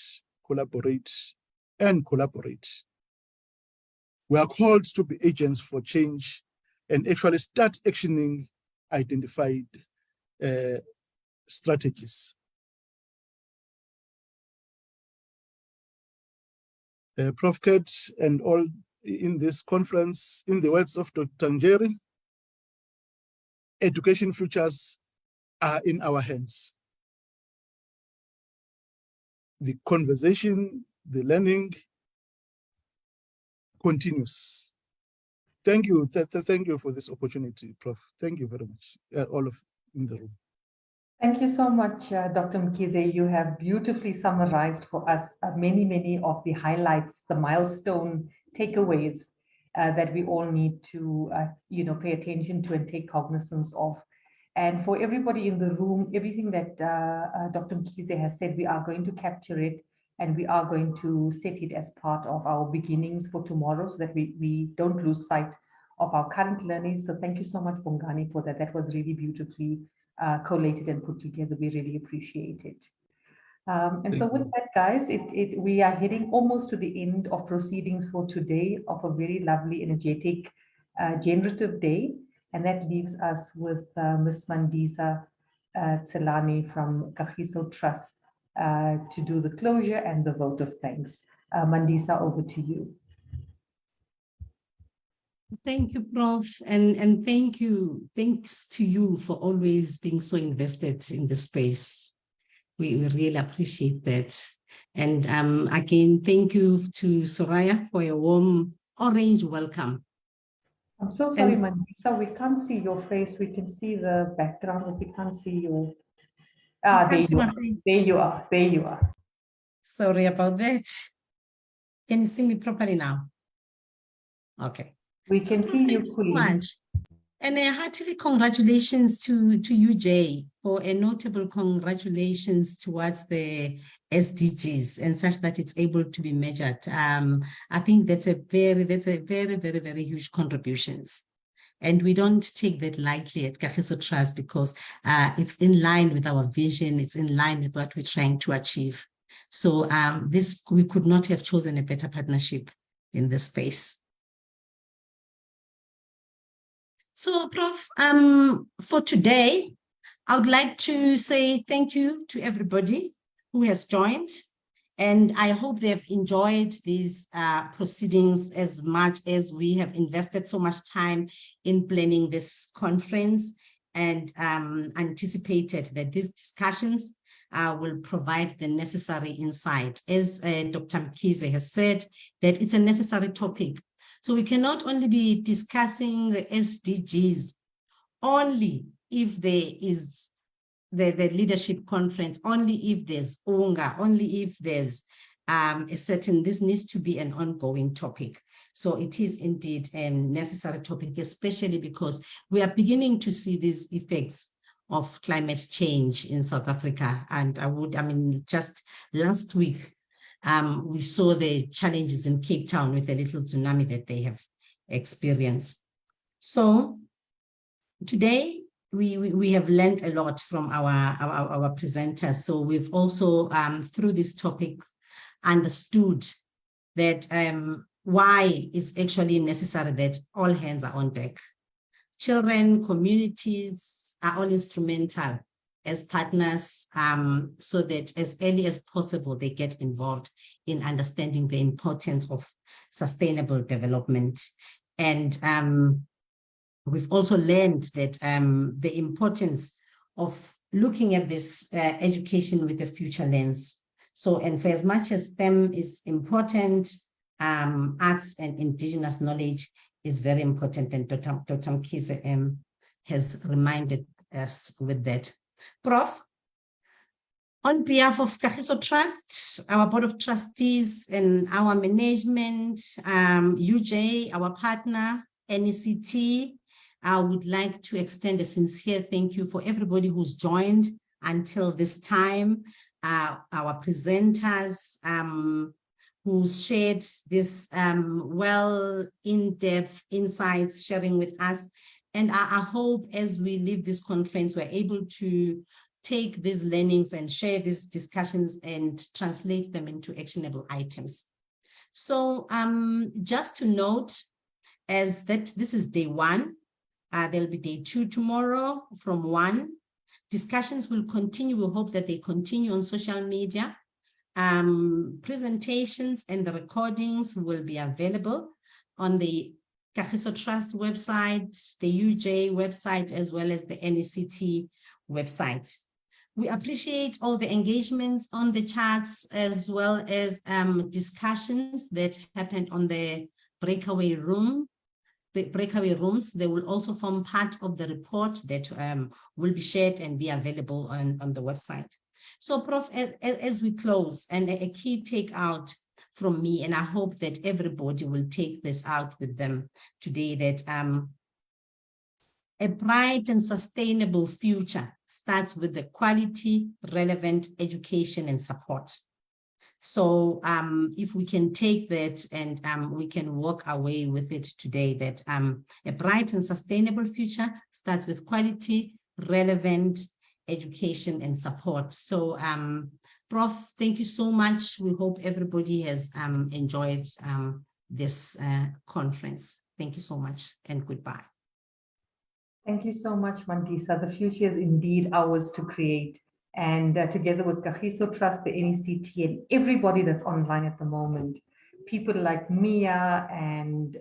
and collaborate. We are called to be agents for change and actually start actioning identified strategies. Prof. Kurt and all in this conference, in the words of Dr. Njeri, education futures are in our hands. The conversation, the learning continues. Thank you. Thank you for this opportunity, Prof. Thank you very much, all of in the room. Thank you so much, Dr. Mkhize. You have beautifully summarized for us many of the highlights, the milestone takeaways that we all need to pay attention to and take cognizance of. And for everybody in the room, everything that Dr. Mkhize has said, we are going to capture it and we are going to set it as part of our beginnings for tomorrow so that we don't lose sight of our current learning. So thank you so much, Bongani, for that. That was really beautifully collated and put together. We really appreciate it. And so with that, guys, we are heading almost to the end of proceedings for today of a very lovely, energetic, generative day. And that leaves us with Ms. Mandisa Tselane from Kagiso Trust to do the closure and the vote of thanks. Mandisa, over to you. Thank you, Prof. And thanks to you for always being so invested in the space. We really appreciate that. And again, thank you to Soraya for a warm orange welcome. I'm so sorry, Mandisa, we can't see your face. We can see the background, but we can't see you. There you are. There you are. Sorry about that. Can you see me properly now? Okay. We can see you fully. Much. And heartily congratulations to you, Jay, for a notable congratulations towards the SDGs and such that it's able to be measured. I think that's a very, very huge contributions. And we don't take that lightly at Kagiso Trust because it's in line with our vision. It's in line with what we're trying to achieve. So we could not have chosen a better partnership in this space. So, Prof, for today, I would like to say thank you to everybody who has joined. And I hope they've enjoyed these proceedings as much as we have invested so much time in planning this conference and anticipated that these discussions will provide the necessary insight. As Dr. Mkhize has said, that it's a necessary topic. So we cannot only be discussing the SDGs only if there is the leadership conference, only if there's UNGA, only if there's this needs to be an ongoing topic. So it is indeed a necessary topic, especially because we are beginning to see these effects of climate change in South Africa. And just last week, we saw the challenges in Cape Town with the little tsunami that they have experienced. So today, we have learned a lot from our presenters. So we've also, through this topic, understood that why it's actually necessary that all hands are on deck. Children, communities are all instrumental as partners, so that as early as possible, they get involved in understanding the importance of sustainable development. And we've also learned that the importance of looking at this education with a future lens. So, and for as much as STEM is important, arts and indigenous knowledge is very important, and Dr. Mkhize has reminded us with that. Prof, on behalf of Kagiso Trust, our Board of Trustees and our management, UJ, our partner, NECT, I would like to extend a sincere thank you for everybody who's joined until this time, our presenters, who shared this well in-depth insights, sharing with us. And I hope as we leave this conference, we're able to take these learnings and share these discussions and translate them into actionable items. So just to note, as that this is day 1, there'll be day 2 tomorrow from 1. Discussions will continue. We hope that they continue on social media. Presentations and the recordings will be available on the Kagiso Trust website, the UJ website, as well as the NECT website. We appreciate all the engagements on the charts, as well as discussions that happened on the breakaway rooms. They will also form part of the report that will be shared and be available on the website. So, Prof, as we close, and a key takeout from me, and I hope that everybody will take this out with them today, that a bright and sustainable future starts with the quality, relevant education and support. So if we can take that and we can walk away with it today, that a bright and sustainable future starts with quality, relevant education and support. So Prof, thank you so much. We hope everybody has enjoyed this conference. Thank you so much and goodbye. Thank you so much, Mandisa. The future is indeed ours to create. And together with Kagiso Trust, the NECT, and everybody that's online at the moment, people like Mia and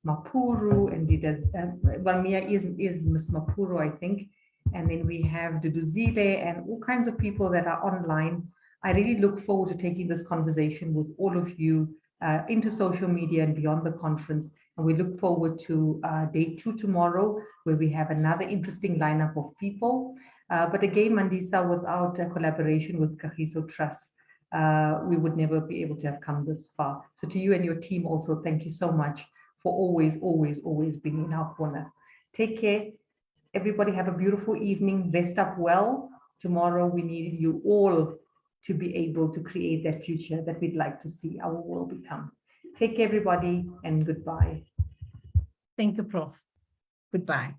Mapuru, and well, Mia is Miss Mapuru, I think. And then we have Duduzile and all kinds of people that are online. I really look forward to taking this conversation with all of you into social media and beyond the conference. And we look forward to day 2 tomorrow, where we have another interesting lineup of people. But again, Mandisa, without a collaboration with Kagiso Trust, we would never be able to have come this far. So to you and your team also, thank you so much for always, always, always being in our corner. Take care. Everybody have a beautiful evening. Rest up well. Tomorrow we need you all to be able to create that future that we'd like to see our world become. Take care, everybody, and goodbye. Thank you, Prof. Goodbye.